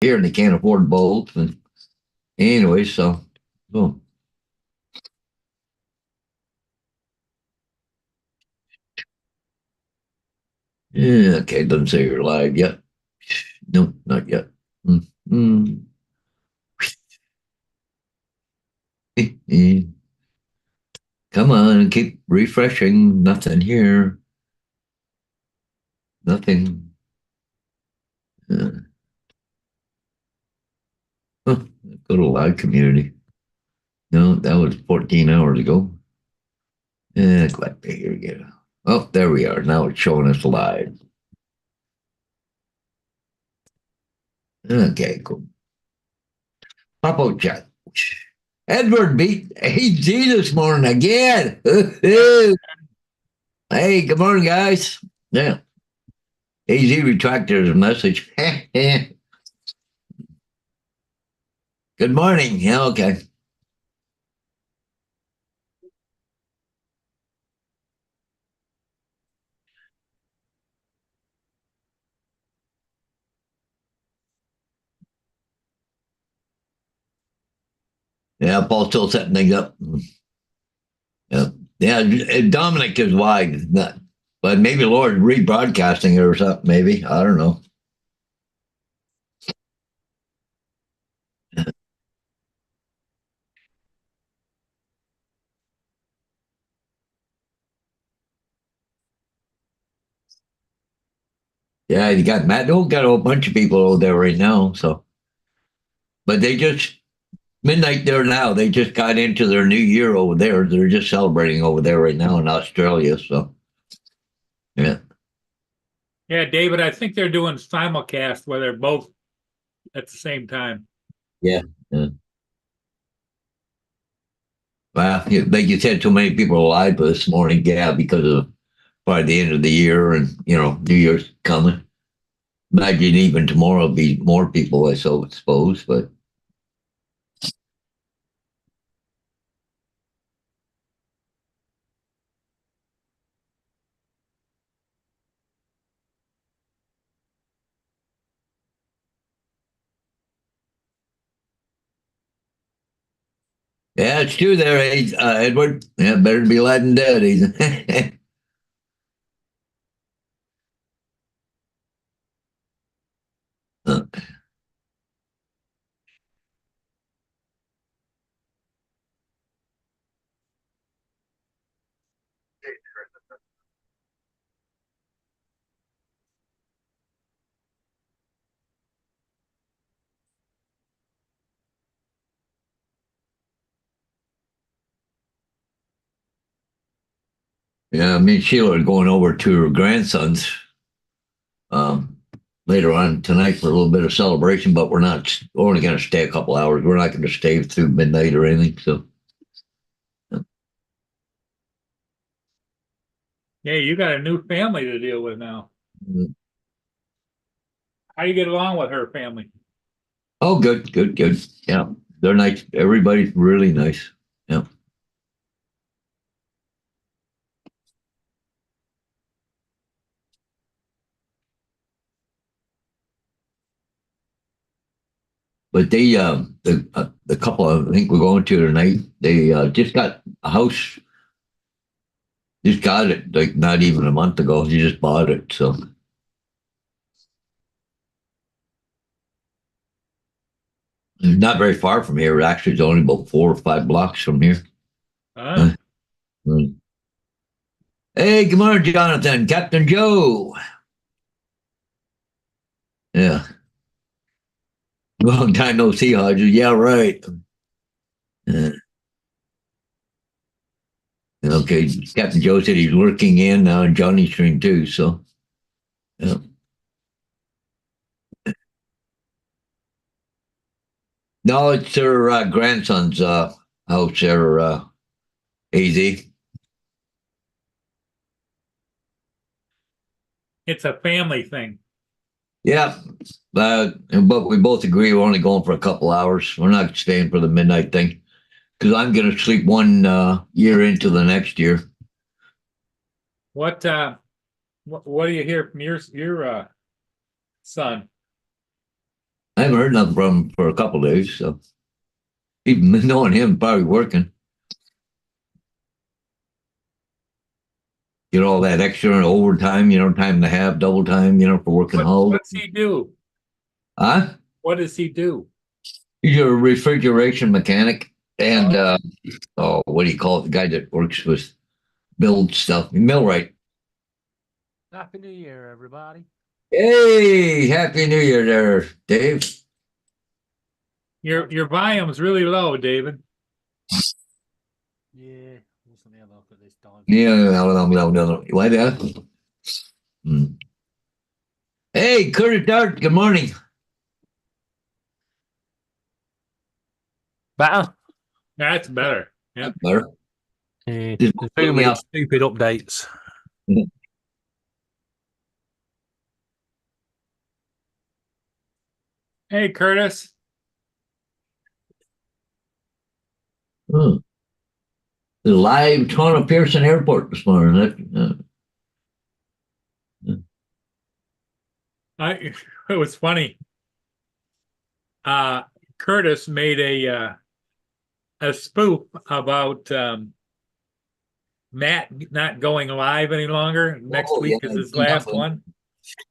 here and they can't afford both. And anyway, so yeah, okay, doesn't say you're live yet. No, not yet. Mm. Come on, keep refreshing. Nothing here. Nothing. Uh, huh, go to live community. No, that was 14 hours ago. Glad to hear you. Oh, there we are. Now it's showing us live. Okay, cool. Pop out chat. Edward beat AG this morning again. Hey, good morning, guys. Yeah. AZ retracted his message. Good morning. Yeah, okay. Yeah, Paul's still setting things up. Yeah. Yeah, Dominic is wide. Not, but maybe Lord rebroadcasting it or something, maybe. I don't know. Yeah, you got Matt. Oh, got a whole bunch of people over there right now. So, but they just midnight there now. They just got into their new year over there. They're just celebrating over there right now in Australia. So, yeah, Yeah, David, I think they're doing simulcast where they're both at the same time. yeah. Yeah. Well, like you said, too many people alive this morning. Yeah, because of by the end of the year and New Year's coming. Imagine even tomorrow will be more people, I so suppose. But yeah, it's true there, Edward. Yeah, better to be glad than dead. Yeah, me and Sheila are going over to her grandson's um, later on tonight for a little bit of celebration, but we're only going to stay a couple hours. We're not going to stay through midnight or anything. So, Yeah, you got a new family to deal with now. mm. How you get along with her family? Oh, good, good, good. Yeah, they're nice. Everybody's really nice. Yeah. But the couple I think we're going to tonight, they just got a house, just got it like not even a month ago. They just bought it, so it's not very far from here. Actually, it's only about 4 or 5 blocks from here. Huh? Uh, mm. Hey, good morning, Jonathan, Captain Joe. Yeah, long time no see, Hodges. Yeah, right. Uh, okay, Captain Joe said he's lurking in now, and Johnny's stream too. So, yeah. No, it's her grandson's house there, AZ. It's a family thing. Yeah, but we both agree we're only going for a couple hours. We're not staying for the midnight thing because I'm going to sleep one year into the next year. What do you hear from your son? I haven't heard nothing from him for a couple of days, so even knowing him, probably working. Get all that extra overtime, time and a half, double time, for working hard. What's he do? Huh? What does he do? He's a refrigeration mechanic, and what do you call it? The guy that works with build stuff, millwright. Happy New Year, everybody. Hey, happy New Year, there, Dave. Your volume's really low, David. Yeah, let me have a look at this time. Yeah, no. Why that? Hey, Curtis Dart. Good morning. Better? That's better. Yeah. Better. Yeah, Just there's put too me many up. stupid updates. Hey, Curtis. The live Toronto Pearson Airport this morning. It was funny. Curtis made a spoof about Matt not going live any longer. Next week is his last one.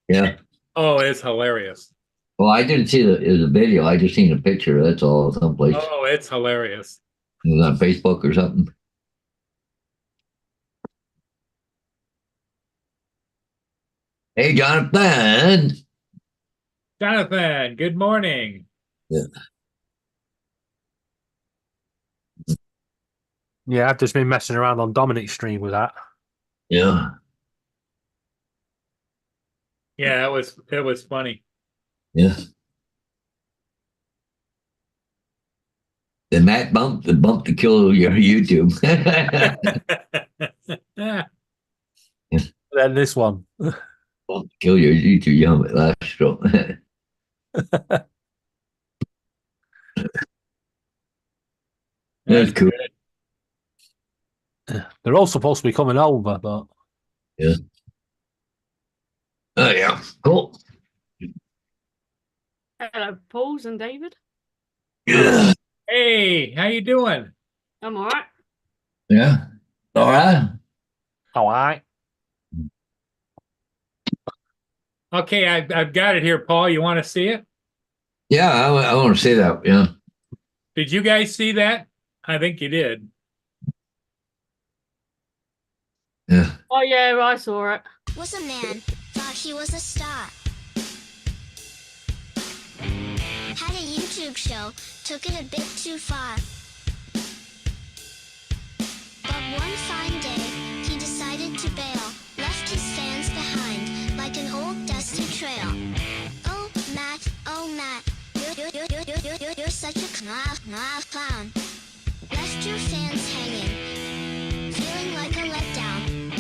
Yeah. Oh, it's hilarious. Well, I didn't see the video. I just seen a picture. That's all, someplace. Oh, it's hilarious. It was on Facebook or something. Hey, Jonathan. Jonathan, good morning. Yeah. Yeah, I've just been messing around on Dominic's stream with that. Yeah. Yeah, it was funny. Yeah. The Matt bump to kill your YouTube. Then this one. Bump to kill your YouTube. You have it last stroke. That's cool. They're all supposed to be coming over, but Yeah. Oh yeah. Cool. Hello, Pauls and David. Yeah. Hey, how you doing? I'm all right. Yeah. All right. all right. Okay, I've got it here, Paul. You want to see it? Yeah, I want to say that. Yeah. Did you guys see that? I think you did. Yeah. Oh yeah, I saw it. Was a man, thought he was a star. Had a YouTube show, took it a bit too far. But one fine day, he decided to bail, left his fans behind, like an old dusty trail. Oh Matt, you're such a clown. Left your fans hanging, feeling like a letdown.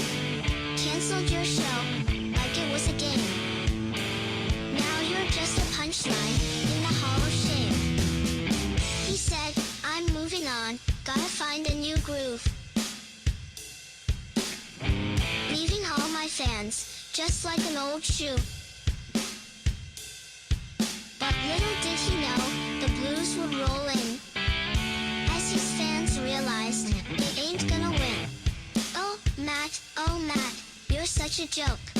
Canceled your show like it was a game. Now you're just a punchline in the Hall of Shame. He said, I'm moving on, gotta find a new groove. Leaving all my fans, just like an old shoe. But little did he know, the blues would roll in. As his fans realized, they ain't gonna win. Oh Matt, you're such a joke.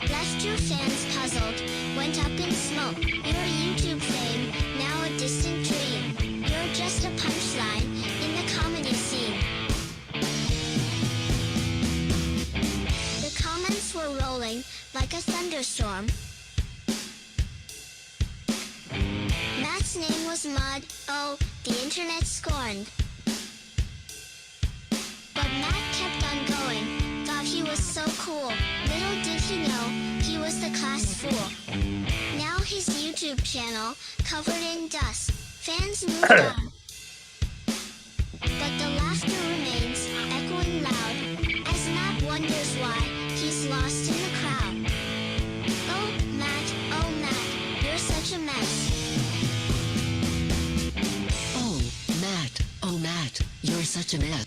Left your fans puzzled, went up in smoke. Your YouTube fame, now a distant dream. You're just a punchline in the comedy scene. The comments were rolling like a thunderstorm. Matt's name was Mud, oh, the internet scorned. But Matt kept on going, thought he was so cool. Little did he know, he was the class fool. Now his YouTube channel, covered in dust. Fans moved on. But the laughter remains, echoing loud, as Matt wonders why he's lost in the crowd. Oh Matt, you're such a mess. Oh Matt, you're such a mess.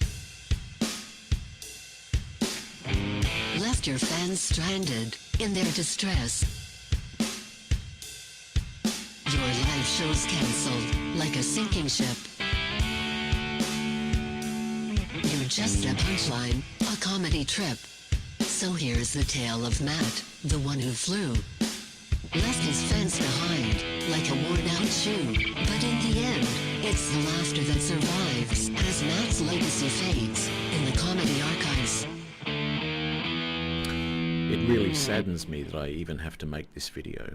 Left your fans stranded in their distress. live shows canceled, like a sinking ship. You're just a punchline, a comedy trip. So here's the tale of Matt, the one who flew. Left his fence behind, like a worn-out shoe. But in the end, it's the laughter that survives as Matt's legacy fades in the comedy archives. It really saddens me that I even have to make this video,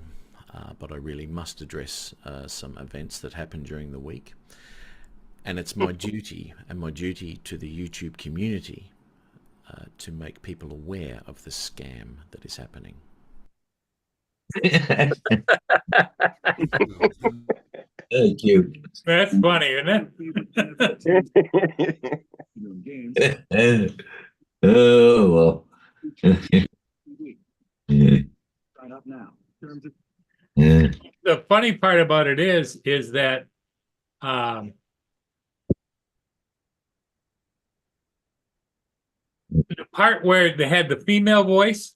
but I really must address some events that happened during the week. And it's my duty, and my duty to the YouTube community, to make people aware of the scam that is happening. Thank you. That's funny, isn't it? Oh, well. Yeah. Yeah. The funny part about it is that the part where they had the female voice,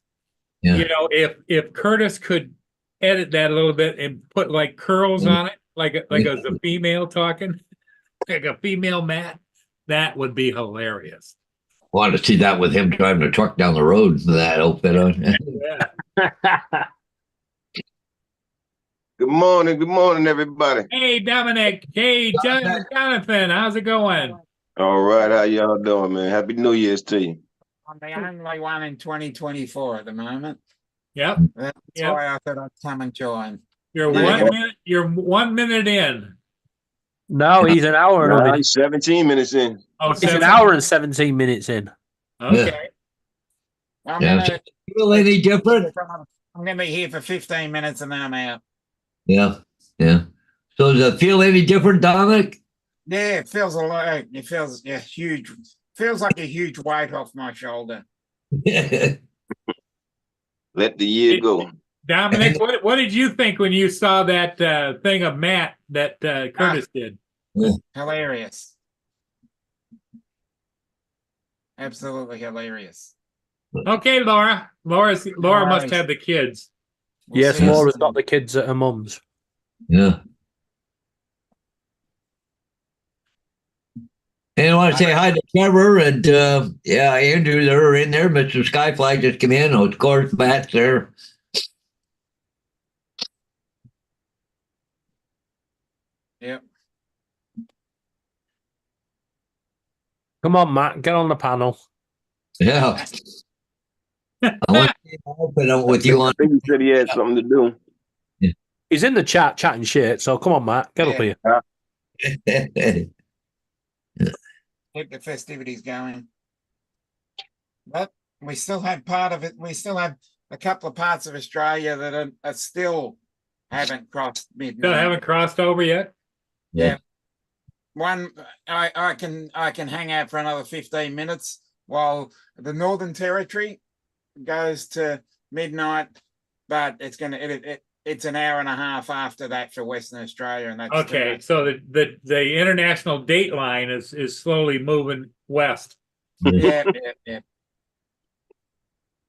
Yeah. you know, if Curtis could edit that a little bit and put like curls on it, like it was a female talking, like a female Matt, that would be hilarious. Wanted to see that with him driving a truck down the road with that outfit on. Yeah. Good morning, everybody. Hey, Dominic. Hey, Jonathan. How's it going? All right, how y'all doing, man? Happy New Year's to you. I'm the only one in 2024 at the moment. Yep. That's Yep. why I thought I'd come and join. You're Yeah. 1 minute. You're 1 minute in. No, he's an hour and a Nah, minute. he's 17 minutes in. Oh, He's an 7. hour and 17 minutes in. Okay. I'm Yeah. gonna Feel any different? I'm gonna be here for 15 minutes and then I'm out. Yeah. Yeah. So does it feel any different, Dominic? Yeah, it feels a lot. It feels huge. Feels like a huge weight off my shoulder. Let the year go. Dominic, what did you think when you saw that thing of Matt that Curtis did? Hilarious. Absolutely hilarious. Okay, Laura. Laura must Nice. have the kids. We'll Yes, see. Laura's got the kids at her mum's. Yeah. And I want to say hi to Trevor and yeah, Andrew, they're in there. Mr. Skyfly just came in. Of course, Matt's there. Yep. Come on, Matt, get on the panel. Yeah. I want to open up with you I on. think he said he had something to do. He's in the chat chatting shit, so come on, Matt, get up here. Keep the festivities going. But we still have part of it. We still have a couple of parts of Australia that are still haven't crossed midnight. Still haven't crossed over yet. Yeah. One, I can hang out for another 15 minutes while the Northern Territory goes to midnight, but it's an hour and a half after that for Western Australia, and that's Okay, so the international date line is slowly moving west. yeah.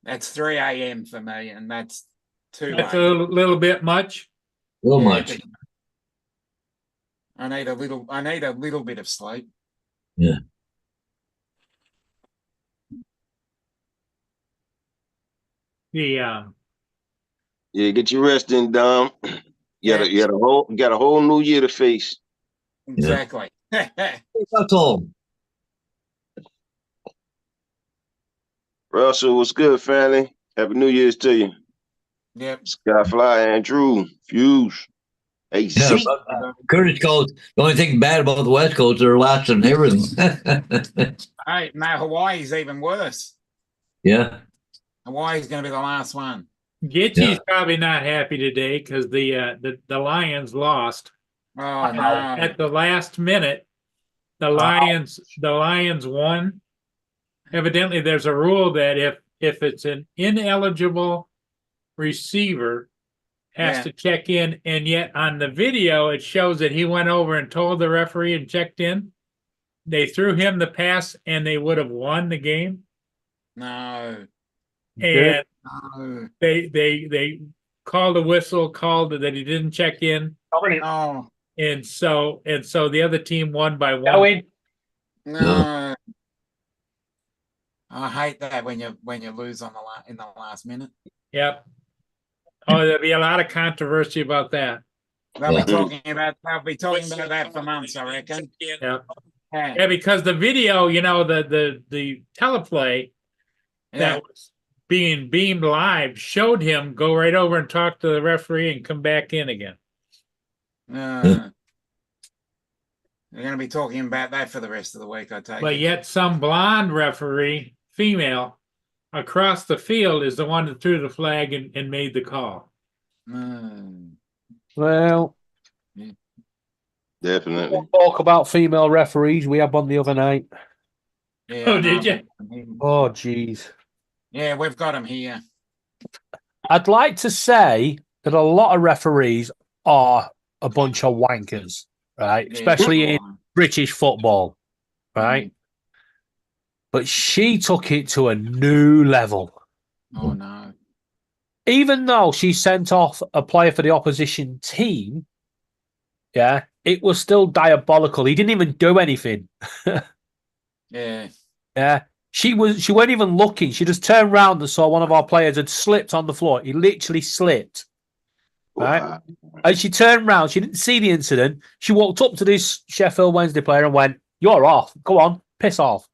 That's 3 a.m. for me, and that's too That's late. a little bit much. So Yeah, much. I need a little bit of sleep. Yeah. The Yeah, get your rest in, Dom. You got a whole new year to face. Exactly. That's all. Russell, what's good, family? Happy New Year's to you. Yep. Skyfly, Andrew, Fuse, Yeah, AC. but, Curtis goes, the only thing bad about the West Coast, they're last and everything. Hey, no, Hawaii's even worse. Yeah. Hawaii's going to be the last one. Gitchy's Yeah. probably not happy today because the Lions lost Oh no! at the last minute. The Lions won. Evidently, there's a rule that if it's an ineligible receiver has Yeah. to check in, and yet on the video it shows that he went over and told the referee and checked in. They threw him the pass and they would have won the game. No. And No. they called a whistle, called that he didn't check in, Oh, and so the other team won by one. Going. no. I hate that when you lose on in the last minute. Yep. Oh, there'll be a lot of controversy about that. They'll Yeah. be talking about that for months, I reckon. Yep. Yeah. Yeah, because the video, the teleplay Yeah. that was being beamed live showed him go right over and talk to the referee and come back in again. They're going to be talking about that for the rest of the week, I take But it. yet some blonde referee, female, across the field is the one that threw the flag and made the call. Well, Definitely. we'll talk about female referees. We had one the other night. Yeah, Oh, I did know. you? Oh, jeez. Yeah, we've got him here. I'd like to say that a lot of referees are a bunch of wankers, right? Yeah. Especially in British football, right? But she took it to a new level. Oh, no. Even though she sent off a player for the opposition team, yeah, it was still diabolical. He didn't even do anything. Yeah. Yeah. She wasn't even looking. She just turned around and saw one of our players had slipped on the floor. He literally slipped. Right? Wow. And she turned around. She didn't see the incident. She walked up to this Sheffield Wednesday player and went, "You're off. Go on. Piss off."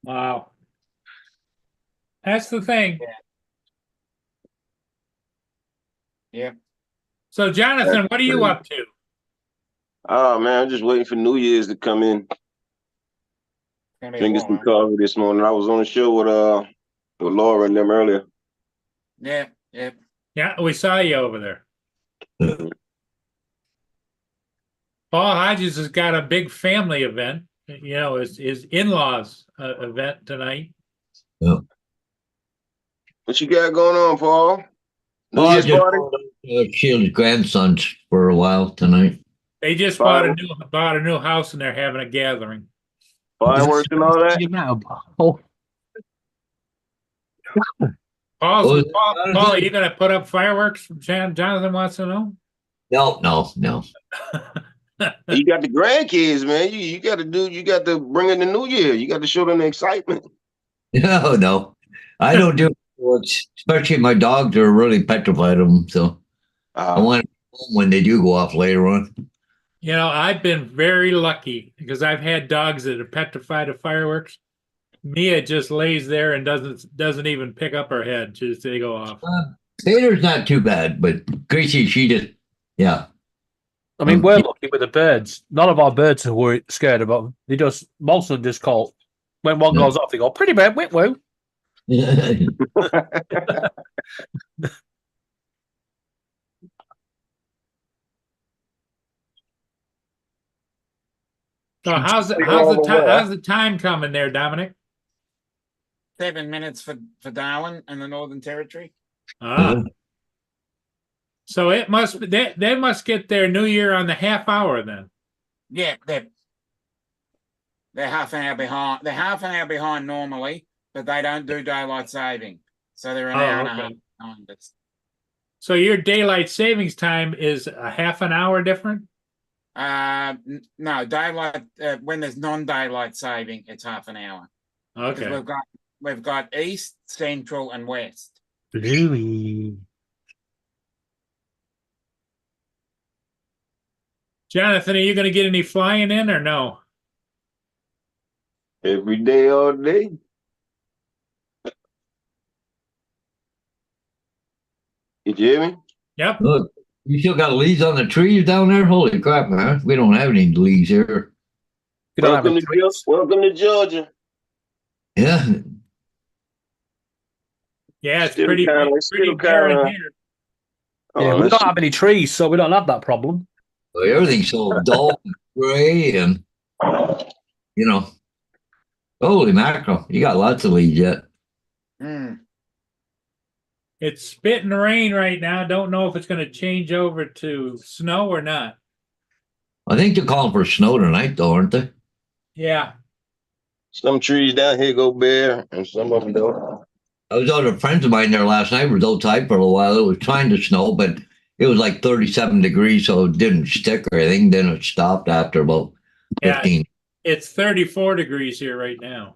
Wow. That's the thing. Yeah. So, Jonathan, what are you up to? Oh man, I'm just waiting for New Year's to come in. Gonna be Drinking some warm. coffee this morning. I was on the show with Laura and them earlier. Yeah. Yeah. Yeah, we saw you over there. Paul Hodges has got a big family event. His in-laws event tonight. What you got going on, Paul? New Well, I Year's just party? Shield's grandsons for a while tonight. They just bought a new house and they're having a gathering. Fireworks and all that? Paul, Jonathan? are you going to put up fireworks? Jonathan wants to know. No. You got the grandkids, man. You got to bring in the New Year. You got to show them the excitement. No. I don't do fireworks, especially my dogs are really petrified of them. So I want them when they do go off later on. I've been very lucky because I've had dogs that are petrified of fireworks. Mia just lays there and doesn't even pick up her head. They go off. Taylor's not too bad, but Gracie, she just, yeah. I mean, we're lucky with the birds. None of our birds are worried, scared about them. Most of them just call. When one goes off, they go, "Pretty bad, whip woo." So how's the time coming there, Dominic? 7 minutes for Darwin and the Northern Territory. Ah. So it must they must get their New Year on the half hour then. Yeah, they're half an hour behind. They're half an hour behind normally, but they don't do daylight saving, so they're an hour and a half behind us. So your daylight savings time is a half an hour different? No, daylight when there's non-daylight saving, it's half an hour. Okay. We've got east, central, and west. Bluey. Jonathan, are you going to get any flying in or no? Every day, all day. You hear me? Yep. Look, you still got leaves on the trees down there? Holy crap, man. We don't have any leaves here. You don't have Welcome a to, welcome to Georgia. Yeah. Yeah, it's Still pretty kinda- barren kinda- here. Yeah, we don't have any trees, so we don't have that problem. Everything's so dull and gray and, holy mackerel. You got lots of leaves yet. It's spitting rain right now. Don't know if it's going to change over to snow or not. I think they're calling for snow tonight, though, aren't they? Yeah. Some trees down here go bare, and some of them don't. I was out with friends of mine there last night. It was outside for a little while. It was trying to snow, but it was like 37 degrees, so it didn't stick or anything. Then it stopped after about Yeah. 15. It's 34 degrees here right now.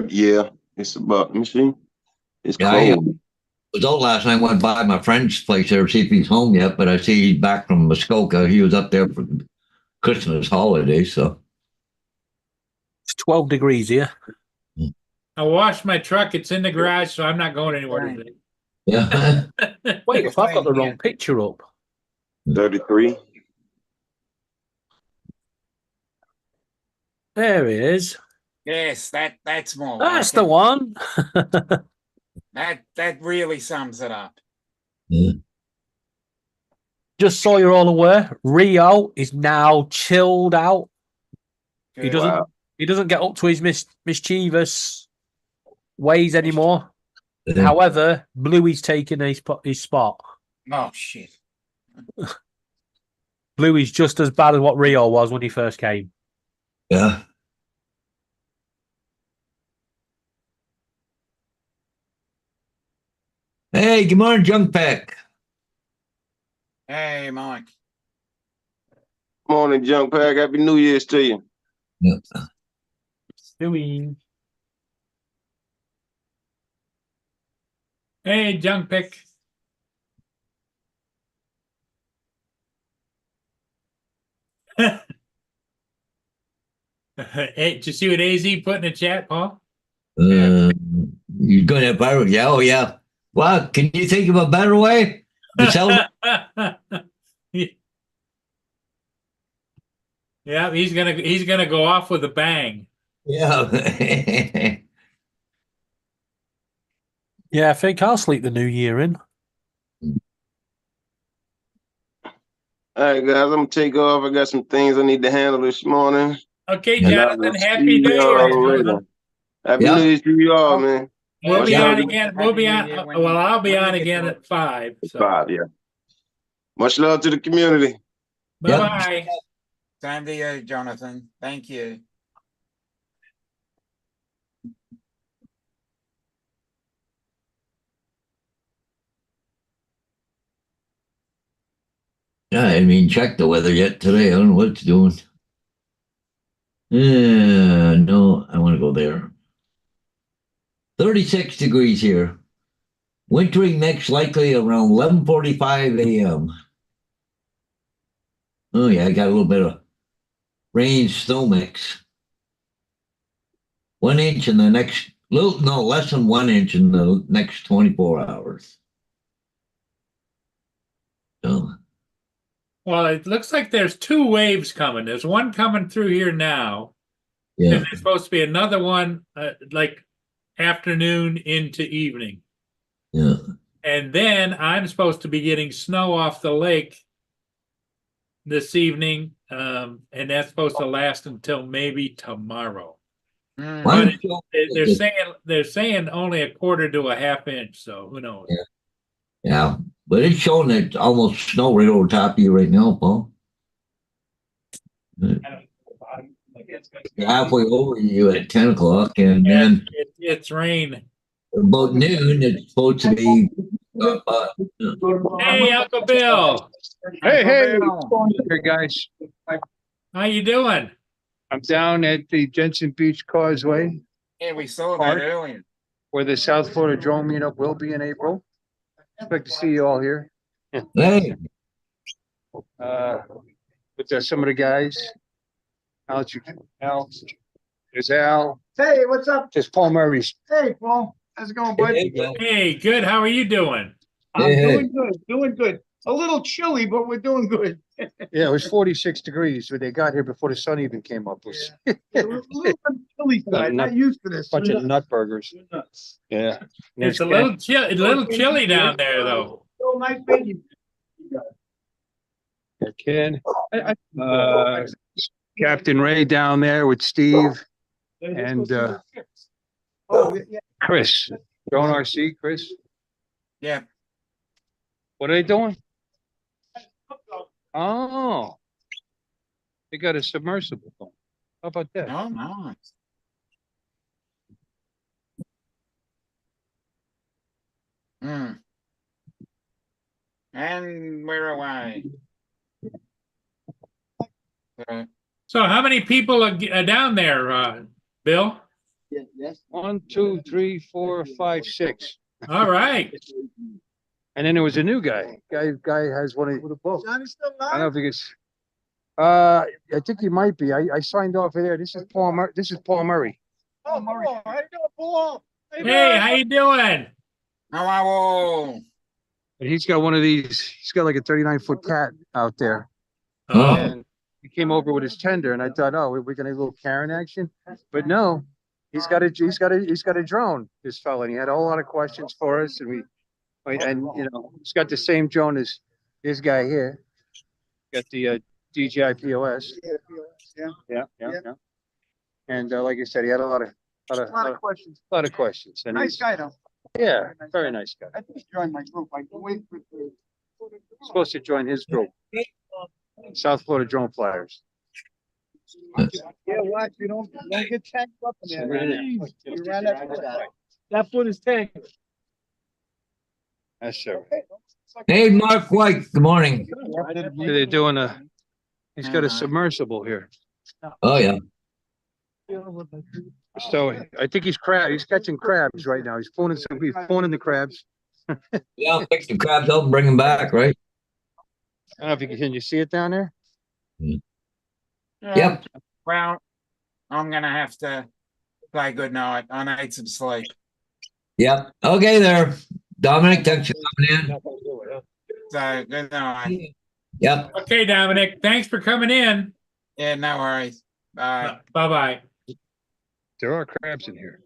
Yeah, it's about. Let me see. It's Yeah, I cold. was out last night. Went by my friend's place there to see if he's home yet, but I see he's back from Muskoka. He was up there for Christmas holiday, so It's 12 degrees here. I washed my truck. It's in the garage, so I'm not going anywhere today. yeah. Wait, if I've got the wrong picture up. 33. There it is. Yes, that's more. That's like the it. one. That really sums it up. Just so you're all aware, Rio is now chilled out. He Good. doesn't. Wow. He doesn't get up to his mischievous ways anymore. Yeah. However, Bluey's taking his spot. Oh shit. Bluey's just as bad as what Rio was when he first came. Yeah. Hey, good morning, Junk Pack. Hey, Mike. Morning, Junk Pack. Happy New Year's to you. Yeah. Bluey. Hey, junk pick. Hey, did you see what AZ put in the chat, Paul? You're going to better. Yeah, oh yeah. Well, can you think of a better way to celebrate? Yeah, he's gonna go off with a bang. Yeah. Yeah, I think I'll sleep the new year in. All right, guys, I'm gonna take off. I got some things I need to handle this morning. Okay, Yeah, Jonathan. Happy New See Year. y'all later. Jonathan. Happy Yeah. New Year's to you all, man. We'll be Happy on New again. Happy We'll be New on. Year when Well, you- I'll be when you on get again to at 5. So. 5, yeah. Much love to the community. Bye bye. Same to you, Jonathan. Thank you. Yeah, I mean, check the weather yet today. I don't know what it's doing. No, I want to go there. 36 degrees here. Wintering mix likely around 11:45 a.m. Oh yeah, I got a little bit of rain snow mix. 1 inch in the next less than 1 inch in the next 24 hours. So Well, it looks like there's 2 waves coming. There's one coming through here now, yeah, and there's supposed to be another one like afternoon into evening. yeah. And then I'm supposed to be getting snow off the lake this evening, and that's supposed to last until maybe tomorrow. Mm. Why But don't you- they're saying only a quarter to a half inch, so who knows? Yeah. Yeah, but it's showing that almost snow right over top of you right now, Paul. Halfway over you at 10 o'clock, and then It's rain. about noon it's supposed to be. Hey, Uncle Bill, Hey, Uncle what's Bill. going on here, guys? how you doing? I'm down at the Jensen Beach Causeway, Yeah, we saw Park. that earlier. where the South Florida drone meetup will be in April. Expect to see you all here. Hey, With some of the guys. Al, there's Al. Hey, what's up? There's Paul Murray's. Hey, Paul. How's it going, bud? Hey, good. How are you doing? I'm Hey. doing good. A little chilly, but we're doing good. Yeah, it was 46 degrees when they got here before the sun even came up. It was A little bit chilly side, not used to this. bunch of nut burgers. Yeah. It's a little chilly down there, though. So nice meeting Ken. Captain Ray down there with Steve you. and Oh, yeah. Chris. Joan RC, Chris. Yeah. What are they doing? Oh. They got a submersible phone. How about that? Oh, nice. Hmm. And where am I? So how many people are down there, Bill? Yes. 1, 2, 3, 4, 5, 6. All right. And then there was a new guy. Guy has one of Johnny's still I don't know alive? if he gets. I think he might be. I signed off there. This is Paul. This is Paul Murray. Oh, Paul, how you doing, Paul? Hey, how you doing? Hello. And he's got one of these. He's got like a 39-foot cat out there. Oh. And he came over with his tender, and I thought, oh, we're gonna do a little Karen action, but no, he's got a drone. This fella, and he had a whole lot of questions for us, and he's got the same drone as this guy here. Got the DJI POS. Yeah. And like I said, he had a lot of Questions. questions. And Nice he's, guy, though. yeah, very nice guy. I just joined my group. I can wait for the. Supposed to join his group, South Florida Drone Flyers. Yeah, watch, you don't get tanked up in there. You ran that foot is tanked. Yes, sir. Hey, Mark White. Good morning. They're doing he's got a submersible here. Oh yeah. So I think he's catching crabs right now. He's pulling the crabs. Yeah, I'll pick the crabs up and bring them back, right? I don't know if can you see it down there? Yep. Well, I'm gonna have to say good night. I need some sleep. Yep. Okay there. Dominic, thanks for coming in. So good night. Yep. Okay, Dominic, thanks for coming in. Yeah, no worries. Bye. Bye-bye. There are crabs in here.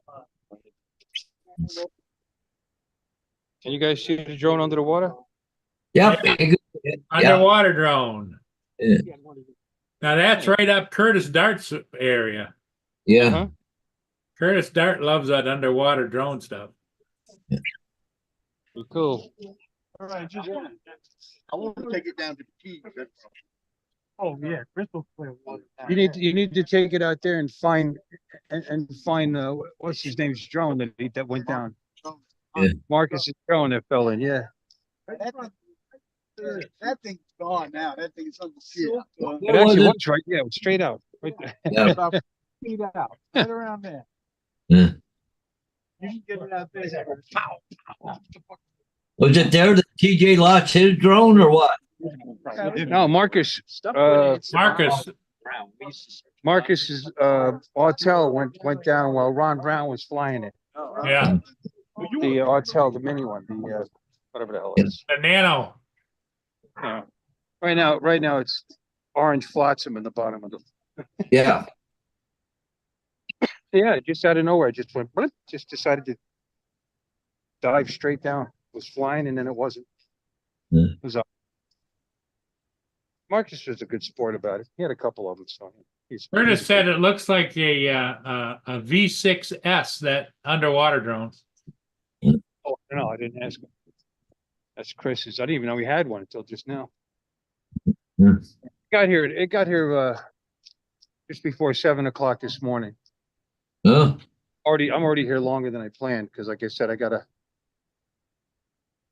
Can you guys see the drone under the water? Yep. Underwater drone. Yeah. Now that's right up Curtis Dart's area. Yeah. Uh-huh. Curtis Dart loves that underwater drone stuff. Cool. All right, just I want to take it down to the key. Oh, yeah, crystal clear water. You need to take it out there and find what's his name's drone that went down. Yeah. Marcus's drone that fell in. Yeah. That thing's gone now. That thing's on the shit. It actually was right. Yeah, it was straight out. Right there. Yeah. About feet out, right around there. Yeah. You can get it out there. Pow. Was it there that TJ lost his drone or what? No, Marcus's Autel went down while Ron Brown was flying it. Yeah. The Autel, the mini one, the whatever the hell it is. The Nano. Yeah. Right now it's orange flotsam in the bottom of the. Yeah. Yeah, just out of nowhere, just went. Just decided to dive straight down. It was flying, and then it wasn't. Yeah. It was up. Marcus was a good sport about it. He had a couple of them, so Curtis said it looks like a V6S, that underwater drone. Oh no, I didn't ask him. That's Chris's. I didn't even know he had one until just now. Yeah. It got here just before 7 o'clock this morning. Oh. I'm already here longer than I planned because, like I said,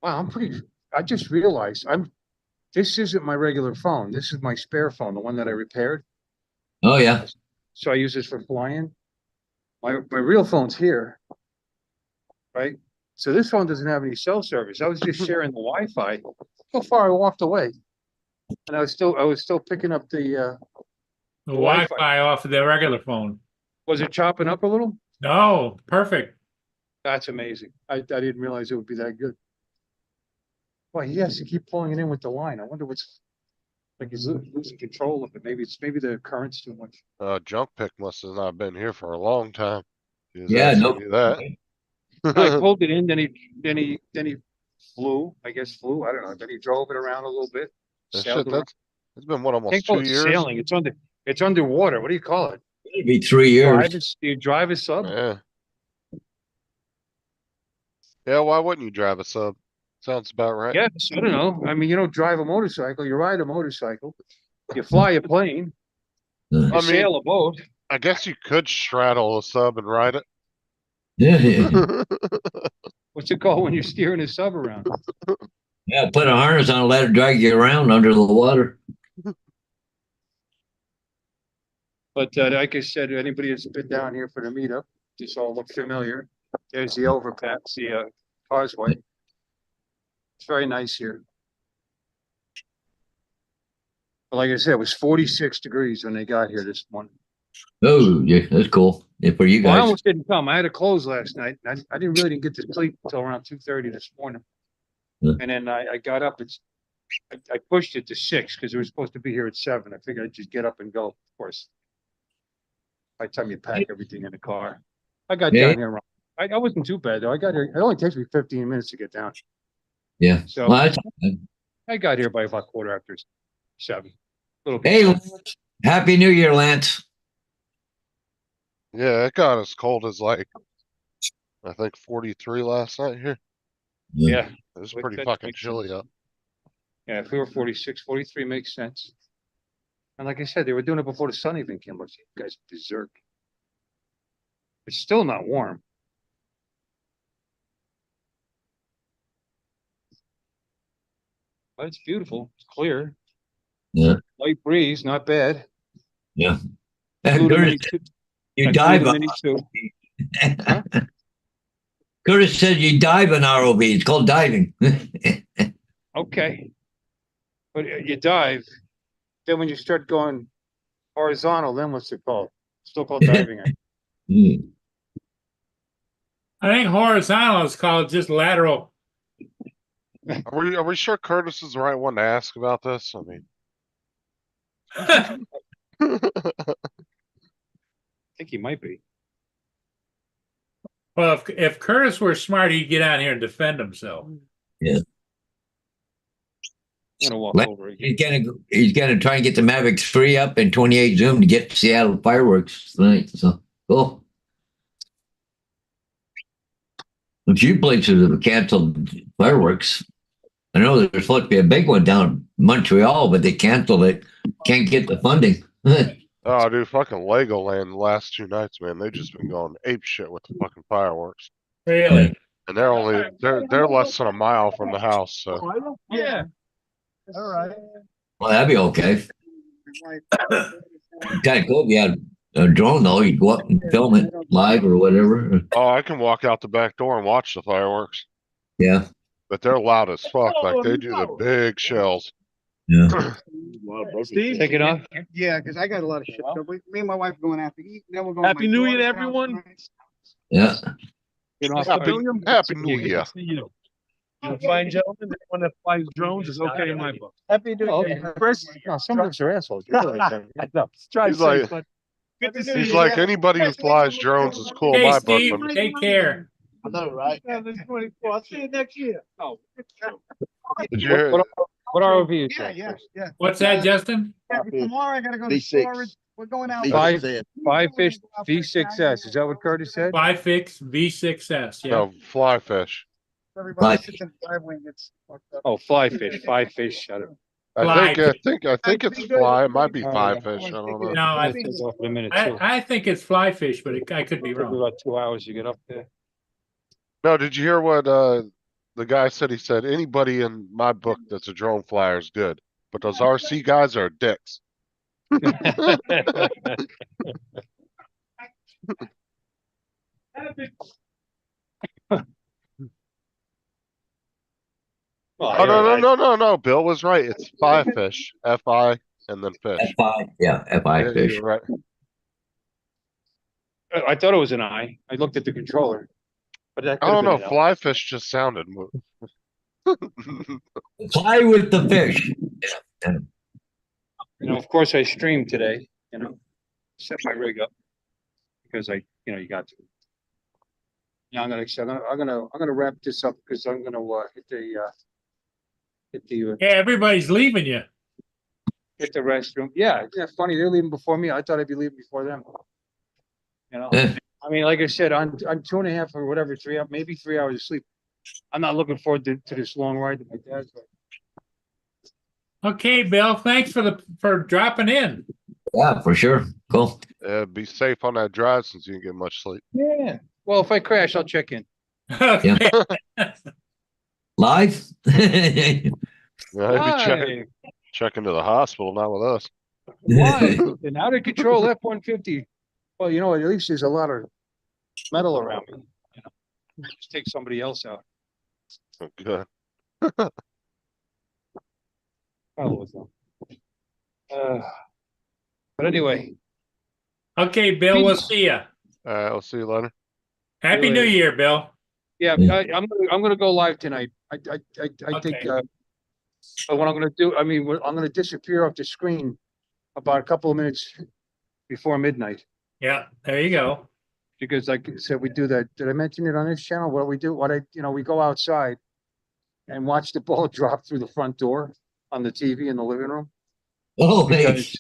wow, I just realized this isn't my regular phone. This is my spare phone, the one that I repaired. Oh yeah. So I use this for flying. My real phone's here, right? So this phone doesn't have any cell service. I was just sharing the Wi-Fi. So far, I walked away, and I was still picking up the Wi-Fi off of the regular phone. Was it chopping up a little? No, perfect. That's amazing. I didn't realize it would be that good. Well, he has to keep pulling it in with the line. I wonder what's like he's losing control of it. Maybe the current's too much. Junk Pick must have not been here for a long time. Yeah, no. That. I pulled it in, then he flew. I guess flew. I don't know. Then he drove it around a little bit. It's been what, almost Can't call 2 it years. sailing. It's underwater. What do you call it? It'd be 3 years. You drive a sub? Yeah. Yeah, why wouldn't you drive a sub? Sounds about right. Yes, I don't know. I mean, you don't drive a motorcycle. You ride a motorcycle. You fly a plane. You sail a boat. I guess you could straddle a sub and ride it. Yeah. what's it called when you're steering a sub around? Yeah, put a harness on and let it drag you around under the water. But like I said, anybody that's been down here for the meetup, this all look familiar. There's the overpass, the causeway. It's very nice here. But like I said, it was 46 degrees when they got here this morning. Oh, yeah, that's cool. Yeah, for you Well, I guys. almost didn't come. I had to close last night. I didn't get to sleep until around 2:30 this morning. Yeah. And then I got up. I pushed it to 6 because it was supposed to be here at 7. I figured I'd just get up and go. Of course, by the time you pack everything in the car, I got Yeah. down here wrong. I wasn't too bad though. I got here. It only takes me 15 minutes to get down. Yeah. So Well, that's, I got here by about 7:15. A little bit. hey, Lance, Happy New Year, Lance. Yeah, it got as cold as like, I think 43 last night here. Yeah. It was Like, pretty that fucking makes chilly sense. up. Yeah, if we were 46, 43 makes sense. And like I said, they were doing it before the sun even came up. You guys berserk. It's still not warm. But it's beautiful. It's clear. Yeah. Light breeze, not bad. Yeah. Flew the Curtis, mini suit- you I flew dive the on. mini suit. Huh? Curtis said you dive in ROV. It's called diving. Okay. But you dive. Then when you start going horizontal, then what's it called? Still called diving. Hmm. I think horizontal is called just lateral. Are we sure Curtis is the right one to ask about this? I mean, I think he might be. Well, if Curtis were smart, he'd get out here and defend himself. Yeah. I'm gonna walk Let- over again. He's gonna try and get the Mavic 3 up and 28 zoom to get Seattle fireworks tonight. So cool. A few places have canceled fireworks. I know there's supposed to be a big one down in Montreal, but they canceled it. Can't get the funding. oh, dude, fucking Legoland the last 2 nights, man. They just been going ape shit with the fucking fireworks. Really? And they're less than a mile from the house, so Yeah. All right. Well, that'd be okay. Kind of cool if you had a drone though. You'd go up and film it live or whatever. oh, I can walk out the back door and watch the fireworks. Yeah. But they're loud as fuck. Like they do the big shells. Yeah. Steve? Take it off. Yeah, because I got a lot of shit. So me and my wife are going out to eat. Then we're going. Happy New Year to everyone. Yeah. Get off. Happy New Year. See you. You're a fine gentleman. Anyone that flies drones is okay in my book. Happy New Oh, Year. Chris, no, some of us are assholes. You're right. Try He's safe, like- but good to see He's you. like anybody who flies drones is cool in Hey, my book. Steve, But take care. I know, right? Yeah, this 24. I'll see you next year. Oh. did you hear? What ROV is Yeah, that? yeah, yeah. What's that, Justin? Yeah, but tomorrow I gotta go to V6. storage. We're going out. Five fish V6S. Is that what Curtis said? Fly-Fix V6S. Yeah. No, fly fish. Everybody Five. sits in the driveway and gets fucked up. Oh, fly fish. 5 fish. Shut up. I Fly. think it's fly. It might be five fish. I don't know. No, I think it's off in a minute too. I think it's fly fish, but I could be Took me wrong. about 2 hours to get up there. No, did you hear what the guy said? He said anybody in my book that's a drone flyer is good, but those RC guys are dicks. Oh no! Bill was right. It's five fish. F-I and then fish. F5. Yeah. F5 Yeah, fish. you're right. I thought it was an eye. I looked at the controller. But that I could have don't know. been an L. Fly fish just sounded. Fly with the fish. Yeah. You know, of course I streamed today, you know, set my rig up because you got to. Yeah, I'm gonna wrap this up because I'm gonna hit the Everybody's leaving you. hit the restroom. Yeah, funny. They're leaving before me. I thought I'd be leaving before them. You know, Eh. I mean, like I said, on 2.5 or whatever, maybe 3 hours of sleep. I'm not looking forward to this long ride to my dad's. Okay, Bill. Thanks for dropping in. Yeah, for sure. Cool. Be safe on that drive since you didn't get much sleep. Yeah. Well, if I crash, I'll check in. Okay. Live? Yeah, he'd be checking to the hospital, not with us. Why? And out of control F-150. Well, you know, at least there's a lot of metal around me. You know, just take somebody else out. Good. But anyway, Okay, Bill, we'll see you. All right, I'll see you later. Happy New later. Year, Bill. yeah, I'm gonna go live tonight. I think Okay. what I'm gonna do. I mean, I'm gonna disappear off the screen about a couple of minutes before midnight. Yeah, there you go. Because like I said, we do that. Did I mention it on this channel? What we do, we go outside and watch the ball drop through the front door on the TV in the living room. Oh, Because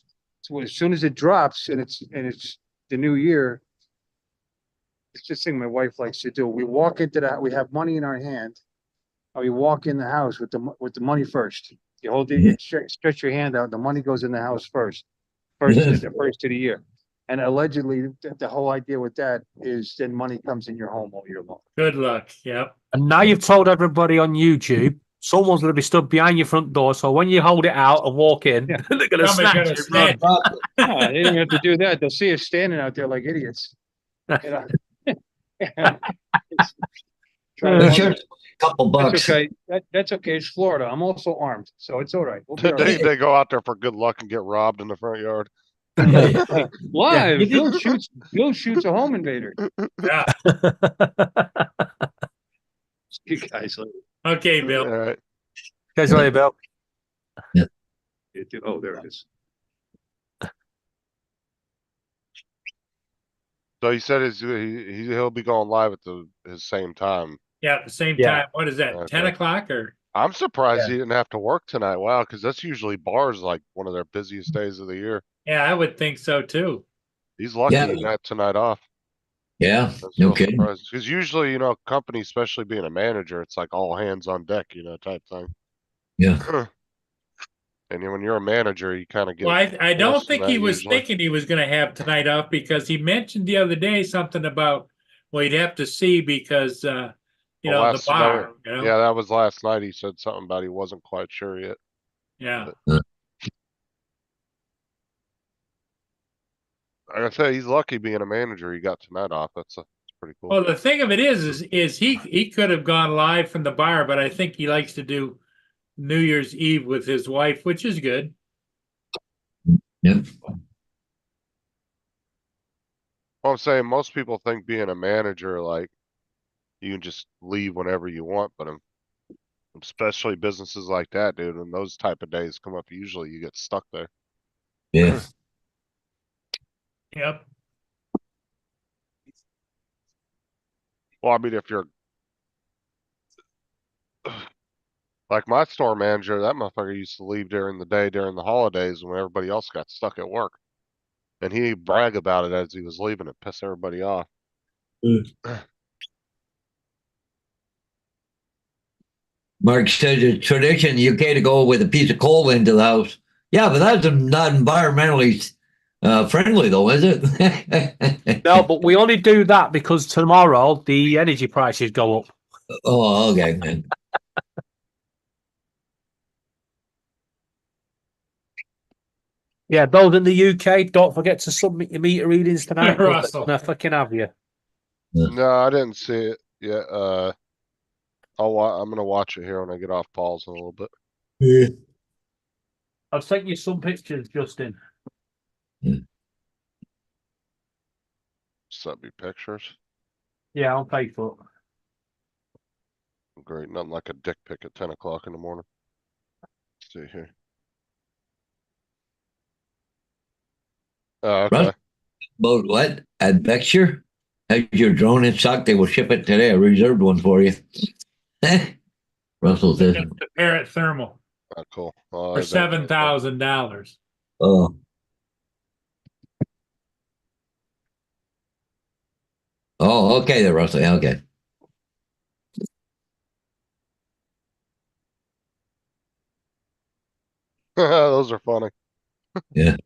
as soon as it drops and it's the new year, it's this thing my wife likes to do. We walk into that, we have money in our hand, and we walk in the house with the money first. You hold it, you stretch your hand out, the money goes in the house first of the year. And allegedly, the whole idea with that is then money comes in your home all year long. Good luck. Yep. And now you've told everybody on YouTube, someone's going to be stood behind your front door. So when you hold it out and walk in, they're going to Somebody's snatch gonna it. snatch Yeah, they don't have to do that. They'll see us standing out there like idiots. You know? Sure. Couple bucks. That's okay. That's okay. It's Florida. I'm also armed, so it's all right. We'll be all They, right. they go out there for good luck and get robbed in the front yard. Live. Bill shoots a home invader. Yeah. You guys. Okay, Bill. All right. Catch you later, Bill. Oh, there it is. So he said he'll be going live at his same time. Yeah, at the same Yeah. time. What is that? Okay. 10 o'clock or? I'm surprised he didn't have to work tonight. Wow, because that's usually bars like one of their busiest days of the year. Yeah, I would think so too. He's lucky Yeah. he got tonight off. Yeah, no kidding. Because usually, you know, company, especially being a manager, it's like all hands on deck, you know, type thing. Yeah. And when you're a manager, you kind of get. Well, I don't forced in think that he was usually. thinking he was going to have tonight off because he mentioned the other day something about, well, he'd have to see because, you Well, know, the last bar. night- You know? Yeah, that was last night. He said something about he wasn't quite sure yet. Yeah. Like I say, he's lucky being a manager. He got tonight off. That's pretty cool. Well, the thing of it is he could have gone live from the bar, but I think he likes to do New Year's Eve with his wife, which is good. Yep. Well, I'm saying most people think being a manager, like you can just leave whenever you want, but especially businesses like that, dude, when those type of days come up, usually you get stuck there. Yeah. Yep. Well, I mean, if you're like my store manager, that motherfucker used to leave during the day during the holidays when everybody else got stuck at work. And he brag about it as he was leaving. It pissed everybody off. Mark said it's tradition in the UK to go with a piece of coal into the house. Yeah, but that's not environmentally friendly, though, is it? No, but we only do that because tomorrow the energy prices go up. Oh, okay, man. Yeah, those in the UK, don't forget to submit your meter readings tonight. 'cause Russell. they're gonna fucking have you. No, I didn't see it yet. I'm gonna watch it here when I get off Paul's in a little bit. Yeah. I've sent you some pictures, Justin. Sent me pictures. Yeah, on Facebook. Great, nothing like a dick pic at 10 o'clock in the morning. Let's see here. Oh, okay. Russ, about what? At Bexture? Has your drone in stock? They will ship it today. I reserved one for you. Russell says, The Parrot Thermal Oh, cool. for $7,000. oh. Oh, okay, there, Russell. Yeah, okay. Those are funny. Yeah.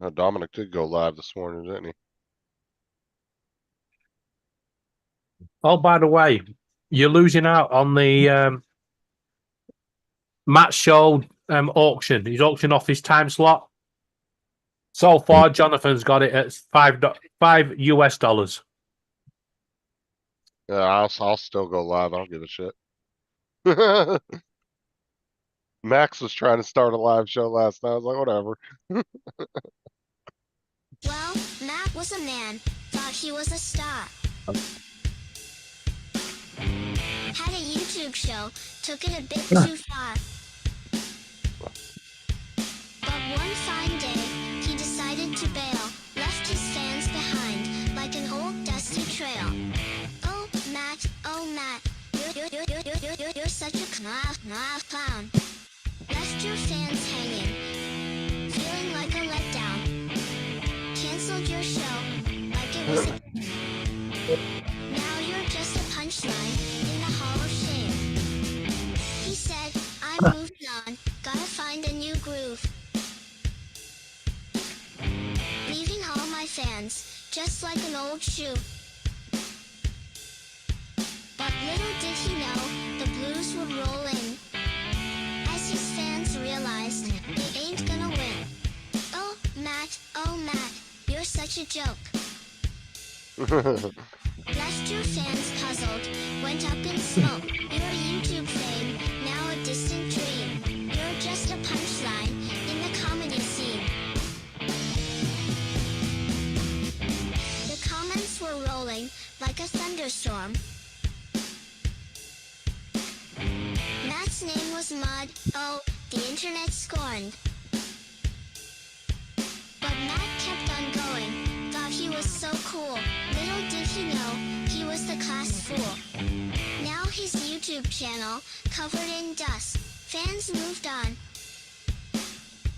Dominic did go live this morning, didn't he? Oh, by the way, you're losing out on the Matt Show auction. He's auctioned off his time slot. So far, Jonathan's got it at $5 US. Yeah, I'll still go live. I don't give a shit. Max was trying to start a live show last night. I was like, whatever. Well, Matt was a man, thought he was a star. Had a YouTube show, took it a bit too far. But one fine day, he decided to bail, left his fans behind, like an old dusty trail. Oh, Matt, you're such a clown. Left your fans hanging, feeling like a letdown. Canceled your show, like it was a... Now you're just a punchline in the Hall of Shame. He said, I'm moving on, gotta find a new groove. Leaving all my fans, just like an old shoe. But little did he know, the blues would roll in. As his fans realized, they ain't gonna win. Oh, Matt, you're such a joke. Left your fans puzzled, went up in smoke. Your YouTube fame, now a distant dream. You're just a punchline in the comedy scene. The comments were rolling like a thunderstorm. Matt's name was Mud, oh, the internet scorned. But Matt kept on going, thought he was so cool. Little did he know, he was the class fool. Now his YouTube channel, covered in dust, fans moved on.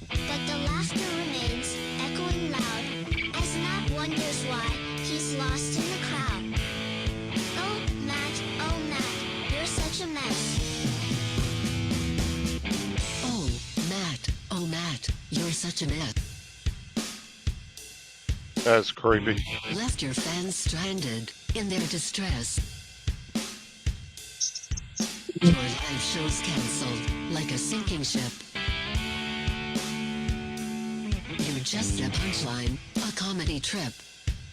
But the laughter remains, echoing loud, as Matt wonders why he's lost in the crowd. Oh, Matt, you're such a mess. Oh, Matt, you're such a mess. That's creepy. Left your fans stranded in their distress. Your live show's canceled like a sinking ship. You're just a punchline, a comedy trip.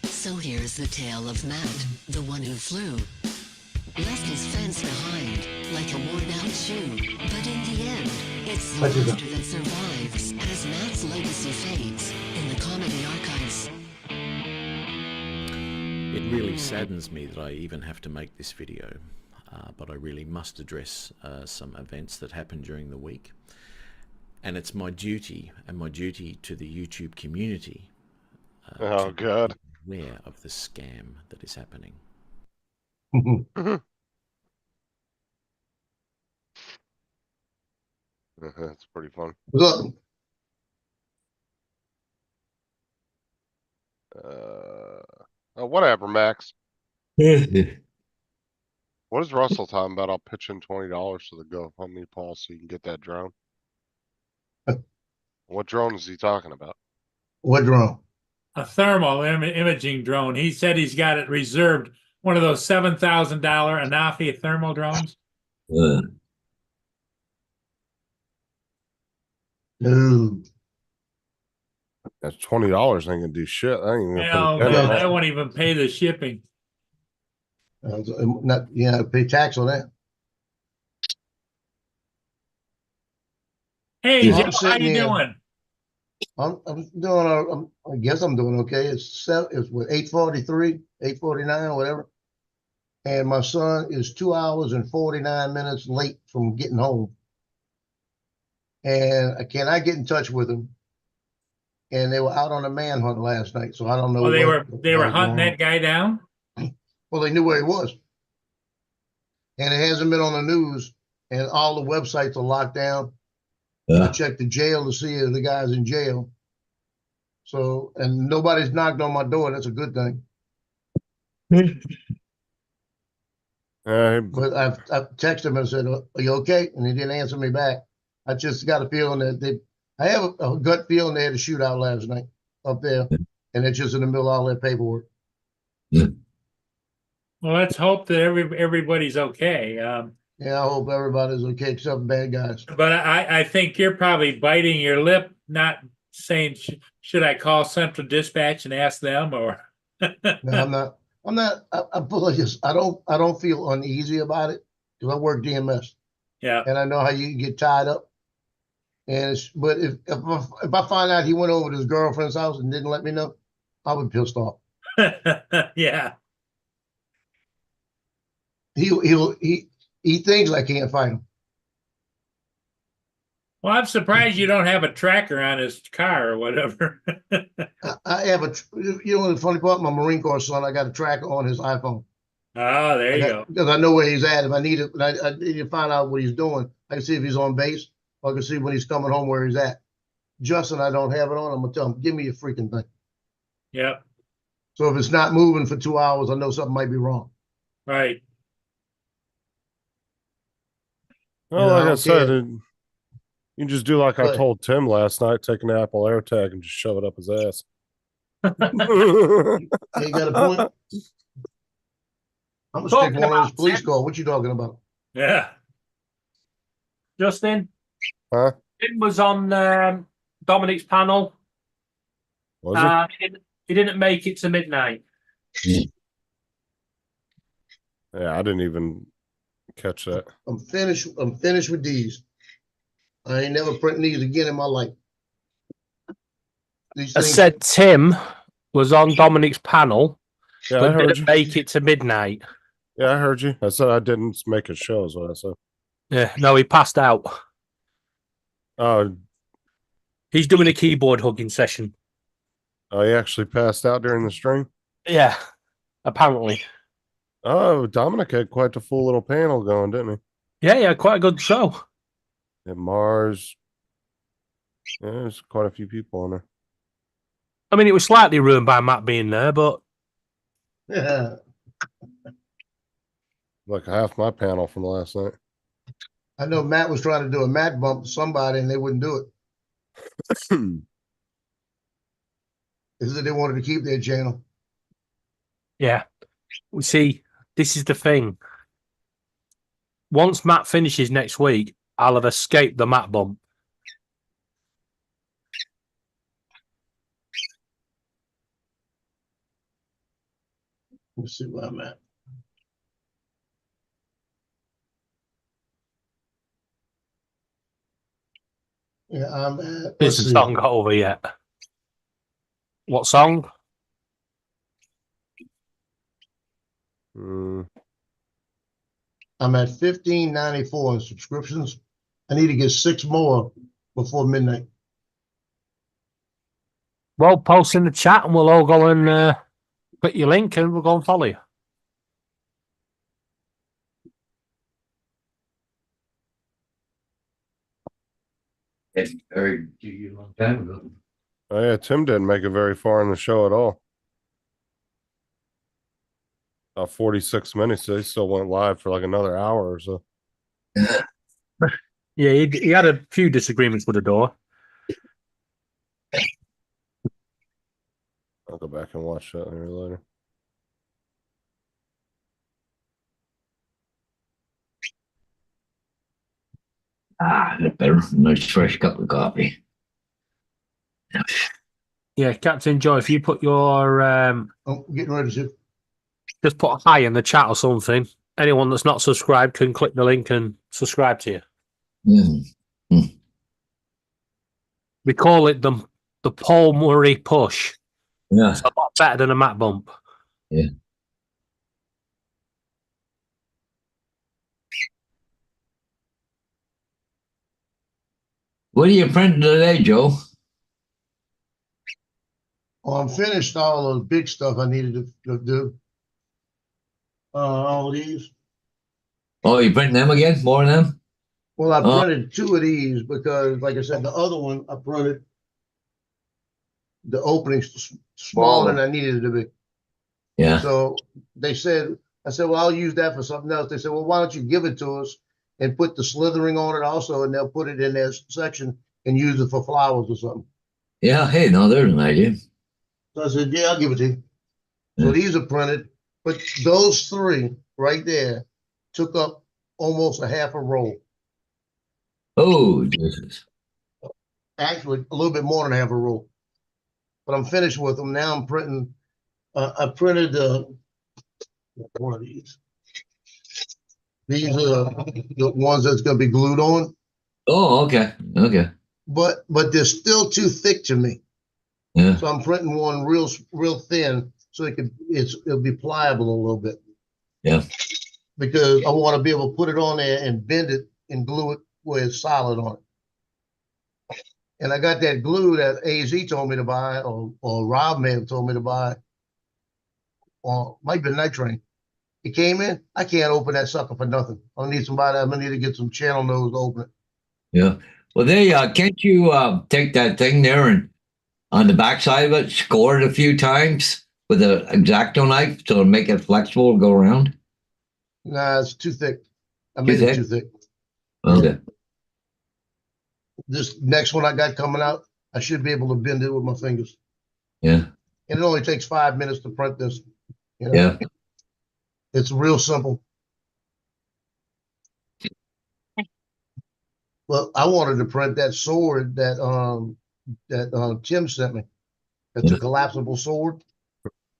So here's the tale of Matt, the one who flew. Left his fans behind, like a worn-out shoe. But in the end, it's the laughter that survives as Matt's legacy fades in the comedy archives. It really saddens me that I even have to make this video, but I really must address some events that happened during the week. And it's my duty, and my duty to the YouTube community, Oh, God. be aware of the scam that is happening. That's pretty fun. Look, Whatever, Max. Yeah. What is Russell talking about? I'll pitch in $20 to the GoFundMe, Paul, so you can get that drone. What drone is he talking about? what drone? A thermal imaging drone. He said he's got it reserved. One of those $7,000 Anafi thermal drones. No. That's $20 ain't gonna do shit. I ain't even Hell, gonna put a man, dent I on won't even pay the shipping. Not, pay tax on that. Hey, Yeah. Jeff, I'm how sitting you here. doing? I'm doing. I guess I'm doing okay. It's what 8:43, 8:49, whatever. And my son is 2 hours and 49 minutes late from getting home. And I cannot get in touch with him. And they were out on a manhunt last night, so I don't know. Oh, they were what hunting was going that guy down. Well, they knew where he was. And it hasn't been on the news, and all the websites are locked down. I checked the jail to see if the guy's in jail. So, and nobody's knocked on my door. That's a good thing. But I've texted him and said, "Are you okay?" And he didn't answer me back. I just got a feeling that I have a gut feeling they had a shootout last night. up there, and it's just in the middle of all that paperwork. Well, let's hope that everybody's okay. Yeah, I hope everybody's okay except bad guys. But I think you're probably biting your lip, not saying, should I call Central Dispatch and ask them, or? No, I'm not. I put like this. I don't feel uneasy about it because I work DMS. Yeah. And I know how you get tied up. And but if I find out he went over to his girlfriend's house and didn't let me know, I would be pissed off. Yeah. He thinks I can't find him. Well, I'm surprised you don't have a tracker on his car or whatever. I have you know, the funny part, my Marine Corps son, I got a tracker on his iPhone. Oh, there you go. Because I know where he's at. If I need it, I need to find out what he's doing. I can see if he's on base. Or I can see when he's coming home where he's at. Justin, I don't have it on. I'm gonna tell him, give me your freaking thing. Yep. So if it's not moving for 2 hours, I know something might be wrong. Right. Well, Yeah, I like I don't said, care. you can just do like I Right. told Tim last night, take an Apple AirTag and just shove it up his ass. You got a point? I'm gonna stick Talking one on his about police Tim. car. What you talking about? Yeah. Justin, Huh? Tim was on Dominic's panel. Was He didn't make it to midnight. he? Yeah, I didn't even catch that. I'm finished with these. I ain't never printing these again in my life. These I things- said Tim was on Dominic's panel, Yeah, I but heard didn't you. make it to midnight. Yeah, I heard you. I said I didn't make a show, is what I said. Yeah, no, he passed out. Oh, He's doing a keyboard hugging session. oh, he actually passed out during the stream? Yeah, apparently. Oh, Dominic had quite the full little panel going, didn't Yeah, quite a good show. he? At Mars. Yeah, there's quite a few people on there. I mean, it was slightly ruined by Matt being there, but Yeah. Like half my panel from last night. I know Matt was trying to do a Matt bump to somebody and they wouldn't do it. They said they wanted to keep their channel. yeah. We see, this is the thing. Once Matt finishes next week, I'll have escaped the Matt bump. Let's see where I'm at. Yeah, I'm at. let's Isn't see. song got over yet? What song? I'm at 15.94 in subscriptions. I need to get 6 more before midnight. Well, post in the chat and we'll all go and click your link and we'll go and follow you. It's very a long time ago. Oh yeah, Tim didn't make it very far in the show at all. 46 minutes. They still went live for like another hour or so. Yeah, he had a few disagreements with the door. I'll go back and watch that later. That's better. Nice fresh cup of coffee. Yeah, Captain Joe, if you put your Oh, getting ready to. just put a hi in the chat or something. Anyone that's not subscribed can click the link and subscribe to you. Yeah. We call it the Paul Murray push. Yeah. It's a lot better than a Matt bump. Yeah. What are you printing today, Joe? Well, I'm finished all the big stuff I needed to do. All these. Oh, you printing them again? More of them? Well, I Oh. printed 2 of these because, like I said, the other one I printed the openings smaller than I needed it to be. Yeah. So they said, I said, well, I'll use that for something else. They said, well, why don't you give it to us and put the slithering on it also, and they'll put it in their section and use it for flowers or something. Yeah. Hey, no, there's an idea. So I said, yeah, I'll give it to you. So these are printed, but those three right there took up almost a half a roll. Oh, Jesus. Actually, a little bit more than half a roll. But I'm finished with them. Now I'm printing. I printed one of these. These are the ones that's going to be glued on. Oh, okay. Okay. But they're still too thick to me. Yeah. So I'm printing one real thin so it'll be pliable a little bit. Yeah. Because I want to be able to put it on there and bend it and glue it where it's solid on it. And I got that glue that AZ told me to buy, or Rob may have told me to buy, or might be Night Train. It came in. I can't open that sucker for nothing. I need somebody. I'm gonna need to get some channel nose to open it. Yeah. Well, can't you take that thing there and on the backside of it, score it a few times with an X-Acto knife to make it flexible, go around? Nah, it's too thick. I made it too thick. Okay. This next one I got coming out, I should be able to bend it with my fingers. Yeah. And it only takes 5 minutes to print this. You know? Yeah. It's real simple. Well, I wanted to print that sword that Tim sent me. It's a collapsible sword.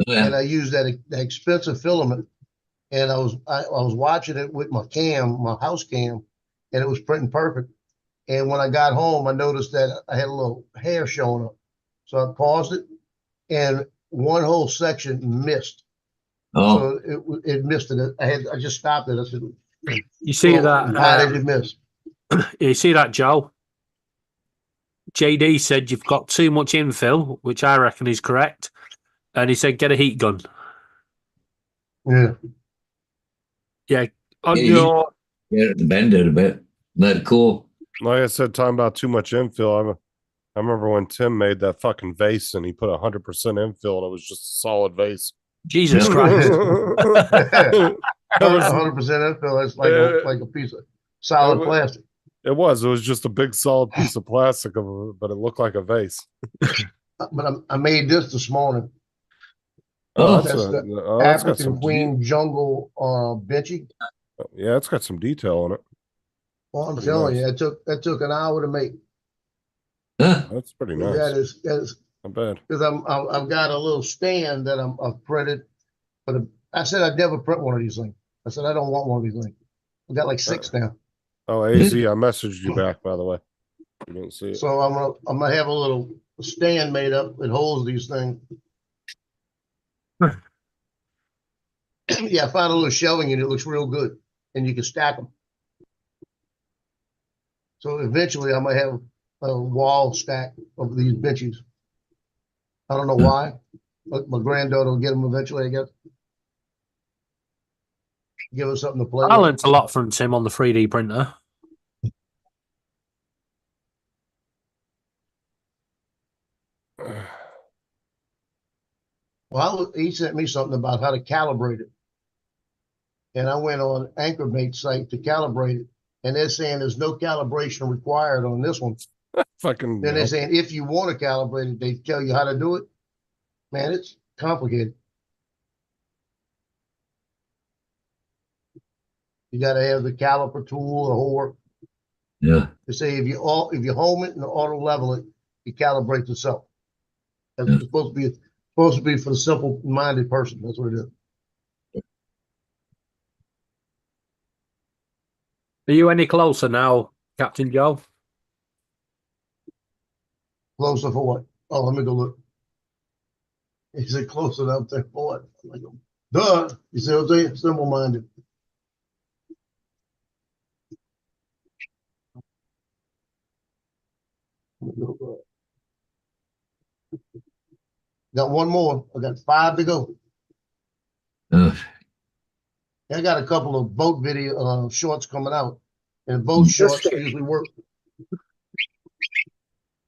Yeah. And I used that expensive filament. And I was watching it with my house cam, and it was printing perfect. And when I got home, I noticed that I had a little hair showing up. So I paused it, and one whole section missed. Oh. So it missed it. I just stopped it. I said, You see well, that? why did it miss? You see that, Joe? JD said you've got too much infill, which I reckon is correct. And he said, get a heat gun. Yeah. Yeah. On Yeah, your... bend it a bit. Let it cool. Like I said, talking about too much infill. I remember when Tim made that fucking vase and he put 100% infill and it was just a solid vase. Jesus Christ. That was 100% infill. It's like a piece of solid plastic. It was just a big solid piece of plastic, but it looked like a vase. But I made this morning. Oh, That's that's the that's got African some Queen Jungle Benchy. Yeah, it's got some detail on it. Well, I'm Pretty telling nice. you, that took an hour to make. That's pretty nice. That is Not bad. because I've got a little stand that I've printed, but I said I'd never print one of these things. I said I don't want one of these things. I've got like 6 now. Oh, AZ, I messaged you back, by the way. You didn't see it. So I'm gonna have a little stand made up that holds these things. Yeah, I found a little shelving and it looks real good, and you can stack them. So eventually, I'm gonna have a wall stack of these benches. I don't know why, but my granddaughter will get them eventually, I guess. Give us something to play I with. learned a lot from Tim on the 3D printer. Well, he sent me something about how to calibrate it. And I went on Anchormate's site to calibrate it. And they're saying there's no calibration required on this one. Fucking. Then they're saying if you want to calibrate it, they tell you how to do it. Man, it's complicated. You got to have the caliper tool, the whole work. Yeah. They say if you home it and auto level it, it calibrates itself. That's supposed to be for the simple-minded person. That's what it is. Are you any closer now, Captain Joe? Closer for what? Oh, let me go look. He said close enough there for what? I'm like, duh. You see what I'm saying? Simple-minded. Got one more. I got 5 to go. I got a couple of boat video shorts coming out, and boat shorts usually work.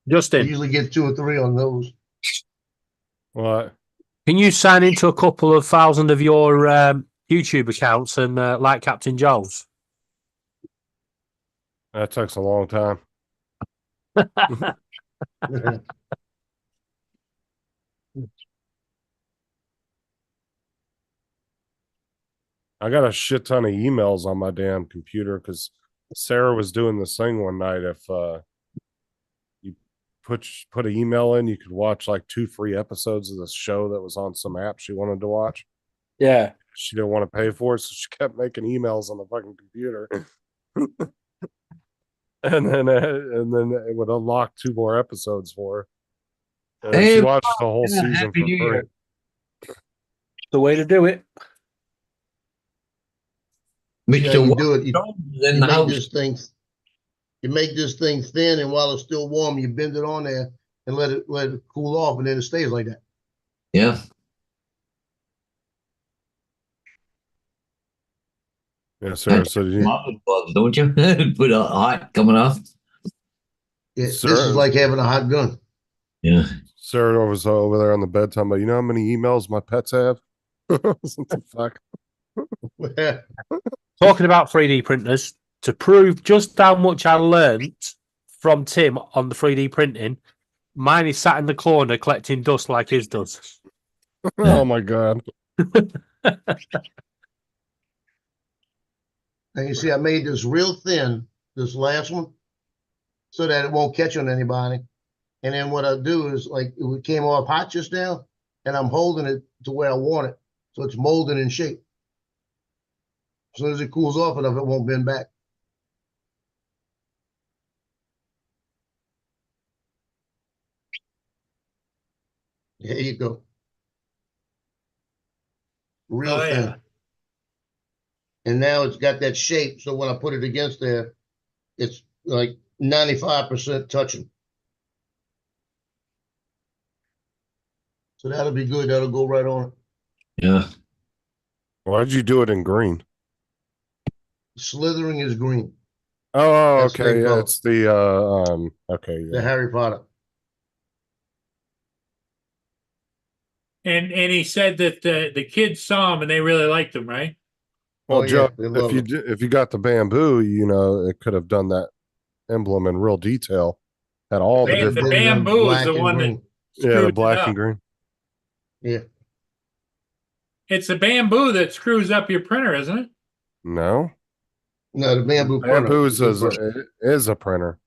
Justin, I usually get 2 or 3 on those. What? Can you sign into a couple of thousand of your YouTube accounts and like Captain Joe's? That takes a long time. I got a shit ton of emails on my damn computer because Sarah was doing this thing one night. If you put an email in, you could watch like 2 free episodes of this show that was on some app she wanted to watch. Yeah. She didn't want to pay for it, so she kept making emails on the fucking computer. and then it would unlock 2 more episodes for her. And Hey, she watched the whole yeah, season Happy for New free. Year. The way to do it. See how Mr. you do it. You, Jones in you the make house. this thing, you make this thing thin, and while it's still warm, you bend it on there and let it cool off, and then it stays like that. Yeah. Yeah, Sarah said you Lava gloves, don't you? Put a hot coming off. Yeah, this Sarah- is like having a hot gun. Yeah. Sarah was over there on the bed talking about, you know how many emails my pets have? What the fuck? Talking about 3D printers, to prove just how much I learned from Tim on the 3D printing, mine is sat in the corner collecting dust like his does. Oh my god. And you see, I made this real thin, this last one, so that it won't catch on anybody. And then what I do is, like, it came off hot just now, and I'm holding it to where I want it, so it's molded in shape. As soon as it cools off enough, it won't bend back. There you go. Real Oh, thin. yeah. And now it's got that shape, so when I put it against there, it's like 95% touching. So that'll be good. That'll go right on it. Yeah. Why'd you do it in green? Slithering is green. Oh, That's okay. their Yeah, color. it's the okay, The yeah. Harry Potter. And he said that the kids saw him and they really liked him, right? Well, Oh, yeah, Joe, they love it. if you got the bamboo, you know, it could have done that emblem in real detail. Had all the The different Did it on bamboo is black the and one that green. yeah, the screws it black up. and green. Yeah. It's the bamboo that screws up your printer, isn't it? No. No, the bamboo printer. Bamboo is Good printer. a printer.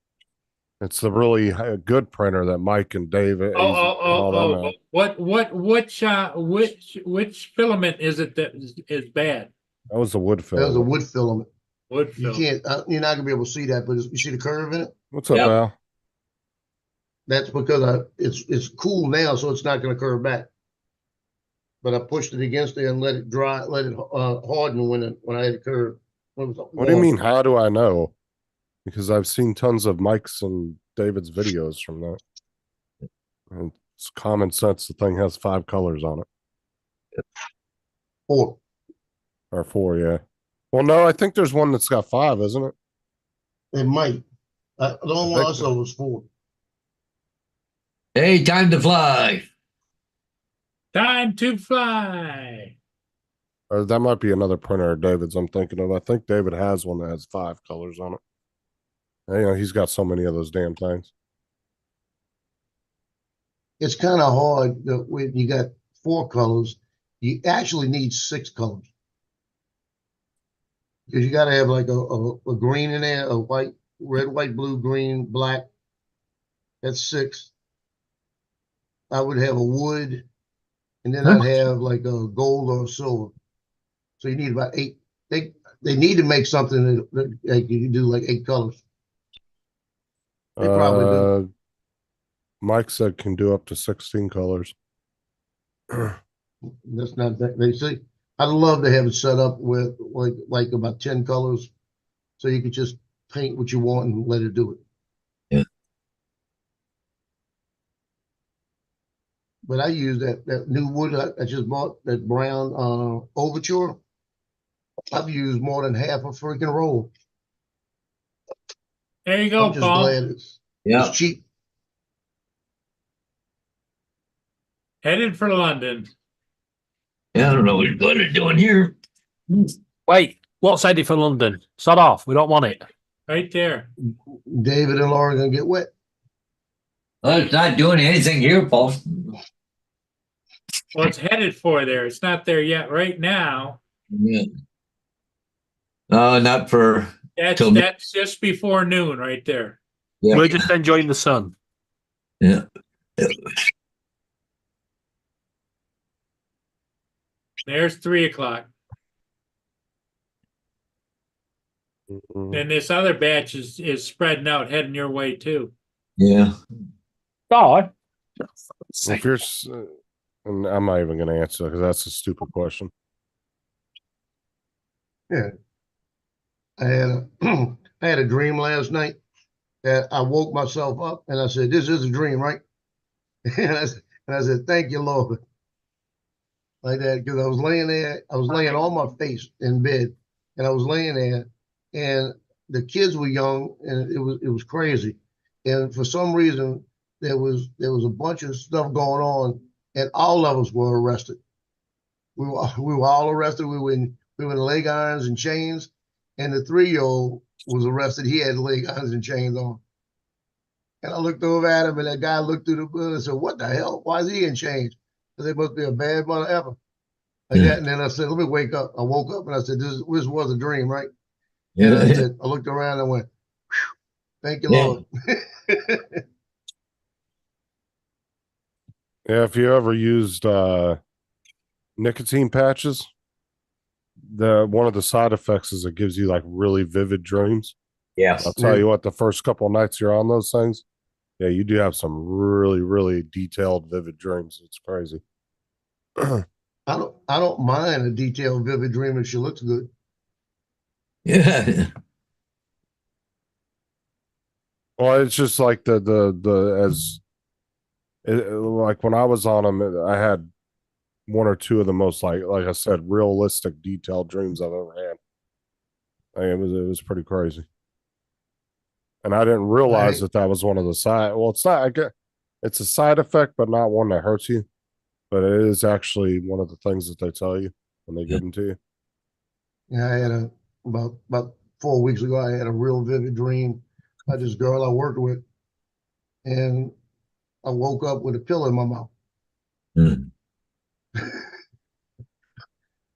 It's the really good printer that Mike and Dave all them have. Which filament is it that is bad? That was the wood That was a filament. wood filament. Wood You filament. can't, you're not gonna be able to see that, but you see the curve in it? What's up, Yep. Al? That's because it's cool now, so it's not gonna curve back. But I pushed it against there and let it dry, let it harden when I had it curved. When it was What do you warm. mean? How do I know? Because I've seen tons of Mike's and David's videos from that. And it's common sense. The thing has 5 colors on it, 4. or 4, yeah. Well, no, I think there's one that's got 5, isn't it? It might. The only one I saw was 4. Hey, time to fly. Time to fly. Or that might be another printer of David's I'm thinking of. I think David has one that has 5 colors on it. And, you know, he's got so many of those damn things. It's kind of hard when you got 4 colors. You actually need 6 colors. Because you got to have like a green in there, a white, red, white, blue, green, black. That's 6. I would have a wood, and then I'd have like a gold or a silver. So you need about 8. They need to make something that you can do like 8 colors. They probably do. Mike said can do up to 16 colors. That's not that. They say I'd love to have it set up with like about 10 colors, so you could just paint what you want and let it do it. Yeah. But I use that new wood I just bought, that brown Overture. I've used more than half a freaking roll. There you go, I'm just Paul. glad it's cheap. Headed for London. Yeah, I don't know what they're doing here. Wait, what's headed for London? Sod off. We don't want it. Right there. David and Laura gonna get wet. Well, it's not doing anything here, Paul. Well, it's headed for there. It's not there yet right now. Yeah. Not for till That's just before noon right there. yeah. We're just enjoying the sun. Yeah. There's 3:00. And this other batch is spreading out, heading your way too. Yeah. God. If you're, and I'm not even going to answer because that's a stupid question. Yeah. I had a dream last night that I woke myself up and I said, "This is a dream, right?" and I said, "Thank you, Lord." Like that, because I was laying there, I was laying on my face in bed, and I was laying there, and the kids were young, and it was crazy, and for some reason there was a bunch of stuff going on, and all of us were arrested. We were all arrested. We were in leg irons and chains, and the 3-year-old was arrested. He had leg irons and chains on. And I looked over at him, and that guy looked through the book and said, "What the hell? Why is he in chains? They must be a bad mother ever." Like that. And then I said, "Let me wake up." I woke up and I said, "This was a dream, right?" And I said, I looked around and went, "Thank you, Lord." Yeah, if you ever used nicotine patches, one of the side effects is it gives you like really vivid dreams. Yes. I'll tell you what, the first couple of nights you're on those things, yeah, you do have some really, really detailed, vivid dreams. It's crazy. I don't mind a detailed, vivid dream if she looks good. Yeah. Well, it's just like like when I was on them, I had one or two of the most like I said, realistic, detailed dreams I've ever had. It was pretty crazy, and I didn't realize that was one of the side. Well, it's not. It's a side effect, but not one that hurts you. But it is actually one of the things that they tell you when they give them to you. Yeah, I had about 4 weeks ago, I had a real vivid dream about this girl I worked with, and I woke up with a pill in my mouth.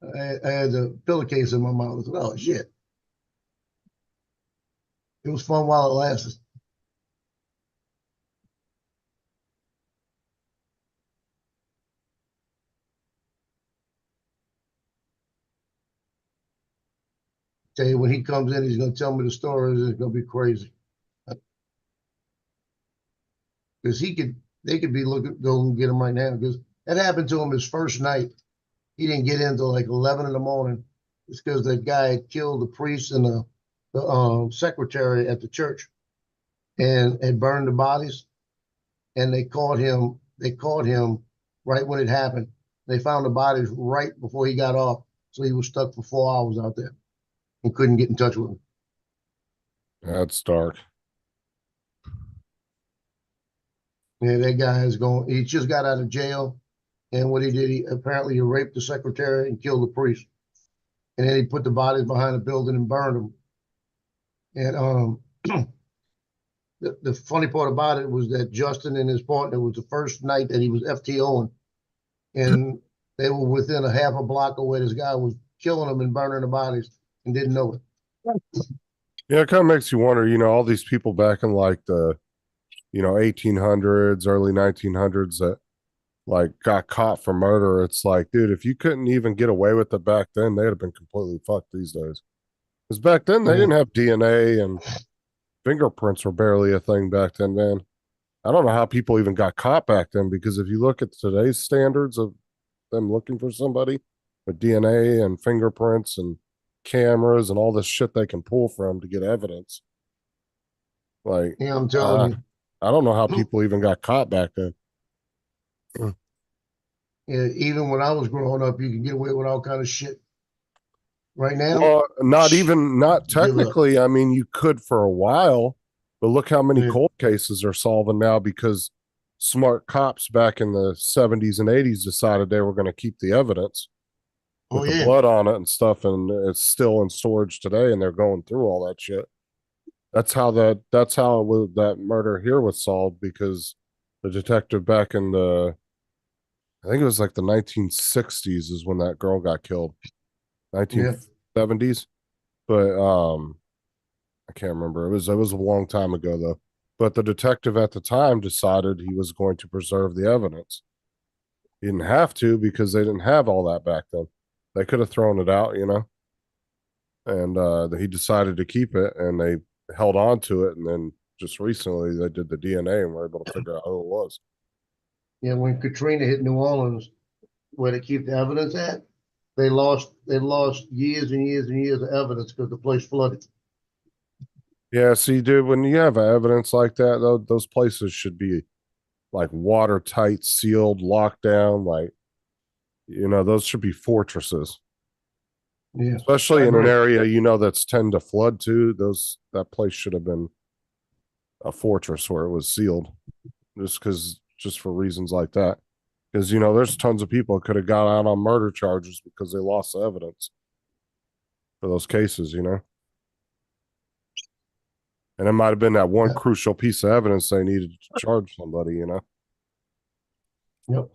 I had a pillowcase in my mouth. I said, "Oh shit!" It was fun while it lasted. Tell you, when he comes in, he's going to tell me the stories. It's going to be crazy. Because they could be go and get him right now. Because that happened to him his first night. He didn't get in until like 11 in the morning. It's because that guy had killed the priest and the secretary at the church, and had burned the bodies. And they caught him. They caught him right when it happened. They found the bodies right before he got off. So he was stuck for 4 hours out there and couldn't get in touch with him. That's dark. Yeah, that guy is going. He just got out of jail, and what he did, he apparently raped the secretary and killed the priest, and then he put the bodies behind a building and burned them. And the funny part about it was that Justin and his partner, was the first night that he was FTOing, and they were within a half a block of where this guy was killing them and burning the bodies and didn't know it. Yeah, it kind of makes you wonder, all these people back in like the, 1800s, early 1900s that like got caught for murder. It's like, dude, if you couldn't even get away with it back then, they'd have been completely fucked these days. Because back then they didn't have DNA, and fingerprints were barely a thing back then, man. I don't know how people even got caught back then, because if you look at today's standards of them looking for somebody with DNA and fingerprints and cameras and all this shit they can pull from to get evidence. Like, yeah, I'm telling you. I don't know how people even got caught back then. Yeah, even when I was growing up, you could get away with all kind of shit. Right now, well, not technically. I mean, you could for a while, but look how many cold cases are solving now because smart cops back in the 70s and 80s decided they were going to keep the evidence with the blood on it and stuff, and it's still in storage today, and they're going through all that shit. That's how that murder here was solved, because the detective back in I think it was like the 1960s is when that girl got killed. 1970s. but I can't remember. It was a long time ago though. But the detective at the time decided he was going to preserve the evidence. He didn't have to because they didn't have all that back then. They could have thrown it out, you know. And he decided to keep it, and they held on to it. And then just recently, they did the DNA and were able to figure out who it was. Yeah, when Katrina hit New Orleans, where they keep the evidence at, they lost years and years and years of evidence because the place flooded. Yeah, see, dude, when you have evidence like that, though, those places should be like watertight, sealed, locked down. Like, you know, those should be fortresses. Yeah, Especially I in an agree. area you know that's tend to flood too. That place should have been a fortress where it was sealed, just for reasons like that. Because you know, there's tons of people that could have got out on murder charges because they lost the evidence for those cases, you know. And it might have been that one crucial piece of evidence they needed to charge somebody, you know. Yep.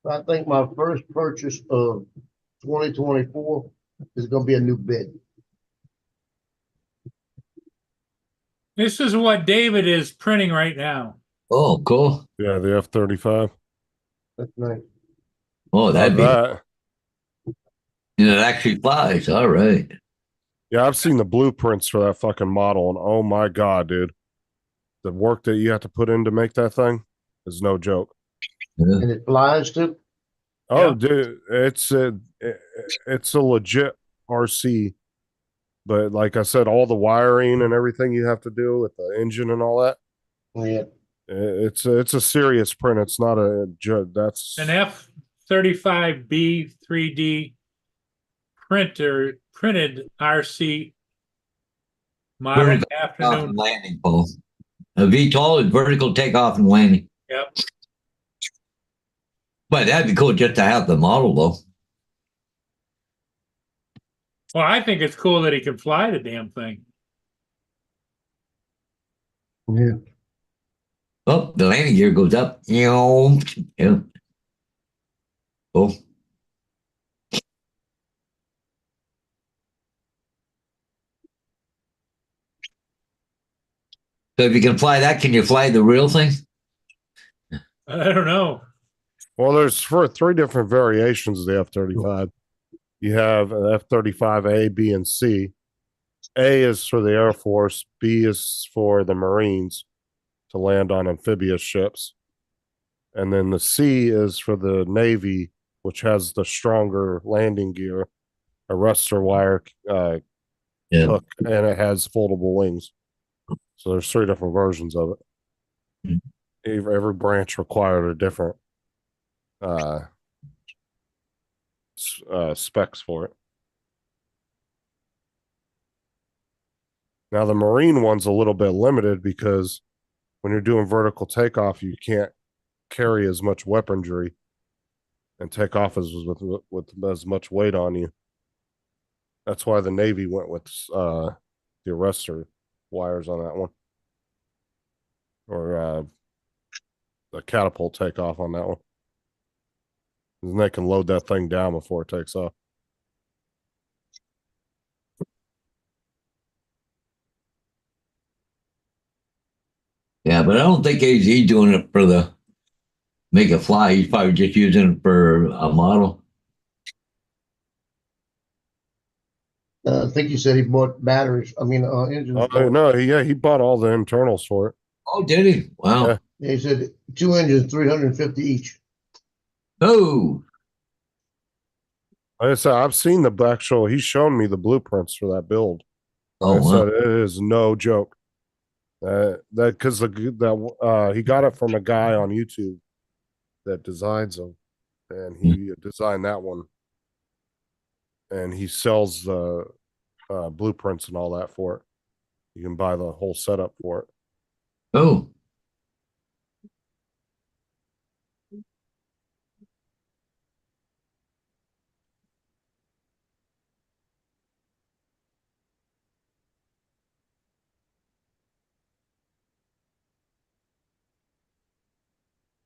I think my first purchase of 2024 is going to be a new bed. This is what David is printing right now. Oh, cool. Yeah, the F-35. That's nice. Oh, that'd be. That. And it actually flies. All right. Yeah, I've seen the blueprints for that fucking model, and oh my god, dude, the work that you have to put in to make that thing is no joke. Yeah. And it flies too. Oh, Yeah. dude, it's a legit RC, but like I said, all the wiring and everything you have to do with the engine and all that, Yeah. it's a serious print. It's not a joke. That's An F-35B 3D printed RC model Vertical takeoff afternoon. and landing, Paul. A VTOL is vertical takeoff and landing. Yep. But that'd be cool just to have the model, though. Well, I think it's cool that he can fly the damn thing. Yeah. Oh, the landing gear goes up. Yeah. Cool. So if you can fly that, can you fly the real thing? I don't know. well, there's three different variations of the F-35. You have an F-35A, B, and C. A is for the Air Force. B is for the Marines to land on amphibious ships. And then the C is for the Navy, which has the stronger landing gear, arrestor wire hook, and it has foldable wings. So there's three different versions of it. Every branch required a different specs for it. Now the Marine one's a little bit limited because when you're doing vertical takeoff, you can't carry as much weaponry and take off with as much weight on you. That's why the Navy went with the arrestor wires on that one, or the catapult takeoff on that one. And they can load that thing down before it takes off. Yeah, but I don't think he's doing it for the make it fly. He's probably just using it for a model. I think you said he bought batteries. I mean, engines. Oh no, he bought all the internals for it. Oh, did he? Wow. Yeah. He said 2 engines, 350 each. Oh, Like I said, I've seen the actual. He's shown me the blueprints for that build. oh, Like I wow. said, it is no joke. That because he got it from a guy on YouTube that designs them, and he designed that one, and he sells the blueprints and all that for it. You can buy the whole setup for it. Oh,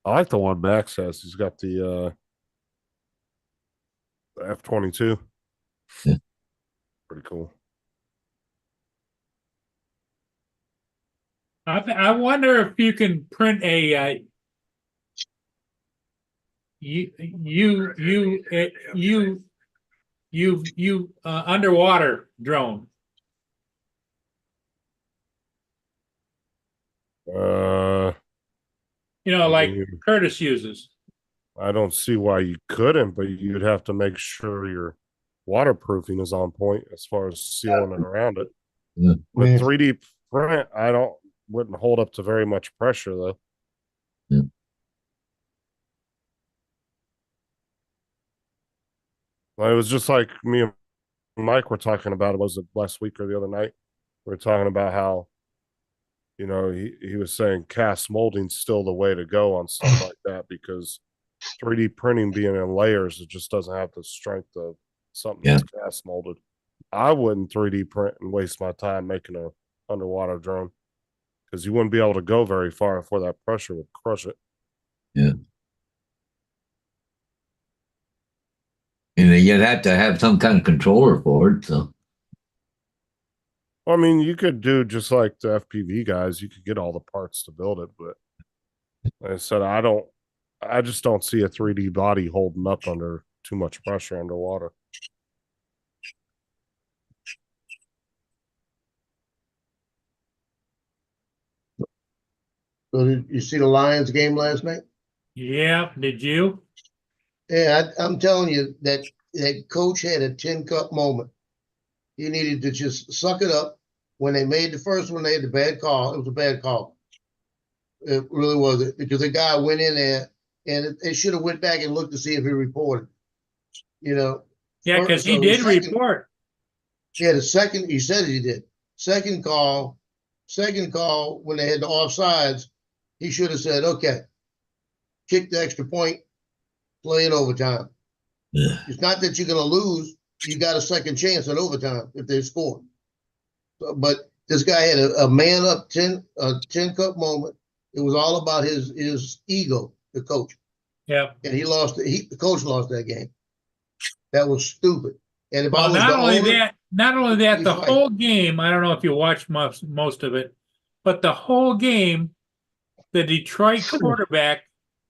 I like the one Max has. He's got the F-22. Yeah. Pretty cool. I wonder if you can print a underwater drone. Like Curtis uses. I don't see why you couldn't, but you'd have to make sure your waterproofing is on point as far as sealing it around it. Yeah. With 3D print, wouldn't hold up to very much pressure though. Yeah. Well, it was just like me and Mike were talking about. It was last week or the other night. We were talking about how, he was saying cast molding's still the way to go on stuff like that, because 3D printing being in layers, it just doesn't have the strength of something that's cast molded. I wouldn't 3D print and waste my time making a underwater drone, because you wouldn't be able to go very far before that pressure would crush it. Yeah. And you'd have to have some kind of controller for it. So, I mean, you could do just like the FPV guys. You could get all the parts to build it, but like I said, I just don't see a 3D body holding up under too much pressure underwater. So did you see the Lions game last night? Yeah, did you? Yeah, I'm telling you that coach had a tin cup moment. He needed to just suck it up. When they made the first one, they had the bad call. It was a bad call. It really was, because the guy went in there, and they should have went back and looked to see if he reported. Yeah, because he did report. Yeah, the second, he said he did. Second call, when they had the offsides, he should have said, okay, kick the extra point, play in overtime. yeah. It's not that you're going to lose. You got a second chance at overtime if they score. But this guy had a man up 10 cup moment. It was all about his ego, the coach. Yeah. And he lost. The coach lost that game. That was stupid. And if I was not the only owner, that, the fight. whole game, I don't know if you watched most of it, but the whole game, the Detroit quarterback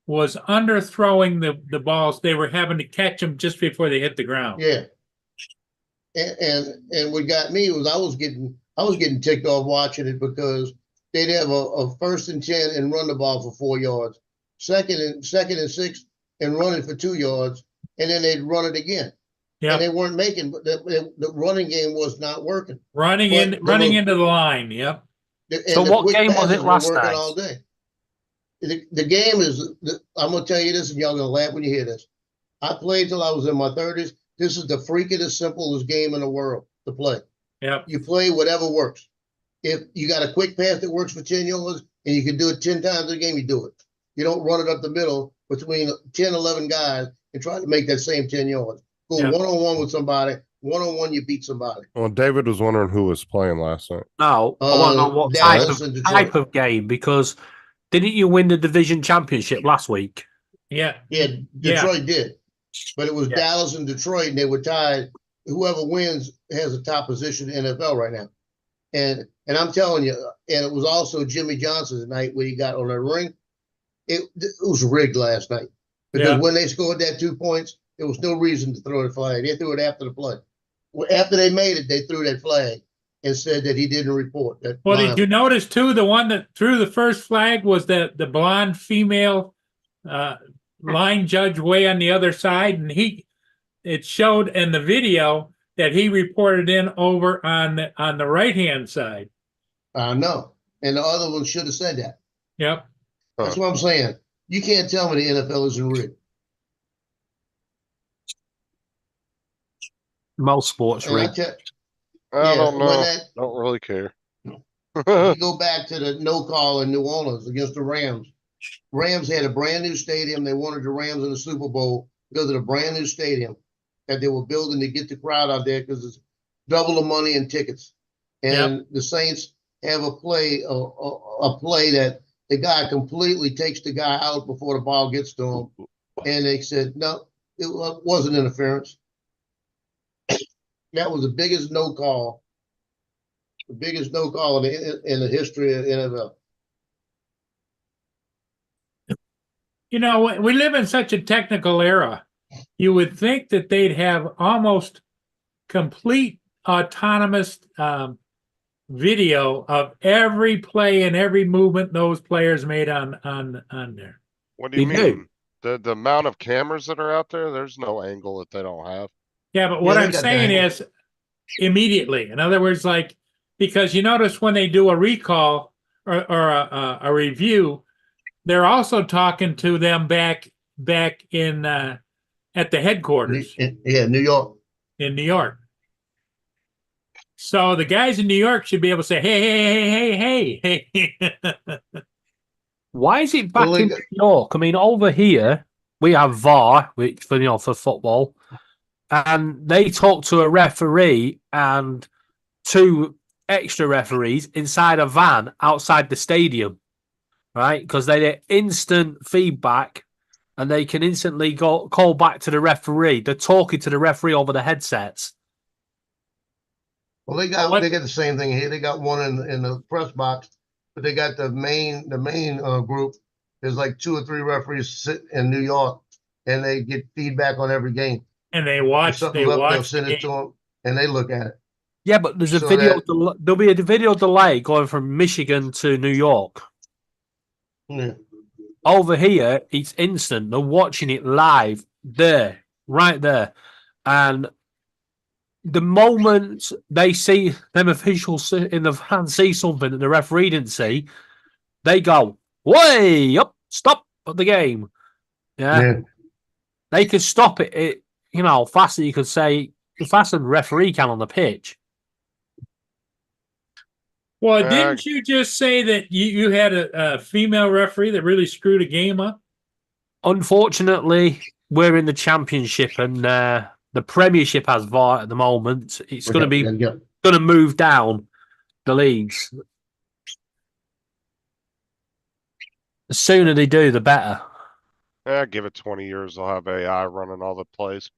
was underthrowing the balls. They were having to catch them just before they hit the ground. Yeah. And what got me was I was getting ticked off watching it, because they'd have a 1st and 10 and run the ball for 4 yards, second and 6 and run it for 2 yards, and then they'd run it again. Yeah. And they weren't making, but the running game was not working. Running into the line. Yep. So what game was it last night? All day. The game is, I'm going to tell you this, and y'all going to laugh when you hear this. I played till I was in my 30s. This is the freaking simplest game in the world to play. Yep. You play whatever works. If you got a quick pass that works for 10 yards and you can do it 10 times a game, you do it. You don't run it up the middle between 10, 11 guys and try to make that same 10 yards. Go one-on-one with somebody. One-on-one, you beat somebody. Well, David was wondering who was playing last night. No, I want to know what type of game, because didn't you win the division championship last week? Yeah. Yeah, Detroit did. But it was Dallas and Detroit, and they were tied. Whoever wins has a top position in the NFL right now. And I'm telling you, and it was also Jimmy Johnson's night where he got on the ring. It was rigged last night, because when they scored that 2 points, there was no reason to throw the flag. They threw it after the play. After they made it, they threw that flag and said that he didn't report. Well, did you notice too, the one that threw the first flag was the blonde female line judge way on the other side, and it showed in the video that he reported in over on the right hand side. No, and the other one should have said that. Yep. That's what I'm saying. You can't tell me the NFL isn't rigged. Most sports rigged. I don't know. Don't really care. You go back to the no call in New Orleans against the Rams. Rams had a brand new stadium. They wanted the Rams in the Super Bowl because of the brand new stadium that they were building to get the crowd out there, because it's double the money in tickets. And the Saints have a play that the guy completely takes the guy out before the ball gets to him. And they said, no, it wasn't interference. That was the biggest no call. The biggest no call in the history of the NFL. You know, we live in such a technical era. You would think that they'd have almost complete autonomous video of every play and every movement those players made on there. What do you mean? The amount of cameras that are out there, there's no angle that they don't have. Yeah, but what I'm saying is immediately. In other words, like, because you notice when they do a recall or a review, they're also talking to them back in at the headquarters. New York. In New York. So the guys in New York should be able to say, hey. Why is it back in New York? I mean, over here we have VAR, which for football, and they talk to a referee and 2 extra referees inside a van outside the stadium, right? Because they get instant feedback and they can instantly call back to the referee. They're talking to the referee over the headsets. Well, they got the same thing here. They got one in the press box, but they got the main group. There's like 2 or 3 referees sit in New York, and they get feedback on every game. And they watch. They'll send it to them, and they look at it. Yeah, but there's a video. There'll be a video delay going from Michigan to New York. Yeah. Over here, it's instant. They're watching it live there, right there, and the moment they see them officials in the van see something that the referee didn't see, they go way up, stop the game. Yeah. They could stop it, faster. You could say faster than the referee can on the pitch. Well, didn't you just say that you had a female referee that really screwed a game up? Unfortunately, we're in the championship, and the Premiership has VAR at the moment. It's going to move down the leagues. The sooner they do, the better. Give it 20 years, they'll have AI running all the plays.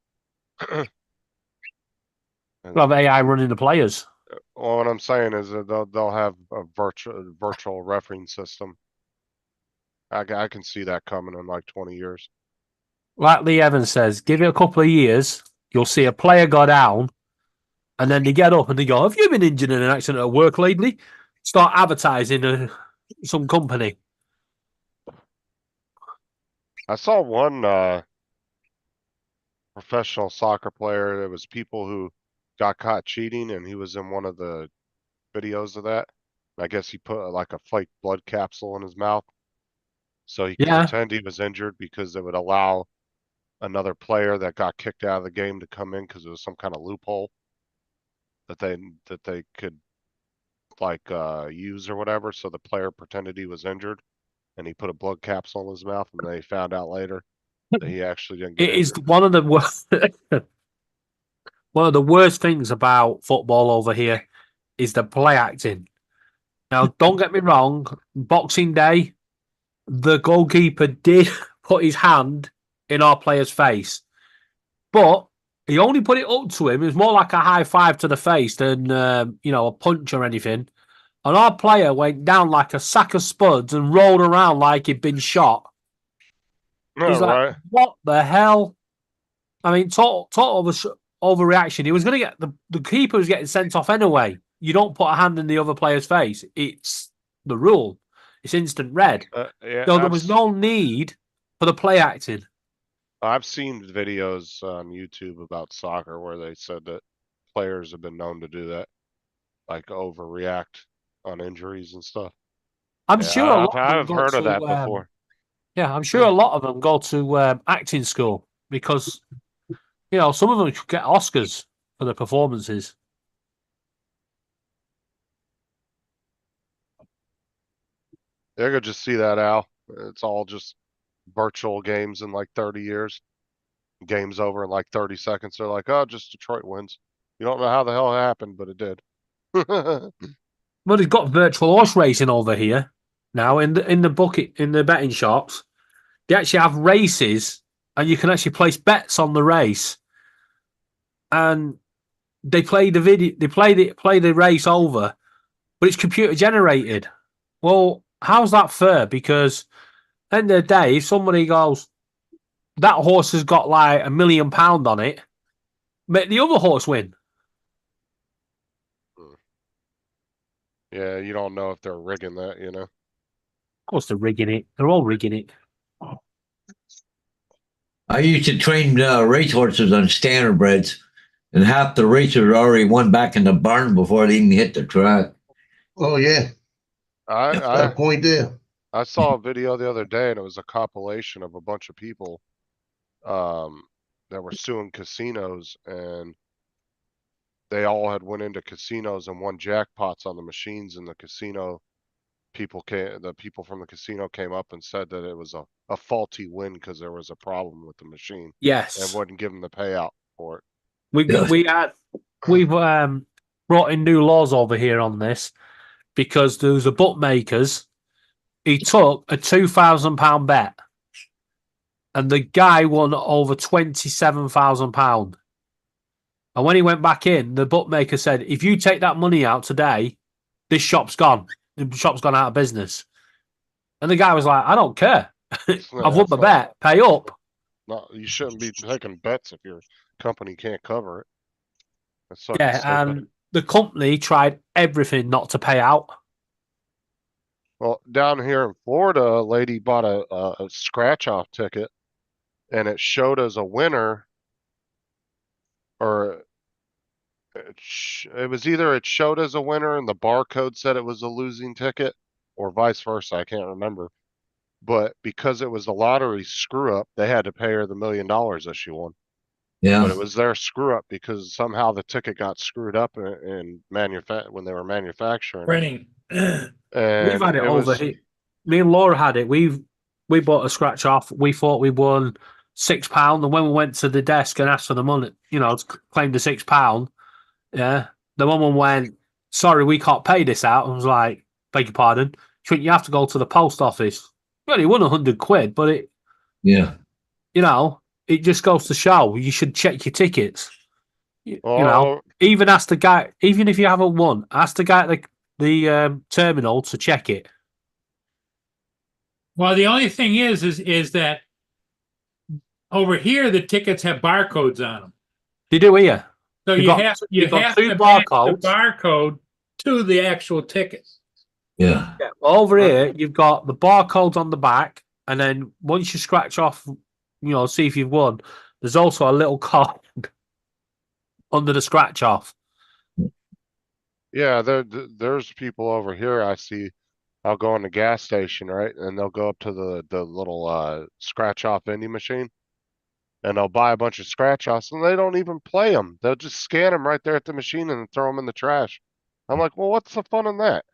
They'll have AI running the players. Well, what I'm saying is that they'll have a virtual refereeing system. I can see that coming in like 20 years. Like Lee Evans says, give it a couple of years, you'll see a player go down, and then they get up and they go, have you been injured in an accident at work lately? Start advertising some company. I saw one professional soccer player. There was people who got caught cheating, and he was in one of the videos of that. I guess he put like a fake blood capsule in his mouth so he could pretend he was injured, because it would allow another player that got kicked out of the game to come in because it was some kind of loophole that they could like use or whatever. So the player pretended he was injured, and he put a blood capsule in his mouth, and they found out later that he actually didn't get injured. It is one of the one of the worst things about football over here is the play acting. Now, don't get me wrong, Boxing Day, the goalkeeper did put his hand in our player's face, but he only put it up to him. It was more like a high five to the face than a punch or anything. And our player went down like a sack of spuds and rolled around like he'd been shot. He's like, what the hell? I mean, total overreaction. He was going to get the keeper was getting sent off anyway. You don't put a hand in the other player's face. It's the rule. It's instant red. So there was no need for the play acting. I've seen videos on YouTube about soccer where they said that players have been known to do that, like overreact on injuries and stuff. I'm sure I've heard of that before. Yeah, I'm sure a lot of them go to acting school because, some of them could get Oscars for their performances. They're going to just see that, Al. It's all just virtual games in like 30 years. Game's over in like 30 seconds. They're like, oh, just Detroit wins. You don't know how the hell it happened, but it did. Well, they've got virtual horse racing over here. now in the betting shops. They actually have races, and you can actually place bets on the race. And they play the video, they play the race over, but it's computer generated. Well, how's that fair? Because at the end of the day, if somebody goes, that horse has got like £1 million on it, make the other horse win. Yeah, you don't know if they're rigging that, you know. Of course, they're rigging it. They're all rigging it. I used to train racehorses on standardbreds, and half the racers already won back in the barn before they even hit the track. Oh yeah, got a I point there. I saw a video the other day, and it was a compilation of a bunch of people that were suing casinos, and they all had went into casinos and won jackpots on the machines, and the people from the casino came up and said that it was a faulty win because there was a problem with the machine. Yes. And wouldn't give them the payout for it. We've brought in new laws over here on this because there was a bookmakers. He took a £2,000 bet, and the guy won over £27,000. And when he went back in, the bookmaker said, "If you take that money out today, this shop's gone. The shop's gone out of business." And the guy was like, "I don't care. I've won my bet. Pay up." No, you shouldn't be taking bets if your company can't cover it. That's fucking Yeah, stupid. and the company tried everything not to pay out. Well, down here in Florida, a lady bought a scratch-off ticket, and it showed as a winner, or it was either it showed as a winner and the barcode said it was a losing ticket, or vice versa. I can't remember. But because it was the lottery screw-up, they had to pay her the $1 million that she won. Yeah. But it was their screw-up because somehow the ticket got screwed up when they were manufacturing it. Printing. And We've had it over here. Me and Laura had it. We bought a scratch off. We thought we won £6, and when we went to the desk and asked for the money, to claim the £6, yeah, the woman went, "Sorry, we can't pay this out." I was like, "Beg your pardon?" She went, "You have to go to the post office." Well, he won £100, but it just goes to show you should check your tickets. Even ask the guy, even if you haven't won, ask the guy at the terminal to check it. Well, the only thing is that over here the tickets have barcodes on them. They do here. So you have to match the barcode to the actual ticket. Yeah. Well, over here, you've got the barcodes on the back, and then once you scratch off, see if you've won, there's also a little card under the scratch off. Yeah, there's people over here I see. I'll go in the gas station, right? And they'll go up to the little scratch off vending machine, and they'll buy a bunch of scratch offs, and they don't even play them. They'll just scan them right there at the machine and throw them in the trash. I'm like, well, what's the fun in that?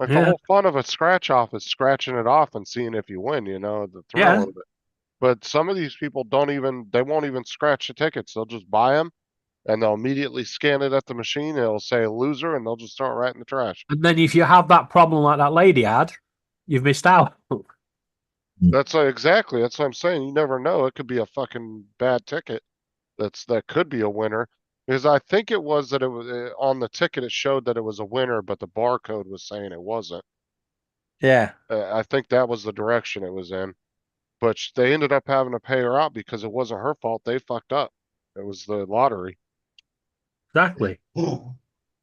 Like, the whole fun of a scratch off is scratching it off and seeing if you win, the thrill of it. But some of these people they won't even scratch the tickets. They'll just buy them, and they'll immediately scan it at the machine. It'll say loser, and they'll just throw it right in the trash. And then if you have that problem like that lady had, you've missed out. That's exactly. That's what I'm saying. You never know. It could be a fucking bad ticket. That could be a winner. Because I think it was that it was on the ticket. It showed that it was a winner, but the barcode was saying it wasn't. Yeah. I think that was the direction it was in. But they ended up having to pay her out because it wasn't her fault. They fucked up. It was the lottery. Exactly. And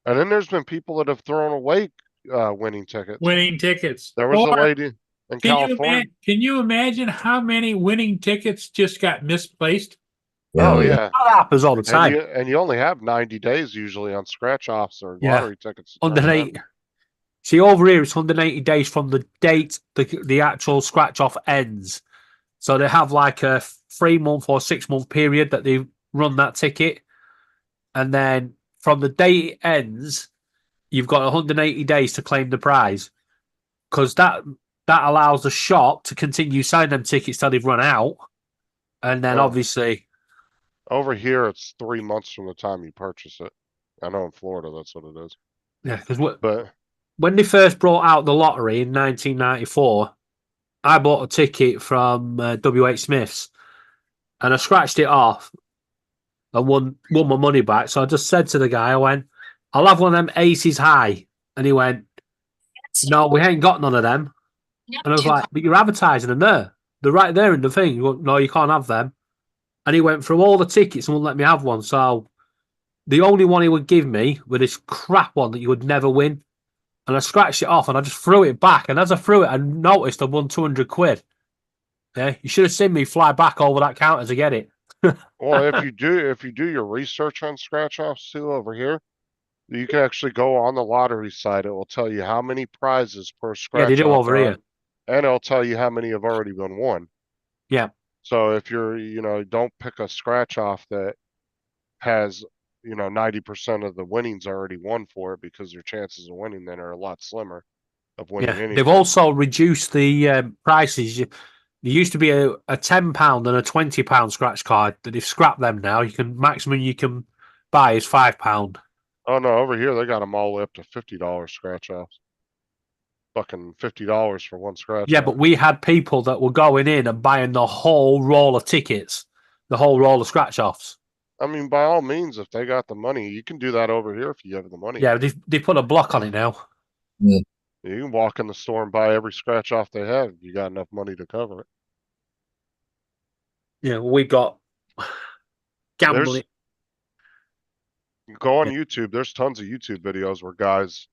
then there's been people that have thrown away winning tickets. Winning tickets. There was a lady in California. Can you imagine how many winning tickets just got misplaced? Oh yeah, that happens all the time. And you only have 90 days usually on scratch offs or lottery tickets. 180. See, over here it's 180 days from the date the actual scratch off ends. So they have like a 3-month or 6-month period that they run that ticket, and then from the date it ends, you've got 180 days to claim the prize, because that allows the shop to continue selling them tickets till they've run out, and then obviously. Over here, it's 3 months from the time you purchase it. I know in Florida, that's what it is. Yeah, because when they first brought out the lottery in 1994, I bought a ticket from WH Smith's, and I scratched it off and won my money back. So I just said to the guy, I went, "I'll have one of them aces high," and he went, "No, we ain't got none of them." And I was like, "But you're advertising them there. They're right there in the thing." He went, "No, you can't have them." And he went through all the tickets and wouldn't let me have one. So the only one he would give me was this crap one that you would never win. And I scratched it off and I just threw it back. And as I threw it, I noticed I won 200 quid. Yeah, you should have seen me fly back over that counter to get it. Well, if you do your research on scratch offs too over here, you can actually go on the lottery site. It will tell you how many prizes per scratch Yeah, they do off over there are, here. and it'll tell you how many have already been won. Yeah. So if you're, don't pick a scratch off that has, 90% of the winnings already won for it, because your chances of winning then are a lot slimmer of winning Yeah. anything. They've also reduced the prices. There used to be a £10 and a £20 scratch card. That they've scrapped them now. Maximum you can buy is £5. Oh no, over here they got them all up to $50 scratch offs. Fucking $50 for one scratch Yeah, off. but we had people that were going in and buying the whole roll of tickets, the whole roll of scratch offs. I mean, by all means, if they got the money, you can do that over here if you have the money. Yeah, they put a block on it now. Yeah. You can walk in the store and buy every scratch off they have if you got enough money to cover it. Yeah, we got gambling. Go on YouTube. There's tons of YouTube videos where guys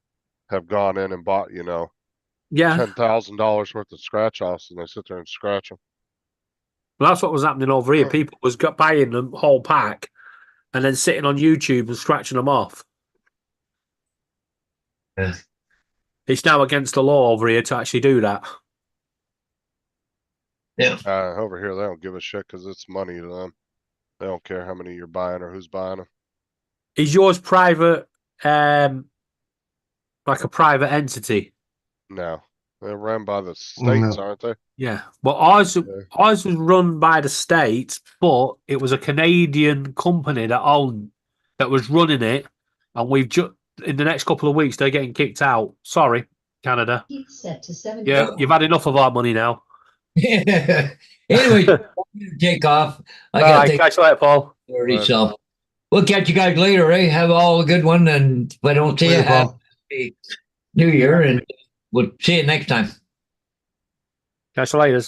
have gone in and bought, Yeah. $10,000 worth of scratch offs, and they sit there and scratch them. Well, that's what was happening over here. People was buying the whole pack and then sitting on YouTube and scratching them off. Yeah. It's now against the law over here to actually do that. Yeah. Over here, they don't give a shit because it's money to them. They don't care how many you're buying or who's buying them. Is yours private, like a private entity? No, they're run by the states, aren't they? Yeah. Well, ours was run by the states, but it was a Canadian company that was running it, and we've in the next couple of weeks they're getting kicked out. Sorry, Canada. Set to 7. Yeah, you've had enough of our money now. Anyway, take off. I All got right, to catch you later, Paul. so we'll catch you guys later, eh? Have all a good one, and if I don't see you, Later, have Paul. a New Year, and we'll see you next time. Catch you later.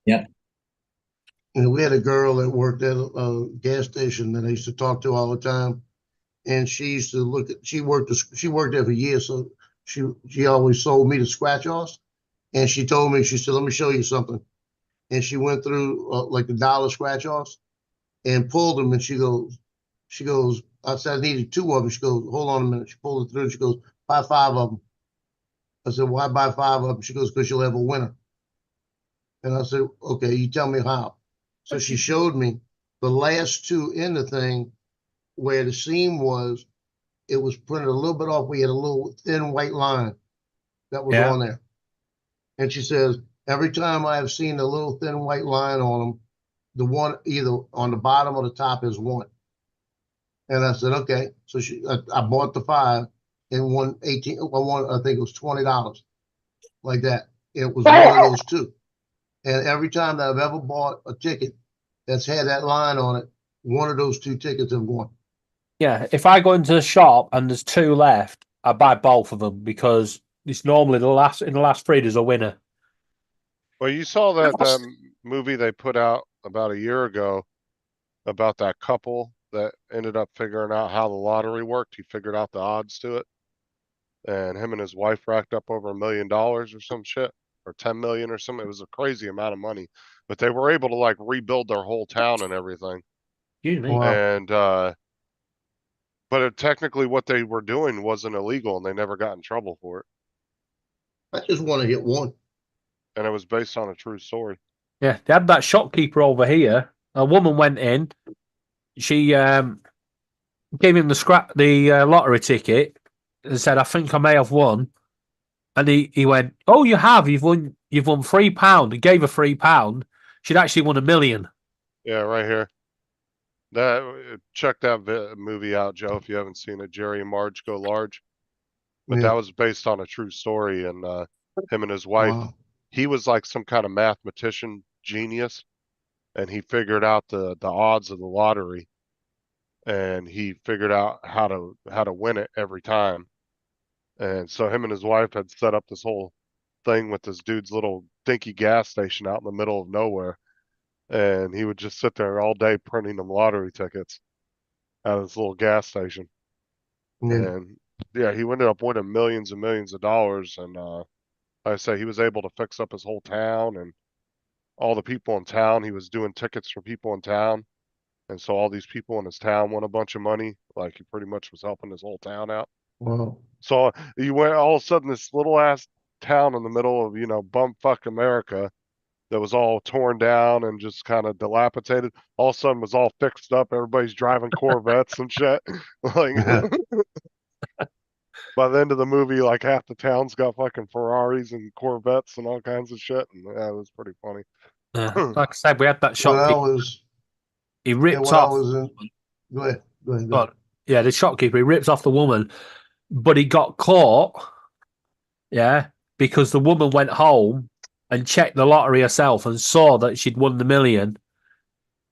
Yep. And we had a girl that worked at a gas station that I used to talk to all the time. And she used to she worked there for years. So she always sold me the scratch offs. And she told me, she said, "Let me show you something." And she went through like the dollar scratch offs and pulled them. And she goes, I said, "I needed 2 of them." She goes, "Hold on a minute." She pulled it through. She goes, "Buy 5 of them." I said, "Why buy 5 of them?" She goes, "Because you'll have a winner." And I said, "Okay, you tell me how." So she showed me the last 2 in the thing where the seam was, it was printed a little bit off. We had a little thin white line that was on there. And she says, every time I have seen a little thin white line on them, the one either on the bottom or the top is 1. And I said, okay. So I bought the 5 and won I think it was $20 like that. It was one of those 2. And every time that I've ever bought a ticket that's had that line on it, one of those 2 tickets have won. Yeah, if I go into the shop and there's 2 left, I buy both of them because it's normally in the last 3 there's a winner. Well, you saw that movie they put out about a year ago about that couple that ended up figuring out how the lottery worked. He figured out the odds to it, and him and his wife racked up over $1 million or some shit, or 10 million or something. It was a crazy amount of money, but they were able to like rebuild their whole town and everything. And but technically what they were doing wasn't illegal, and they never got in trouble for it. I just want to get 1. And it was based on a true story. Yeah, they had that shopkeeper over here. A woman went in. She gave him the lottery ticket and said, "I think I may have won." And he went, "Oh, you have. You've won £3." He gave her £3. She'd actually won $1 million. Yeah, right here. Check that movie out, Joe, if you haven't seen it. Jerry and Marge Go Large. but Yeah. that was based on a true story. And him and his wife, Wow. he was like some kind of mathematician genius, and he figured out the odds of the lottery, and he figured out how to win it every time. And so him and his wife had set up this whole thing with this dude's little dinky gas station out in the middle of nowhere, and he would just sit there all day printing them lottery tickets out of this little gas station. Yeah. And yeah, he ended up winning millions and millions of dollars. And like I say, he was able to fix up his whole town and all the people in town. He was doing tickets for people in town, and so all these people in his town won a bunch of money. Like, he pretty much was helping his whole town out. Wow. So you went all of a sudden, this little ass town in the middle of, bumfuck America that was all torn down and just kind of dilapidated, all of a sudden was all fixed up. Everybody's driving Corvettes and shit. Like, by the end of the movie, like half the town's got fucking Ferraris and Corvettes and all kinds of shit. And yeah, it was pretty funny. Like I said, we had that When I shopkeeper. was, He yeah, ripped when I off. was in, go ahead, go ahead, go ahead. But yeah, the shopkeeper, he rips off the woman, but he got caught. Yeah, because the woman went home and checked the lottery herself and saw that she'd won the million.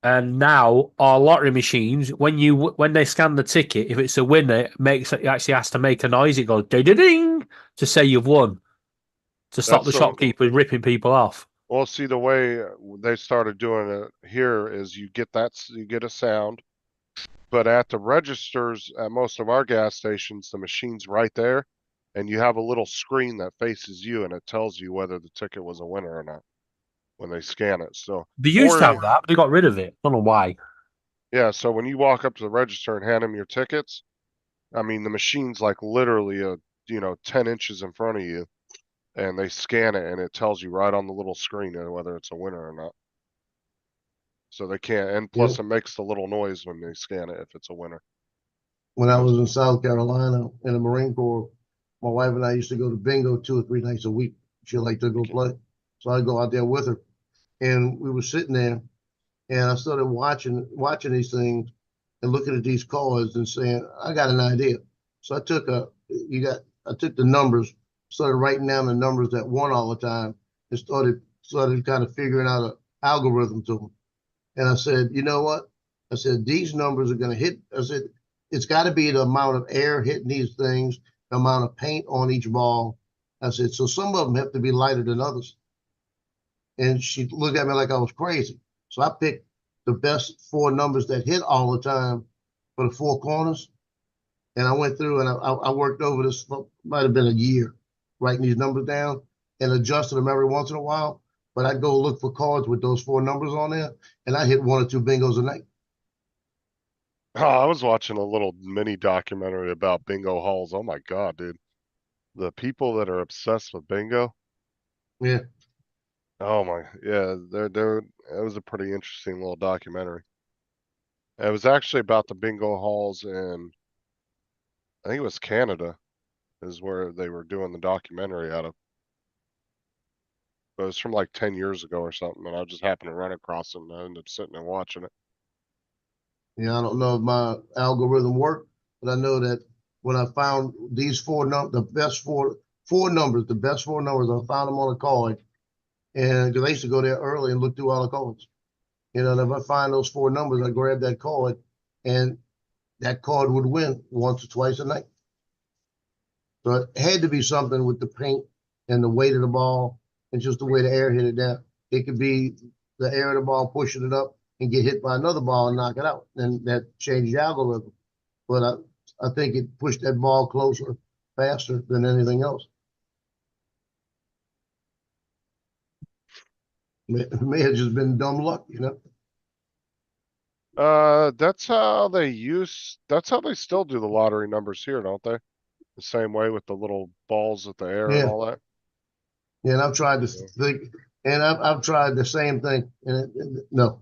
And now our lottery machines, when they scan the ticket, if it's a winner, it actually has to make a noise. It goes ding ding ding to say you've won, to stop That's the shopkeepers ripping people off. Well, see, the way they started doing it here is you get a sound, but at the registers at most of our gas stations, the machine's right there, and you have a little screen that faces you, and it tells you whether the ticket was a winner or not when they scan it. So They used to or- have that, but they got rid of it. I don't know why. Yeah, so when you walk up to the register and hand them your tickets, I mean, the machine's like literally 10 inches in front of you, and they scan it and it tells you right on the little screen whether it's a winner or not. So they can't, and plus it makes the little noise when they scan it if it's a winner. When I was in South Carolina in the Marine Corps, my wife and I used to go to bingo 2 or 3 nights a week. She liked to go play. So I'd go out there with her. And we were sitting there, and I started watching these things and looking at these cards and saying, I got an idea. So I took the numbers, started writing down the numbers that won all the time, and started kind of figuring out an algorithm to them. And I said, you know what? I said, these numbers are going to hit. I said, it's got to be the amount of air hitting these things, the amount of paint on each ball. I said, so some of them have to be lighter than others. And she looked at me like I was crazy. So I picked the best 4 numbers that hit all the time for the 4 corners. And I went through and I worked over this, might have been a year, writing these numbers down and adjusted them every once in a while. But I'd go look for cards with those 4 numbers on there, and I hit 1 or 2 bingos a night. Oh, I was watching a little mini documentary about bingo halls. Oh my God, dude. The people that are obsessed with bingo. Yeah. Oh my, yeah, it was a pretty interesting little documentary. It was actually about the bingo halls in, I think it was Canada, is where they were doing the documentary out of. But it was from like 10 years ago or something, and I just happened to run across it and I ended up sitting and watching it. Yeah, I don't know if my algorithm worked, but I know that when I found these 4 numbers, the best 4 numbers, I found them on a card. And because I used to go there early and look through all the cards. And if I find those 4 numbers, I grab that card, and that card would win once or twice a night. So it had to be something with the paint and the weight of the ball and just the way the air hit it down. It could be the air of the ball pushing it up and get hit by another ball and knock it out. And that changed the algorithm. But I think it pushed that ball closer, faster than anything else. It may have just been dumb luck, That's how they still do the lottery numbers here, don't they? The same way with the little balls at the air and Yeah. all that. Yeah, and I've tried to think, and I've tried the same thing, and no.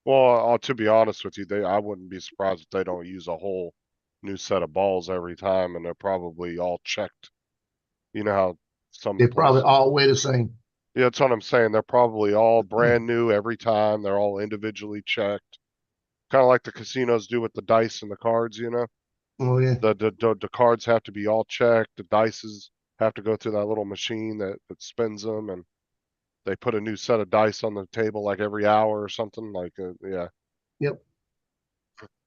Well, to be honest with you, I wouldn't be surprised if they don't use a whole new set of balls every time, and they're probably all checked. You know how some They're probably places- all way the same. Yeah, that's what I'm saying. They're probably all brand new every time. They're all individually checked. Kind of like the casinos do with the dice and the cards, Oh, yeah. The cards have to be all checked. The dices have to go through that little machine that spins them, and they put a new set of dice on the table like every hour or something. Like, yeah. Yep.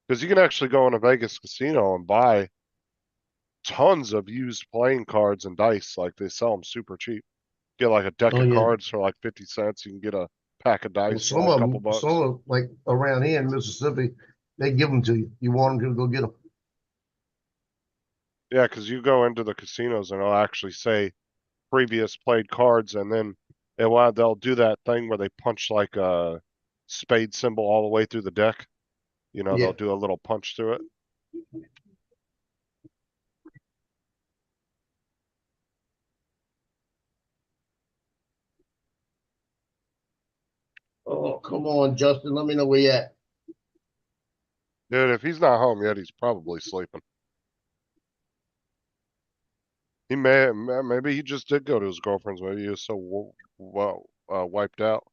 Because you can actually go in a Vegas casino and buy tons of used playing cards and dice. Like, they sell them super cheap. Get like a deck Oh, of yeah. cards for like 50 cents. You can get a pack of Well, dice some for like a of couple them, bucks. some of like around here in Mississippi, they give them to you. You want them to go get them. Yeah, because you go into the casinos and they'll actually say previous played cards, and then they'll do that thing where they punch like a spade symbol all the way through the deck. You know, Yeah. they'll do a little punch through it. Oh, come on, Justin. Let me know where you at. Dude, if he's not home yet, he's probably sleeping. He maybe he just did go to his girlfriend's. Maybe he was so wiped out.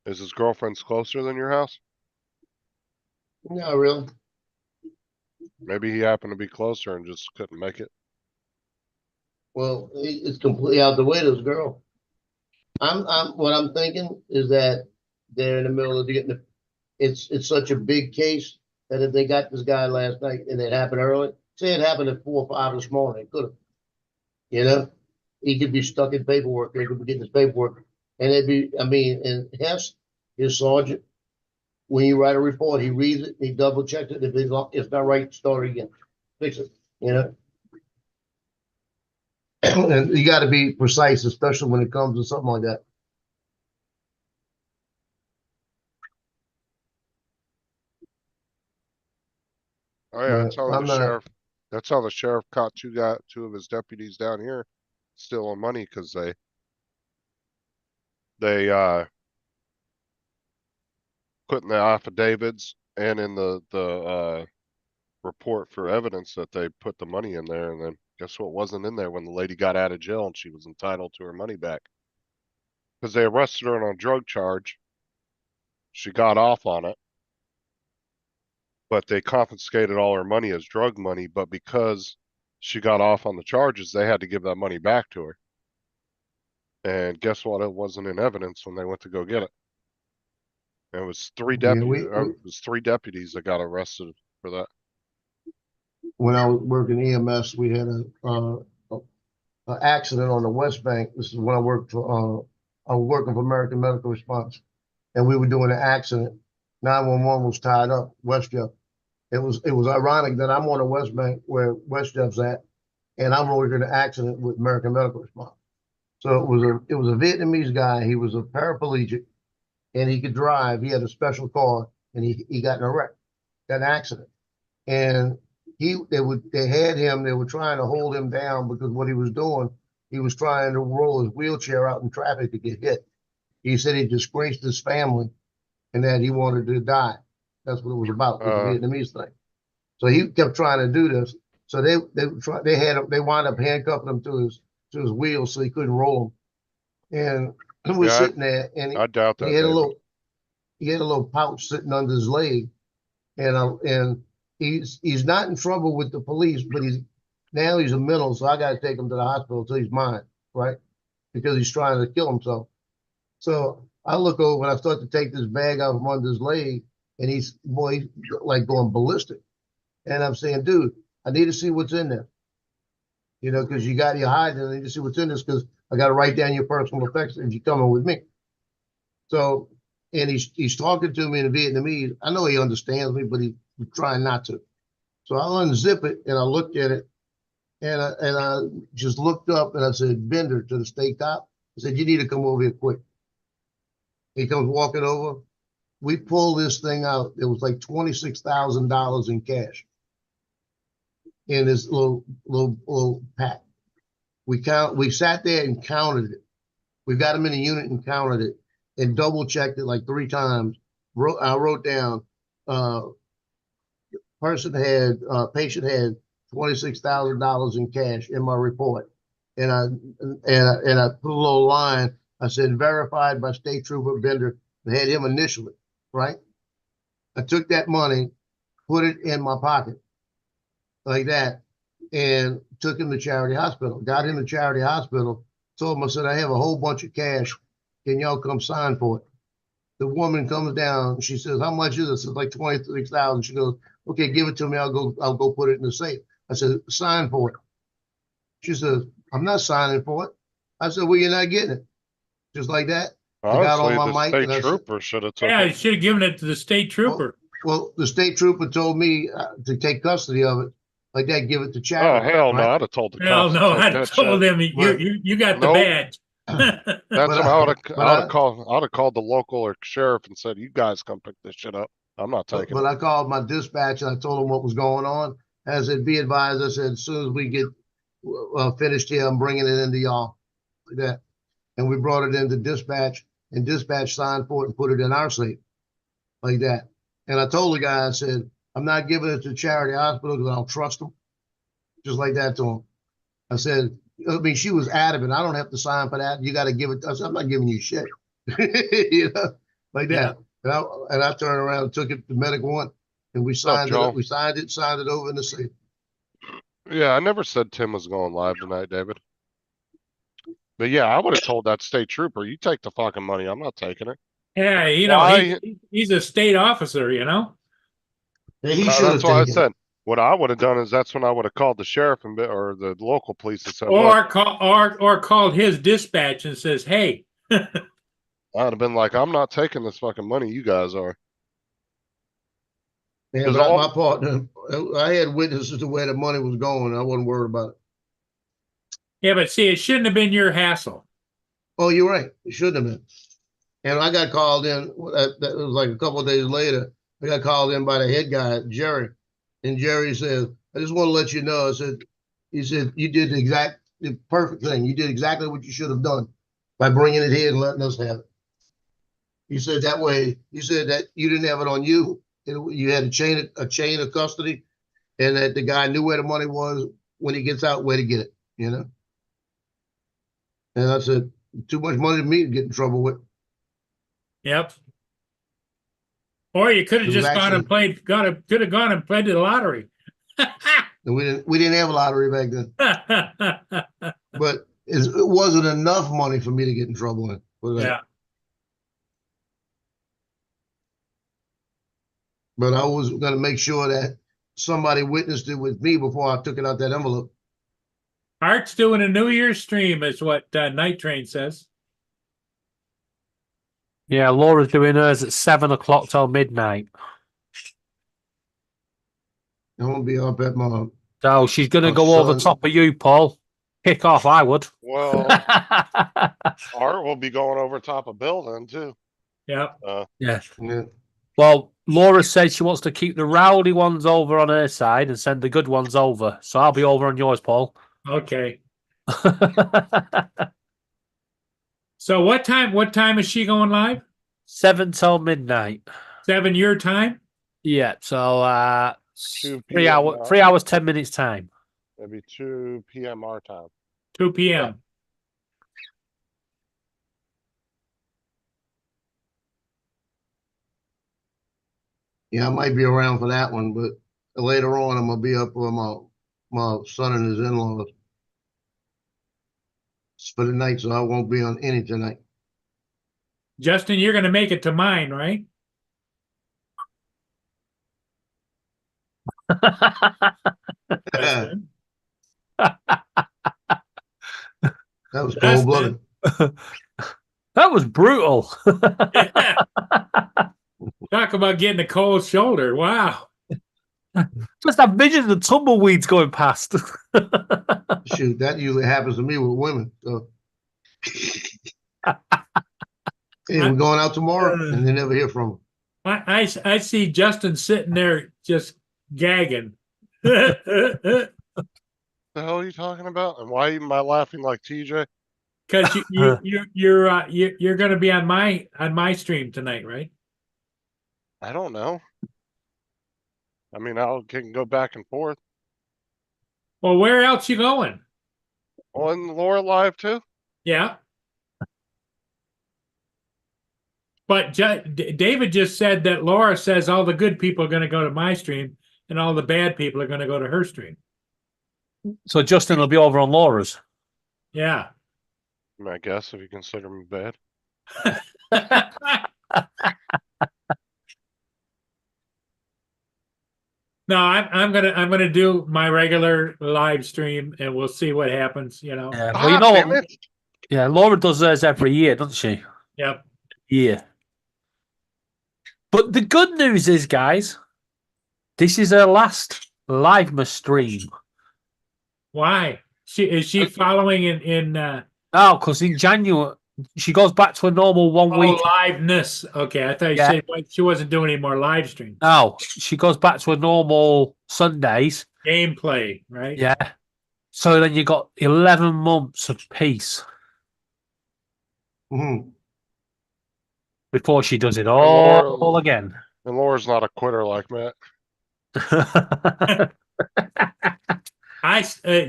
Is his girlfriend's closer than your house? Not really. Maybe he happened to be closer and just couldn't make it. Well, it's completely out the way, this girl. What I'm thinking is that they're in the middle of getting it's such a big case that if they got this guy last night and it happened early, say it happened at 4 or 5 this morning, it could have. You know, he could be stuck in paperwork. They could be getting his paperwork, and and Hess, his sergeant, when you write a report, he reads it, he double checks it. If it's not right, start again, fix it. You know. And you got to be precise, especially when it comes to something like that. Oh yeah, that's how I'm the not. sheriff. That's how the sheriff caught two of his deputies down here stealing money because they put in the affidavits and in the report for evidence that they put the money in there, and then guess what wasn't in there when the lady got out of jail and she was entitled to her money back? Because they arrested her on a drug charge. She got off on it, but they confiscated all her money as drug money. But because she got off on the charges, they had to give that money back to her. And guess what? It wasn't in evidence when they went to go get it. And it was three deputies. It was 3 deputies that got arrested for that. When I was working EMS, we had an accident on the West Bank. This is when I worked for. I was working for American Medical Response, and we were doing an accident. 911 was tied up. WestJet. It was ironic that I'm on the West Bank where WestJet's at, and I'm working an accident with American Medical Response. So it was a Vietnamese guy. He was a paraplegic, and he could drive. He had a special car, and he got in a wreck, got an accident, and they had him. They were trying to hold him down because what he was doing, he was trying to roll his wheelchair out in traffic to get hit. He said he disgraced his family, and that he wanted to die. That's what it was about, the Vietnamese thing. So he kept trying to do this. So they wound up handcuffing him to his wheels so he couldn't roll him. And he was sitting there, and I doubt that. He had a little pouch sitting under his leg, and he's not in trouble with the police, but he's a mental, so I got to take him to the hospital till he's mine, right? Because he's trying to kill himself. So I look over and I start to take this bag out from under his leg, and he's like going ballistic. And I'm saying, dude, I need to see what's in there. You know, because you're hiding. I need to see what's in this because I got to write down your personal effects if you're coming with me. So, and he's talking to me in Vietnamese. I know he understands me, but he's trying not to. So I unzip it and I looked at it, and I just looked up and I said, Bender, to the state cop. I said, you need to come over here quick. He comes walking over. We pull this thing out. It was like $26,000 in cash in this little pack. We sat there and counted it. We got him in a unit and counted it and double checked it like 3 times. I wrote down, patient had $26,000 in cash in my report. And I put a little line. I said, verified by State Trooper Bender, and had him initially, right? I took that money, put it in my pocket. like that, and took him to Charity Hospital. Got him to Charity Hospital, told him, I said, I have a whole bunch of cash. Can y'all come sign for it? The woman comes down, she says, how much is it? It's like 26,000. She goes, okay, give it to me. I'll go put it in the safe. I said, sign for it. She says, I'm not signing for it. I said, well, you're not getting it. Just like that. I got Honestly, on my the mic and I state said, trooper should have took Yeah, you it. should have given it to the state trooper. well, the state trooper told me to take custody of it. Like that, give it to Oh, charity. hell no. right? I'd have told the Hell cops to no, take I that told shit. them you got the Nope. badge. That's But when I- I would but I- have called the local or sheriff and said, you guys come pick this shit up. I'm not taking But it. I called my dispatch and I told them what was going on. I said, be advised, I said, as soon as we get finished here, I'm bringing it into y'all. Like that. And we brought it into dispatch and dispatch signed for it and put it in our safe. Like that. And I told the guy, I said, I'm not giving it to Charity Hospital because I don't trust them. Just like that to him. I said, I mean, she was adamant. I don't have to sign for that. You got to give it. I said, I'm not giving you shit. You know, like that. And I turned around and took it to Medic One, and we signed Joe? it. We signed it over in the safe. Yeah, I never said Tim was going live tonight, David. But yeah, I would have told that state trooper, you take the fucking money. I'm not taking it. Yeah, you know, Why? he's a state officer, you know. Yeah, he should have That's why I taken said it. what I would have done is that's when I would have called the sheriff or the local police and said, Or look, called his dispatch and says, hey, I'd have been like, I'm not taking this fucking money. You guys are. Yeah, 'Cause but all- my partner, I had witnesses to where the money was going. I wasn't worried about it. yeah, but see, it shouldn't have been your hassle. Oh, you're right. It shouldn't have been. And I got called in. That was like a couple of days later. I got called in by the head guy, Jerry, and Jerry said, "I just want to let you know." He said, you did the perfect thing. You did exactly what you should have done by bringing it here and letting us have it. He said that way. He said that you didn't have it on you. You had a chain of custody, and that the guy knew where the money was when he gets out, where to get it. You know. And I said, too much money to me to get in trouble with. Yep. Or you could have It was just gone and could have gone and played the lottery. And we didn't have a lottery back then. But it wasn't enough money for me to get in trouble with that. Yeah. But I was going to make sure that somebody witnessed it with me before I took it out that envelope. Art's doing a New Year's stream, is what Night Train says. Yeah, Laura's doing hers at 7 o'clock till midnight. I won't be up at my. So she's going to Oh, go over son. top of you, Paul. Kick off, I would. Well, Art will be going over top of Bill then too. Yep. Yes. Yeah. Well, Laura said she wants to keep the rowdy ones over on her side and send the good ones over. So I'll be over on yours, Paul. Okay. So what time is she going live? 7 till midnight. 7 your time? Yeah, so 2 3 p.m. hours, 3 hours, 10 minutes time. It'd be 2 p.m. our time. 2 p.m. Yeah, I might be around for that one, but later on I'm gonna be up with my son and his in-laws for the night, so I won't be on any tonight. Justin, you're going to make it to mine, right? That was Justin. cold-blooded. That was brutal. Talk about getting a cold shoulder. Wow. Just have visions of tumbleweeds going past. Shoot, that usually happens to me with women. So, hey, we're going out tomorrow, and they never hear from them. I see Justin sitting there just gagging. Because The hell are you talking about? And why am I laughing like TJ? you're going to be on my stream tonight, right? I don't know. I mean, I can go back and forth. Well, where else you going? On Laura Live too? Yeah. But David just said that Laura says all the good people are going to go to my stream, and all the bad people are going to go to her stream. So Justin will be over on Laura's. Yeah. I guess if you consider me bad. No, I'm gonna do my regular live stream, and we'll see what happens. You know. Yeah, well, you know what? Yeah, Laura does hers every year, doesn't she? Yep. Yeah. But the good news is, guys, this is her last live stream. Why? Is she following in No, because in January she goes back to a normal 1 week. liveness? Okay, I thought you said she wasn't doing any more live streams. No, she goes back to a normal Sundays. Gameplay, right? Yeah. So then you got 11 months of peace before she does it all again. And Laura's not a quitter like Matt.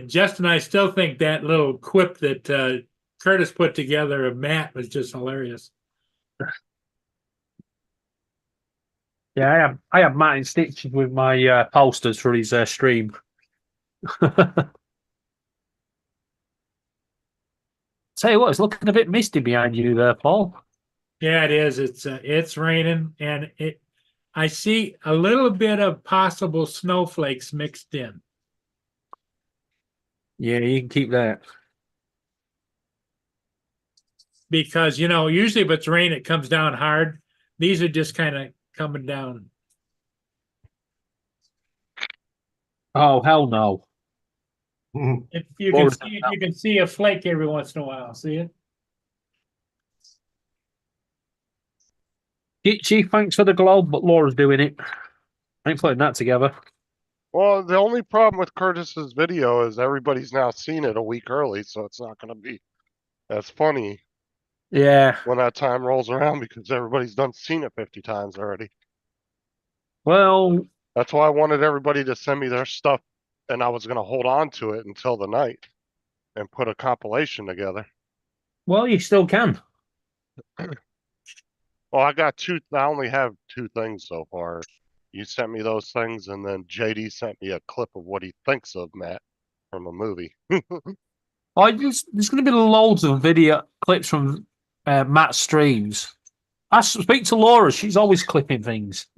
Justin, I still think that little quip that Curtis put together of Matt was just hilarious. Yeah, I have Matt in stitches with my posters for his stream. Tell you what, it's looking a bit misty behind you there, Paul. Yeah, it is. It's raining, and I see a little bit of possible snowflakes mixed in. Yeah, you can keep that. Because, usually if it's rain, it comes down hard. These are just kind of coming down. Oh, hell no. You can see a flake every once in a while. See it? Chief, thanks for the globe, but Laura's doing it. I ain't putting that together. Well, the only problem with Curtis's video is everybody's now seen it a week early, so it's not going to be as funny. Yeah. When that time rolls around, because everybody's seen it 50 times already. Well, that's why I wanted everybody to send me their stuff, and I was going to hold on to it until the night and put a compilation together. Well, you still can. Well, I only have 2 things so far. You sent me those things, and then JD sent me a clip of what he thinks of Matt from a movie. There's going to be loads of video clips from Matt's streams. I speak to Laura. She's always clipping things.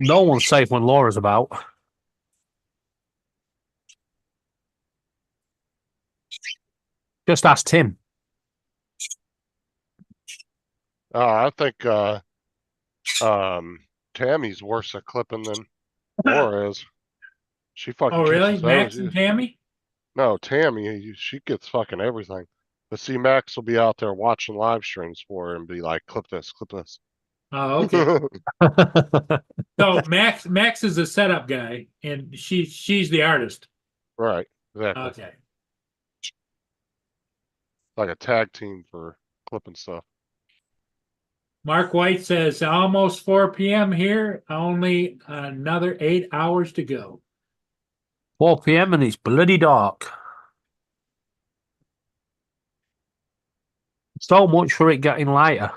No one's safe when Laura's about. Just ask Tim. I think Tammy's worse at clipping than Laura is. She fucking. Oh, really? catches Max everything. and Tammy? No, Tammy, she gets fucking everything. But see, Max will be out there watching live streams for her and be like, clip this, clip this. Oh, okay. So Max is the setup guy, and she's the artist. Right, exactly. Okay. Like a tag team for clipping stuff. Mark White says almost 4 p.m. here. Only another 8 hours to go. 4 p.m. and it's bloody dark. So much for it getting lighter.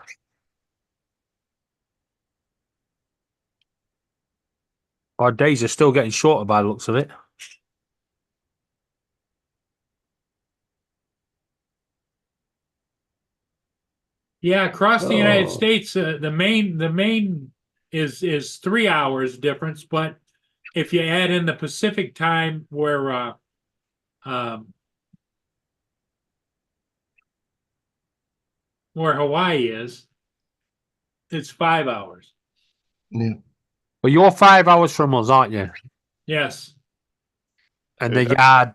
Our days are still getting shorter by the looks of it. Yeah, across the United States, the main is 3 hours difference, but if you add in the Pacific time where Hawaii is, it's 5 hours. Yeah. Well, you're 5 hours from us, aren't you? Yes. And then you add,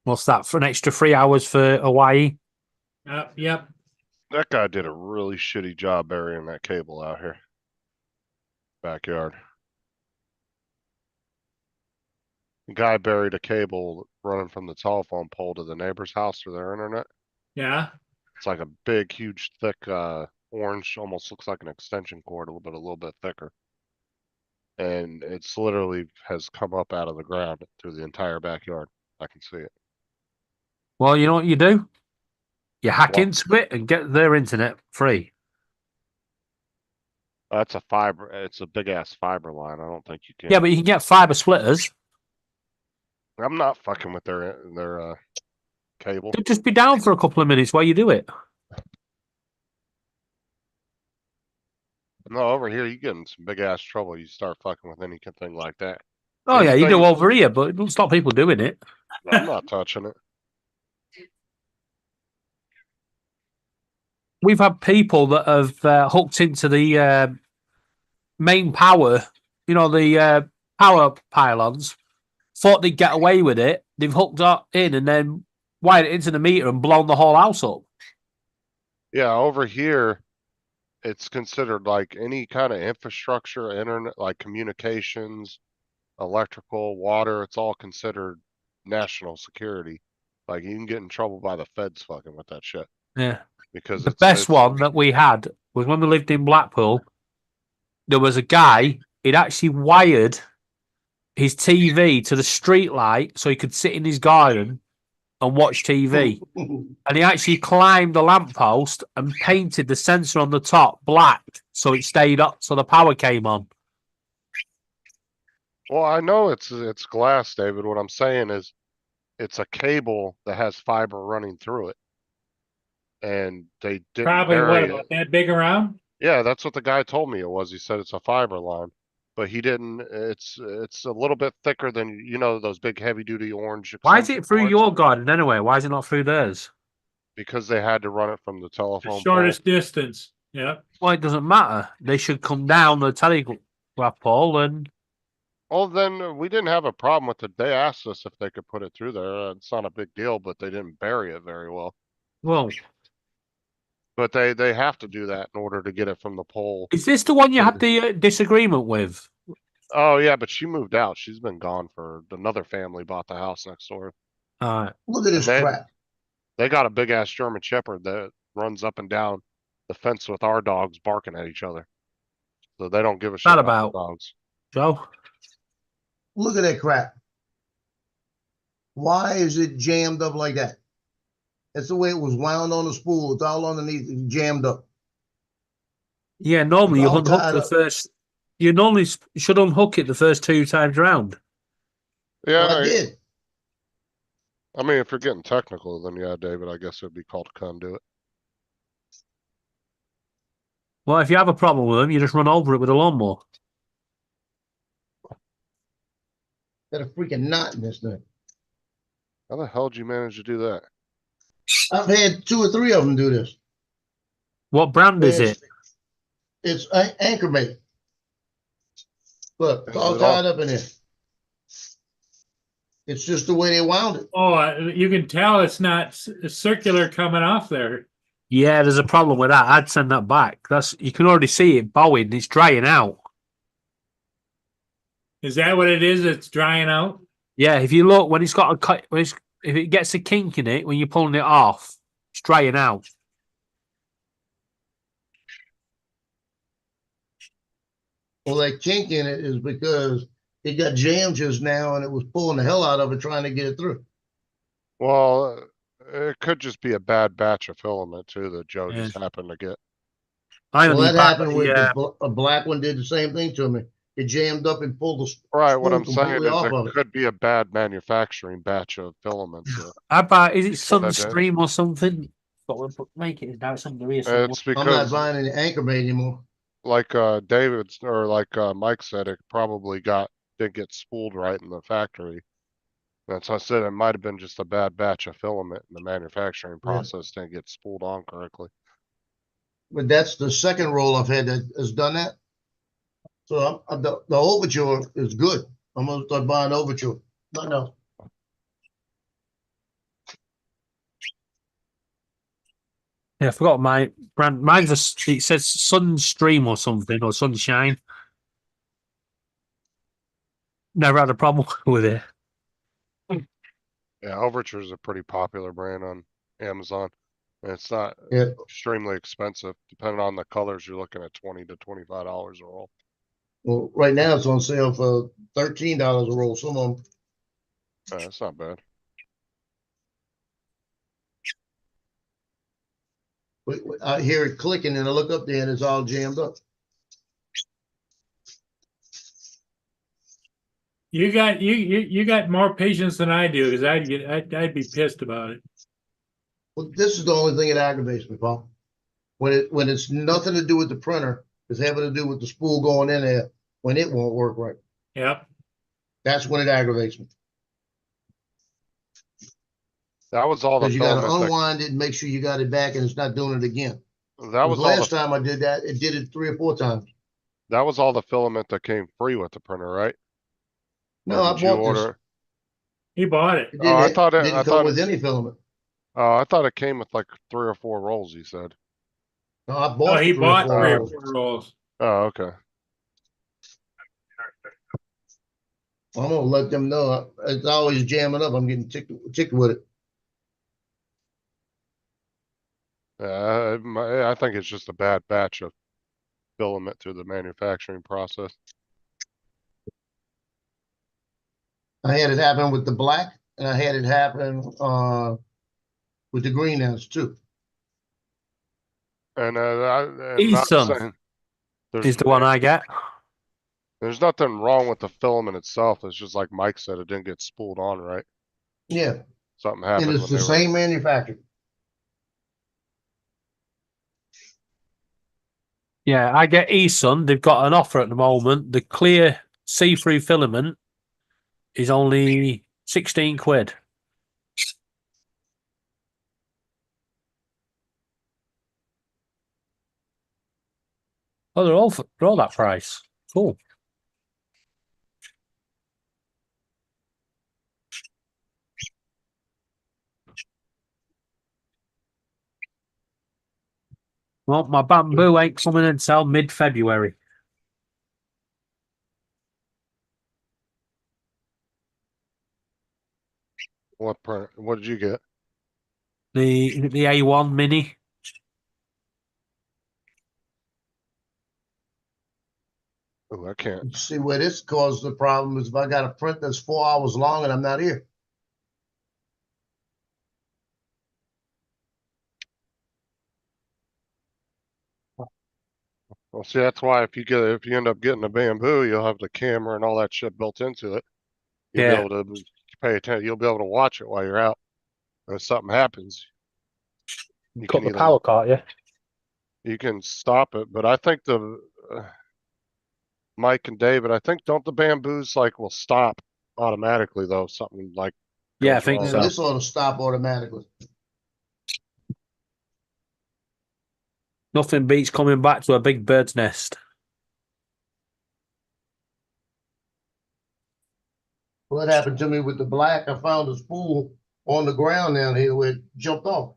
what's that, for an extra 3 hours for Hawaii? Yep. That guy did a really shitty job burying that cable out here. Backyard. The guy buried a cable running from the telephone pole to the neighbor's house for their internet. Yeah. It's like a big, huge, thick, orange, almost looks like an extension cord, a little bit thicker. And it's literally has come up out of the ground through the entire backyard. I can see it. Well, you know what you do? You hack What? into it and get their internet free. That's a fiber. It's a big ass fiber line. I don't think you can. Yeah, but you can get fiber splitters. I'm not fucking with their cable. They'll just be down for a couple of minutes while you do it. No, over here you get in some big ass trouble. You start fucking with anything like that. Oh yeah, you do Anything- over here, but it don't stop people doing it. I'm not touching it. We've had people that have hooked into the main power, the power pylons, thought they'd get away with it. They've hooked up in and then wired it into the meter and blown the whole house up. Yeah, over here, it's considered like any kind of infrastructure, internet, like communications, electrical, water. It's all considered national security. Like you can get in trouble by the feds fucking with that shit. Yeah. Because The it's best one that we had was when we lived in Blackpool. There was a guy, he'd actually wired his TV to the street light so he could sit in his garden and watch TV. And he actually climbed the lamppost and painted the sensor on the top black so it stayed up, so the power came on. Well, I know it's glass, David. What I'm saying is it's a cable that has fiber running through it. And they didn't Probably what, bury about it. that big around? Yeah, that's what the guy told me it was. He said it's a fiber line, but he didn't. It's a little bit thicker than those big heavy duty orange. Why is it extension through cords, your garden anyway? Why is it not through theirs? because they had to run it from the The telephone pole. shortest distance. Yeah. Well, it doesn't matter. They should come down the telegraph pole and Well, then we didn't have a problem with it. They asked us if they could put it through there. It's not a big deal, but they didn't bury it very well. well, But they have to do that in order to get it from the pole. is this the one you had the disagreement with? Oh yeah, but she moved out. She's been gone for another family bought the house next door. Look at this And crap. They got a big ass German Shepherd that runs up and down the fence with our dogs barking at each other. So they don't give a shit That about about the dogs. Joe? Look at that crap. Why is it jammed up like that? That's the way it was wound on the spool. It's all underneath, it's jammed up. Yeah, normally you It's all unhook tied the up. first. You normally should unhook it the first 2 times round. Yeah, Well, I did. I mean, if you're getting technical, then yeah, David, I guess it would be called a conduit. Well, if you have a problem with them, you just run over it with a lawnmower. Got a freaking knot in this thing. How the hell did you manage to do that? I've had 2 or 3 of them do this. What brand is it? It's Anchormate. Look, it's all Is it all- tied up in there. It's just the way they wound it. Oh, you can tell it's not circular coming off there. Yeah, there's a problem with that. I'd send that back. You can already see it bowing. It's drying out. Is that what it is? It's drying out? Yeah, if you look when it's got a cut, if it gets a kink in it when you're pulling it off, it's drying out. Well, that kink in it is because it got jammed just now and it was pulling the hell out of it trying to get it through. Well, it could just be a bad batch of filament too that Joe just happened to get. Well, that happened with a black one did the same thing to me. It jammed up and pulled the Right, what spool I'm saying completely is off it of it. could be a bad manufacturing batch of filaments. How about is it So that- Sunstream or something? But we'll make it now. It's under here. somewhere. It's I'm not because, buying any Anchormate anymore. like David's or like Mike said, it probably didn't get spooled right in the factory. That's why I said it might have been just a bad batch of filament in the manufacturing Yeah. process didn't get spooled on correctly. But that's the second roll I've had that has done that. So the Overture is good. I'm gonna start buying Overture. No. Yeah, I forgot my brand. It says Sunstream or something or Sunshine. Never had a problem with it. Yeah, Overture is a pretty popular brand on Amazon. And it's not Yeah. extremely expensive. Depending on the colors, you're looking at $20 to $25 a roll. Well, right now it's on sale for $13 a roll. Some of them. That's not bad. I hear it clicking and I look up there and it's all jammed up. You got more patience than I do, because I'd be pissed about it. Well, this is the only thing that aggravates me, Paul. When it's nothing to do with the printer, it's having to do with the spool going in there when it won't work right. Yep. That's when it aggravates me. That was all the Because you got to filament. unwind it and make sure you got it back and it's not doing it again. That was all last the, time I did that, it did it 3 or 4 times. that was all the filament that came free with the printer, right? No, Or I did you bought this. order? He bought it. It Oh, I didn't, thought it. didn't I come thought. with any filament. I thought it came with like 3 or 4 rolls. You said. No, I Oh, bought he 3 or bought 4 3 or rolls. 4 rolls. Oh, okay. I'm gonna let them know. It's always jamming up. I'm getting ticked with it. I think it's just a bad batch of filament through the manufacturing process. I had it happen with the black, and I had it happen with the green ones too. And I'm not Eason saying is the one I get. there's nothing wrong with the filament itself. It's just like Mike said, it didn't get spooled on right. Yeah, Something and happened it's when the they were. same manufacturer. Yeah, I get Eason. They've got an offer at the moment. The clear see-through filament is only 16 quid. Oh, they're all that price. Cool. Well, my bamboo ain't coming until mid-February. What print? What did you get? The A1 Mini. Oh, I can't. You see where this causes the problem is if I got a print that's 4 hours long and I'm not here. Well, see, that's why if you end up getting a bamboo, you'll have the camera and all that shit built into it. You'll Yeah. be able to pay attention. You'll be able to watch it while you're out. And if something happens, you Cut can the either power cord, yeah. you can stop it. But I think Mike and David, I think don't the bamboos like will stop automatically though? Something like Yeah, I goes think wrong. And so. this ought to stop automatically. Nothing beats coming back to a big bird's nest. What happened to me with the black? I found a spool on the ground down here where it jumped off.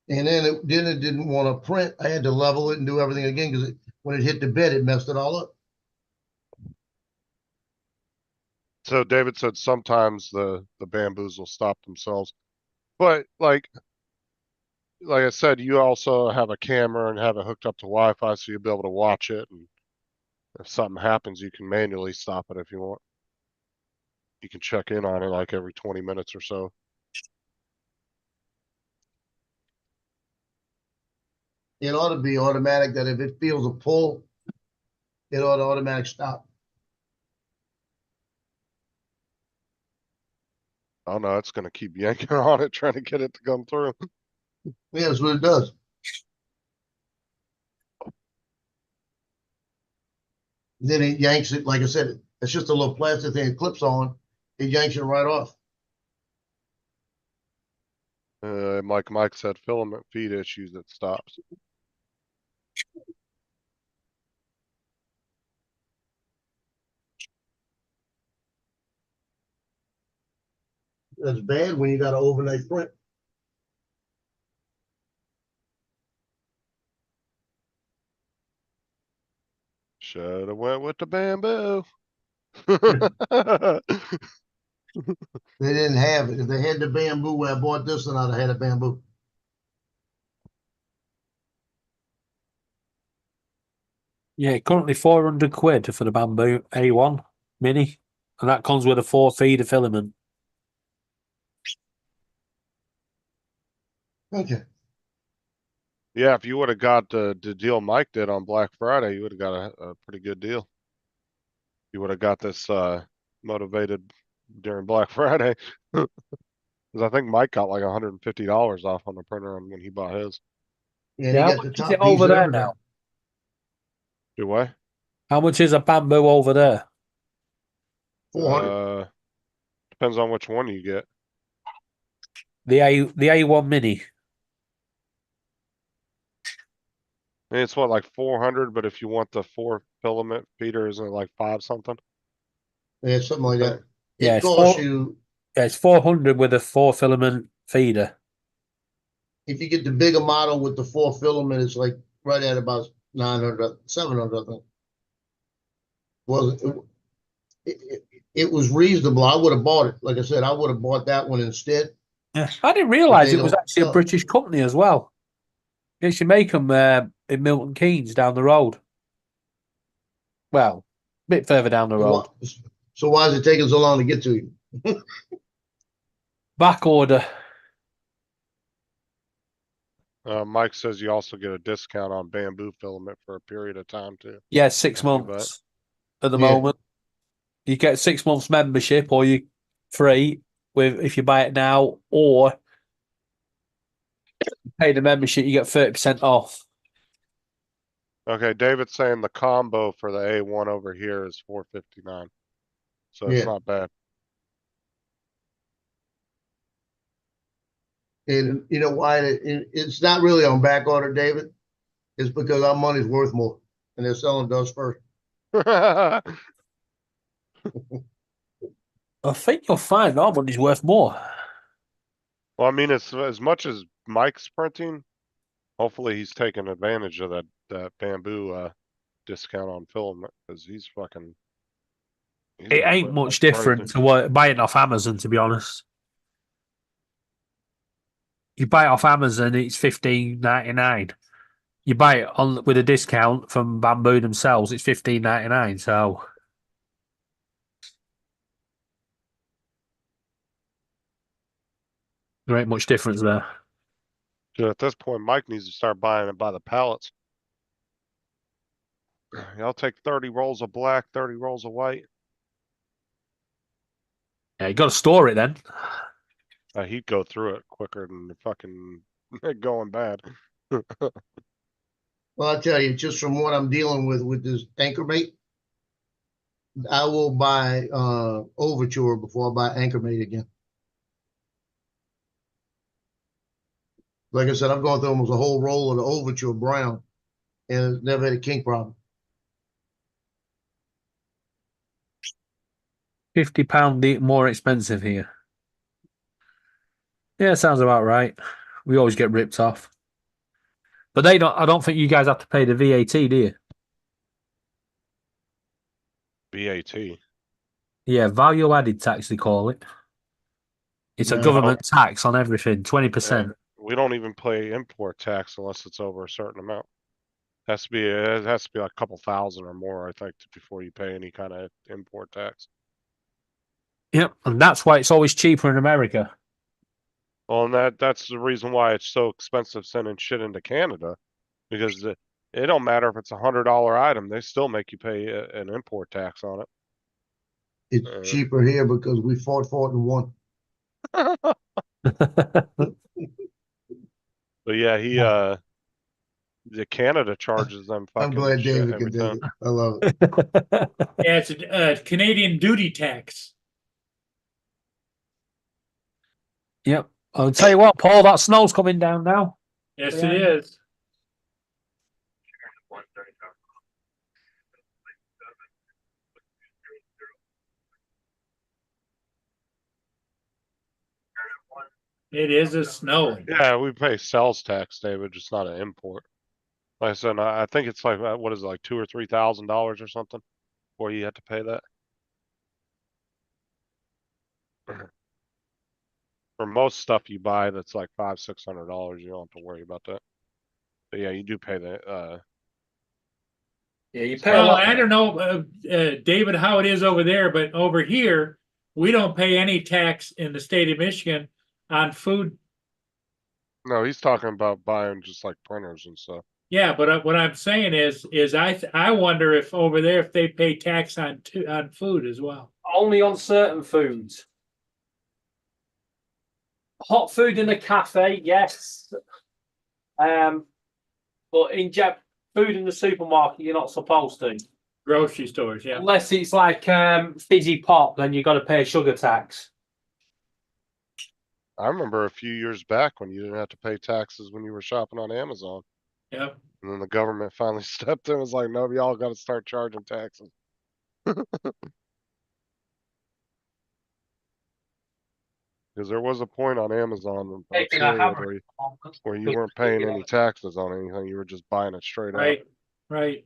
And then it didn't want to print. I had to level it and do everything again because when it hit the bed, it messed it all up. So David said sometimes the bamboos will stop themselves. But like I said, you also have a camera and have it hooked up to Wi-Fi, so you'll be able to watch it. And if something happens, you can manually stop it if you want. You can check in on it like every 20 minutes or so. It ought to be automatic that if it feels a pull, it ought to automatic stop. Oh no, it's gonna keep yanking on it, trying to get it to come through. Yeah, that's what it does. Then it yanks it, like I said, it's just a little plastic thing it clips on. It yanks it right off. Like Mike said, filament feed issues, it stops. That's bad when you got an overnight print. Should have went with the bamboo. They didn't have it. If they had the bamboo where I bought this, then I'd have had a bamboo. Yeah, currently 400 quid for the bamboo A1 Mini. And that comes with a 4 feeder filament. Okay. Yeah, if you would have got the deal Mike did on Black Friday, you would have got a pretty good deal. You would have got this motivated during Black Friday. Because I think Mike got like $150 off on the printer when he bought his. Yeah, Yeah, they how got the much is top it piece over of there everything. now? Do what? How much is a bamboo over there? 400. Depends on which one you get. The A1 Mini. And it's what, like 400, but if you want the 4 filament feeder, isn't it like 5 something? Yeah, something like that. Yeah, It it's costs 4 you, Yeah, it's 400 with a 4 filament feeder. if you get the bigger model with the 4 filament, it's like right at about 900, 700, I think. Well, it was reasonable. I would have bought it. Like I said, I would have bought that one instead. Yeah. I didn't realise they it was don't actually a sell it. British company as well. They should make them in Milton Keynes down the road. Well, a bit further down the road. So why is it taking so long to get to you? Back order. Mike says you also get a discount on bamboo filament for a period of time too. Yeah, 6 After you buy it. months at the Yeah. moment. You get 6 months membership, or you free with if you buy it now, or you pay the membership, you get 30% off. Okay, David's saying the combo for the A1 over here is $459. So it's Yeah. not bad. And you know why it's not really on back order, David? It's because our money's worth more, and they're selling to us first. I think you'll find our money's worth more. Well, I mean, it's as much as Mike's printing. Hopefully, he's taking advantage of that bamboo discount on filament because he's fucking. It ain't much different to what buying off Amazon, to be honest. You buy it off Amazon, it's $15.99. You buy it on with a discount from Bamboo themselves, it's $15.99. So there ain't much difference there. So at this point, Mike needs to start buying it by the pallets. I'll take 30 rolls of black, 30 rolls of white. Yeah, you got to store it then. He'd go through it quicker than the fucking going bad. Well, I tell you, just from what I'm dealing with this anchor mate, I will buy Overture before I buy anchor mate again. Like I said, I've gone through almost a whole roll of the Overture brown and never had a kink problem. £50 more expensive here. Yeah, sounds about right. We always get ripped off. But they don't. I don't think you guys have to pay the VAT, do you? VAT. Yeah, value added tax they call it. It's a No. government tax on everything, 20%. We don't even pay import tax unless it's over a certain amount. It has to be like a couple thousand or more, I think, before you pay any kind of import tax. Yep, and that's why it's always cheaper in America. Well, and that's the reason why it's so expensive sending shit into Canada, because it don't matter if it's $100 item, they still make you pay an import tax on it. It's cheaper here because we fought and won. But yeah, the Canada charges them I'm fucking glad shit David every can time. take it. I love it. Yeah, it's a Canadian duty tax. Yep. I'll tell you what, Paul, that snow's coming down now. Yes, Yeah. it is. It is a snowing. Yeah, we pay sales tax, David, just not an import. Like I said, I think it's like what is it, like $2,000 or $3,000 or something, before you have to pay that. For most stuff you buy that's like $500-$600, you don't have to worry about that. But yeah, you do pay the Yeah, you pay Well, a lot. I don't know, David, how it is over there, but over here, we don't pay any tax in the state of Michigan on food No, he's talking about buying just like printers and stuff. Yeah, but what I'm saying is I wonder if over there if they pay tax on food as well. Only on certain foods. Hot food in a cafe, yes. But food in the supermarket, you're not supposed to. Grocery stores, yeah. Unless it's like fizzy pop, then you got to pay sugar tax. I remember a few years back when you didn't have to pay taxes when you were shopping on Amazon. Yep. And then the government finally stepped in and was like, no, y'all got to start charging taxes. Because there was a point on Amazon where you weren't paying any taxes on anything. You were just buying it straight Right, up. right.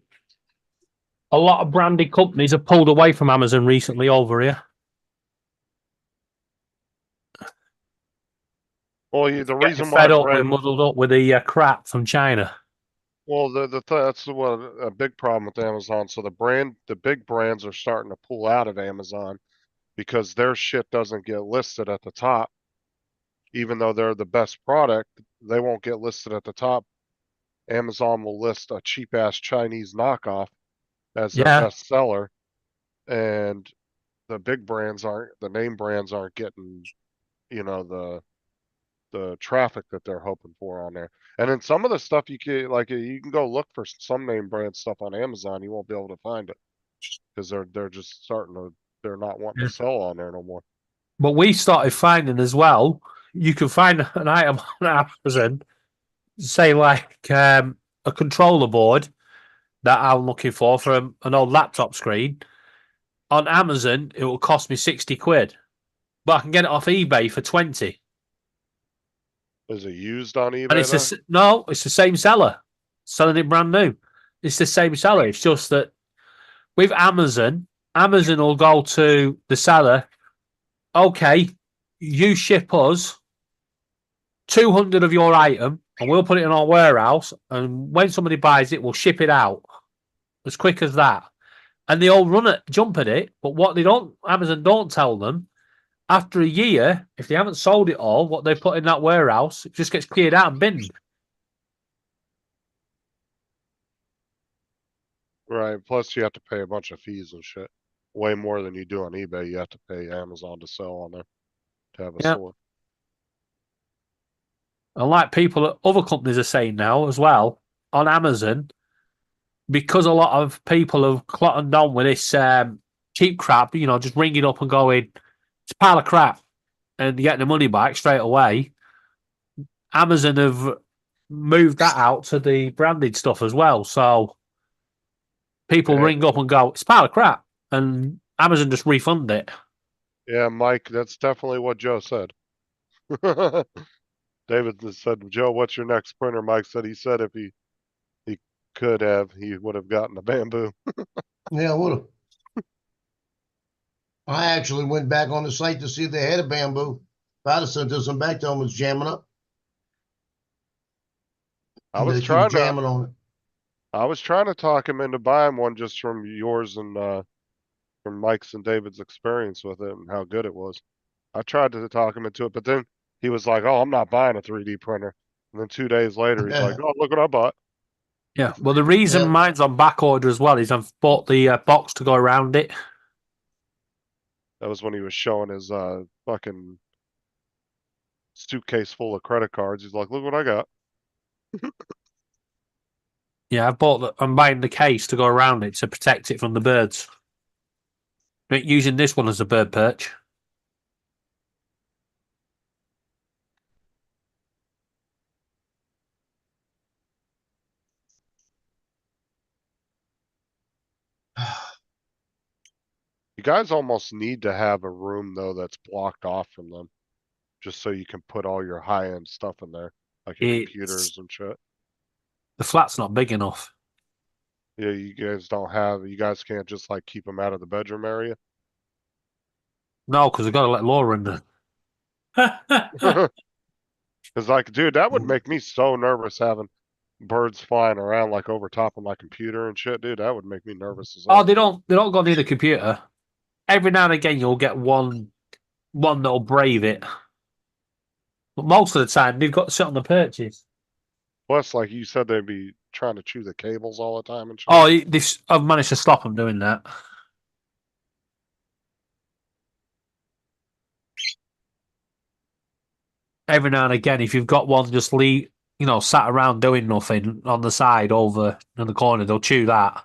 A lot of branded companies have pulled away from Amazon recently over here. Well, the Getting reason why fed up and muddled up with the crap from China. well, that's what a big problem with Amazon. So the big brands are starting to pull out of Amazon because their shit doesn't get listed at the top. Even though they're the best product, they won't get listed at the top. Amazon will list a cheap ass Chinese knockoff as their best seller, and the big brands the name brands aren't getting, the traffic that they're hoping for on there. And then some of the stuff you can go look for some name brand stuff on Amazon, you won't be able to find it because they're just they're not wanting to sell on there no more. But we started finding as well, you can find an item on Amazon, say like a controller board that I'm looking for an old laptop screen. On Amazon, it will cost me 60 quid, but I can get it off eBay for 20. Is it used on eBay? And it's the same seller selling it brand new. It's the same seller. It's just that with Amazon will go to the seller. Okay, you ship us 200 of your item, and we'll put it in our warehouse. And when somebody buys it, we'll ship it out as quick as that. And they all jump at it. But what Amazon don't tell them. After a year, if they haven't sold it all, what they put in that warehouse, it just gets cleared out and binned. Right. Plus, you have to pay a bunch of fees and shit. Way more than you do on eBay. You have to pay Amazon to sell on there to have a store. And like other companies are saying now as well, on Amazon, because a lot of people have clotted on with this cheap crap, just ringing up and going, it's a pile of crap, and getting the money back straight away. Amazon have moved that out to the branded stuff as well. So people ring up and go, it's a pile of crap, and Amazon just refund it. Yeah, Mike, that's definitely what Joe said. David said, Joe, what's your next printer? Mike said he said if he could have, he would have gotten a Bamboo. Yeah, I would have. I actually went back on the site to see if they had a Bamboo. If I'd have sent this one back to them, was jamming up. I was trying to talk him into buying one just from yours and from Mike's and David's experience with it and how good it was. I tried to talk him into it, but then he was like, "Oh, I'm not buying a 3D printer." And then 2 days later, he's like, "Oh, look what I bought." Yeah, well, the reason mine's on back order as well is I've bought the box to go around it. That was when he was showing his fucking suitcase full of credit cards. He's like, "Look what I got." Yeah, I'm buying the case to go around it to protect it from the birds. Using this one as a bird perch. You guys almost need to have a room though that's blocked off from them, just so you can put all your high-end stuff in there, like your computers and shit. The flat's not big enough. Yeah, you guys can't just like keep them out of the bedroom area. No, because I've got to let Laura in there. Because like, dude, that would make me so nervous having birds flying around like over top of my computer and shit, dude. That would make me nervous as well. Oh, they don't go near the computer. Every now and again, you'll get one that'll brave it. But most of the time, they've got to sit on the perches. Plus, like you said, they'd be trying to chew the cables all the time and shit. Oh, I've managed to stop them doing that. Every now and again, if you've got one just sat around doing nothing on the side over in the corner, they'll chew that.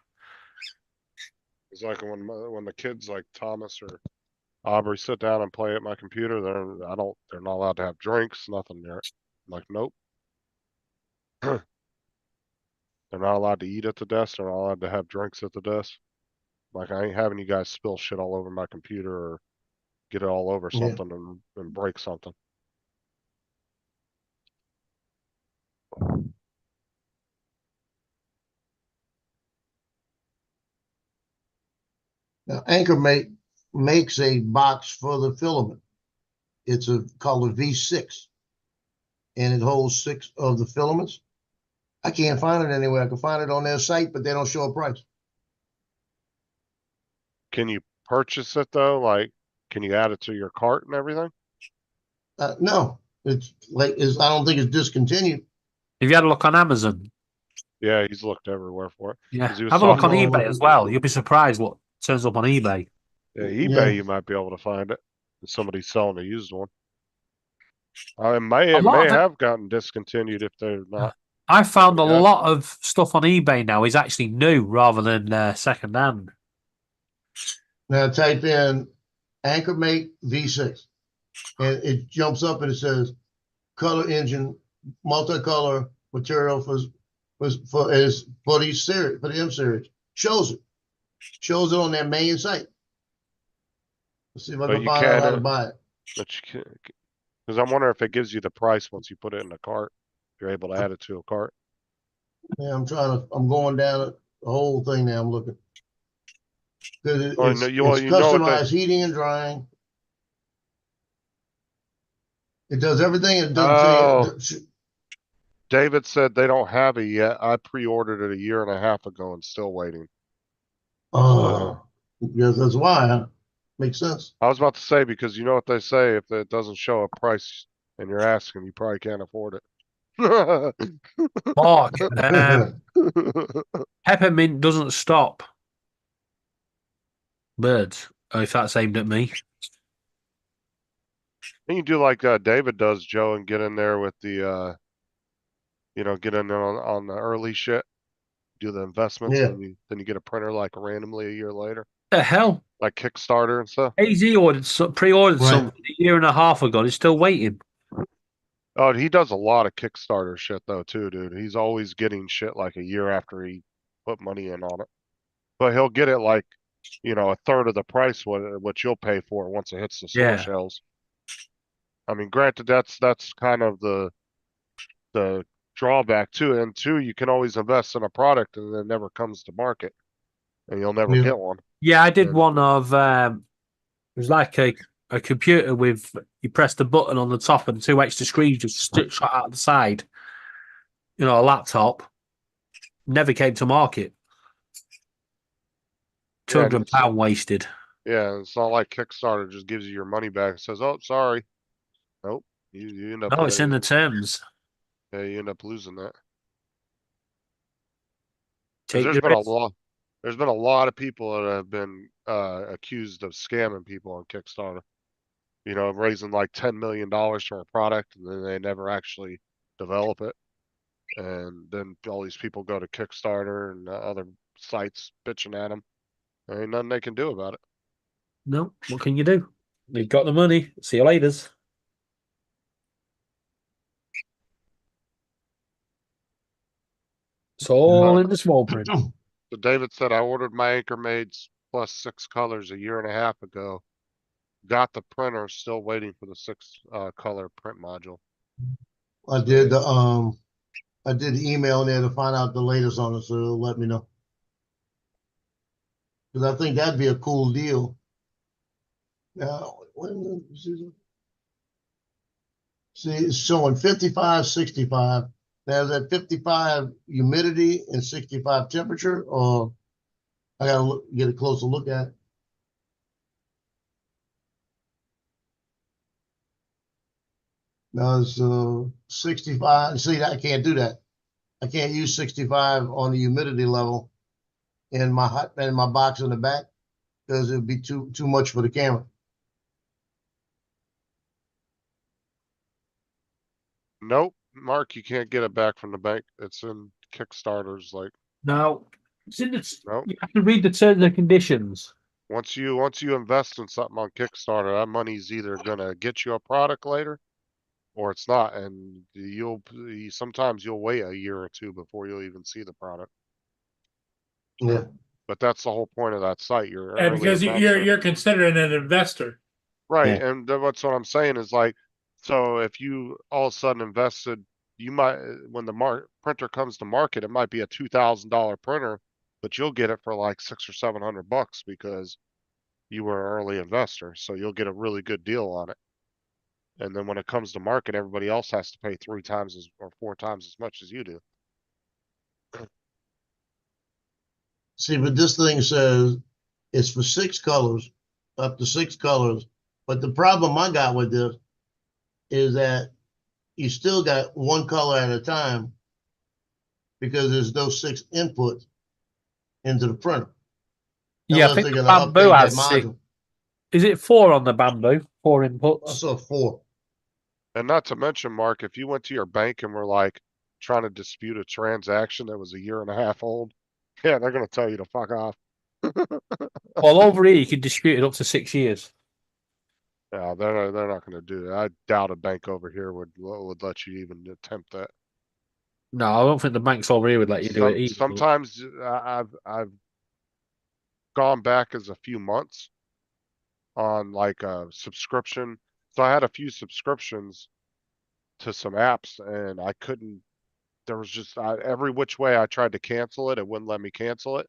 It's like when the kids like Thomas or Aubrey sit down and play at my computer, they're not allowed to have drinks, nothing there. I'm like, nope. They're not allowed to eat at the desk. They're not allowed to have drinks at the desk. Like, I ain't having you guys spill shit all over my computer or get it all over something and break something. Now, makes a box for the filament. It's called a V6, and it holds 6 of the filaments. I can't find it anywhere. I can find it on their site, but they don't show a price. Can you purchase it though? Like, can you add it to your cart and everything? No, it's like I don't think it's discontinued. Have you had a look on Amazon? Yeah, he's looked everywhere for it. Yeah, 'Cause he was have a look on talking- eBay as well. You'll be surprised what turns up on eBay. Yeah, eBay, Yeah. you might be able to find it. If somebody's selling a used one. It may lot of it- have gotten discontinued if they're not. I found a Yeah. lot of stuff on eBay now is actually new rather than second hand. Now type in Anchormate V6, and it jumps up and it says color engine, multicolor material for these series, for the M series. Shows it on their main site. Let's see if I But can you find out how can't, to buy it. But you can, because I'm wondering if it gives you the price once you put it in the cart. If you're able to add it to a cart. Yeah, I'm going down the whole thing now. I'm looking. Because Oh, it's no, you know what customized heating and drying. It does everything. It does. David said they don't have it yet. I pre-ordered it a year and a half ago and still waiting. Oh, yes, that's why. Huh? Makes sense. I was about to say, because you know what they say, if it doesn't show a price and you're asking, you probably can't afford it. Mark, peppermint doesn't stop birds. Oh, if that's aimed at me. And you do like David does, Joe, and get in there with the, get in there on the early shit, do the investments, Yeah. and then you get a printer like randomly a year later, The hell? like Kickstarter and stuff. AZ pre-ordered Right. something a year and a half ago. He's still waiting. Oh, he does a lot of Kickstarter shit though too, dude. He's always getting shit like a year after he put money in on it. But he'll get it like, a third of the price what you'll pay for it once it hits the store Yeah. shelves. I mean, granted, that's kind of the drawback too. And two, you can always invest in a product and it never comes to market, and you'll never Yeah. get one. Yeah, I did Yeah. one of it was like a computer with you press the button on the top and 2 extra screens just shot out the side. A laptop. Never came to market. Yeah, and £200 wasted. Yeah, it's not like Kickstarter just gives you your money back and says, "Oh, sorry." Nope. You end up No, it's in the terms. Yeah, you end up losing that. 'Cause Take there's your been a risk. lot. There's been a lot of people that have been accused of scamming people on Kickstarter. Raising like $10 million for a product and then they never actually develop it. And then all these people go to Kickstarter and other sites bitching at them. There ain't nothing they can do about it. No, what can you do? You've got the money. See you later. It's all in the small print. So David said, I ordered my Anchormades plus 6 colors a year and a half ago. Got the printer, still waiting for the 6 color print module. I did email in there to find out the latest on it, so it'll let me know. Because I think that'd be a cool deal. Now, see, it's showing 55, 65. Now, is that 55 humidity and 65 temperature, or I gotta get a closer look at it? does 65. See, I can't do that. I can't use 65 on the humidity level in my box in the back because it'd be too much for the camera. Nope, Mark, you can't get it back from the bank. It's in Kickstarter's like, Now, it's in the, nope. you have to read the terms and conditions. Once you invest in something on Kickstarter, that money's either gonna get you a product later or it's not, and sometimes you'll wait a year or two before you'll even see the product. Yeah. But that's the whole point of that site. You're And early because investor. you're considered an investor. Right, Yeah. and that's what I'm saying is like, so if you all of a sudden invested, you might, when the printer comes to market, it might be a $2,000 printer, but you'll get it for like $600 or $700 because you were an early investor, so you'll get a really good deal on it. And then when it comes to market, everybody else has to pay 3 times or 4 times as much as you do. See, but this thing says it's for 6 colors, up to 6 colors. But the problem I got with this is that you still got 1 color at a time because there's no 6 inputs into the printer. Yeah, I Unless think they're the gonna Bamboo update has that 6. module. Is it 4 on the Bamboo? 4 inputs? I saw 4. And not to mention, Mark, if you went to your bank and were like trying to dispute a transaction that was a year and a half old, yeah, they're gonna tell you to fuck off. Well, over here you can dispute it up to 6 years. Yeah, they're not gonna do that. I doubt a bank over here would let you even attempt that. No, I don't think the banks over here would let you do it either. Sometimes I've gone back as a few months on like a subscription. So I had a few subscriptions to some apps and I couldn't, there was just every which way I tried to cancel it, it wouldn't let me cancel it.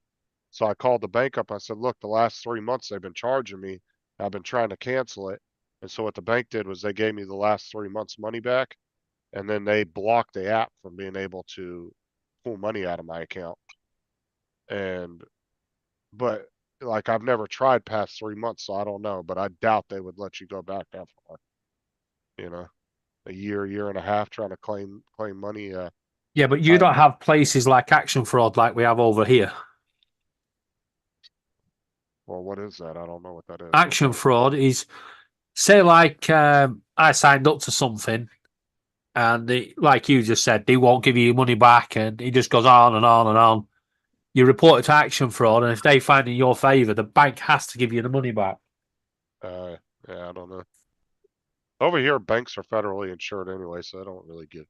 So I called the bank up. I said, look, the last 3 months they've been charging me. I've been trying to cancel it. And so what the bank did was they gave me the last 3 months money back. And then they blocked the app from being able to pull money out of my account. But like, I've never tried past 3 months, so I don't know, but I doubt they would let you go back that far. You know, a year and a half trying to claim money. Yeah, but you don't have places like Action Fraud like we have over here. Well, what is that? I don't know what that is. Action Fraud is, say like I signed up to something and like you just said, they won't give you your money back and it just goes on and on and on. You report it to Action Fraud and if they find in your favour, the bank has to give you the money back. Yeah, I don't know. Over here, banks are federally insured anyway, so I don't really get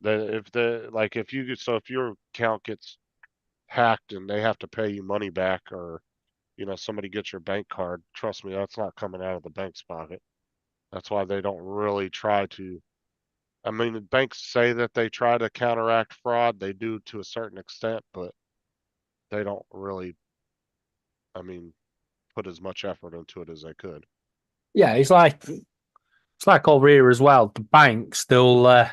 if your account gets hacked and they have to pay you money back, or somebody gets your bank card, trust me, that's not coming out of the bank's pocket. That's why they don't really try to. I mean, the banks say that they try to counteract fraud. They do to a certain extent, but they don't really, put as much effort into it as they could. Yeah, it's like over here as well. The banks, they'll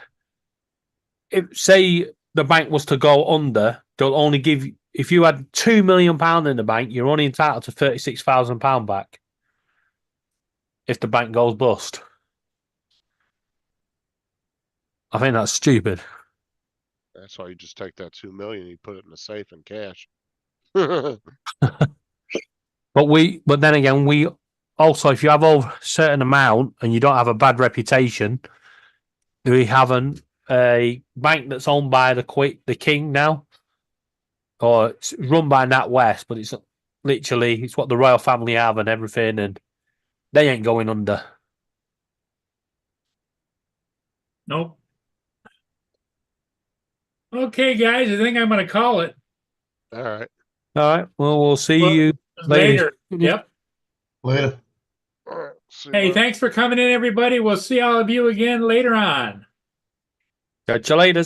say the bank was to go under, they'll only give you, if you had £2 million in the bank, you're only entitled to £36,000 back if the bank goes bust. I think that's stupid. That's why you just take that 2 million, you put it in a safe in cash. But then again, we also, if you have over a certain amount and you don't have a bad reputation, we have a bank that's owned by the King now, or it's run by NatWest, but it's literally it's what the royal family have and everything, and they ain't going under. Nope. Okay, guys, I think I'm going to call it. All right. All right. Well, we'll see you Later. Yep. Later. All right. Hey, thanks for coming in, everybody. We'll see all of you again later on. Catch you later.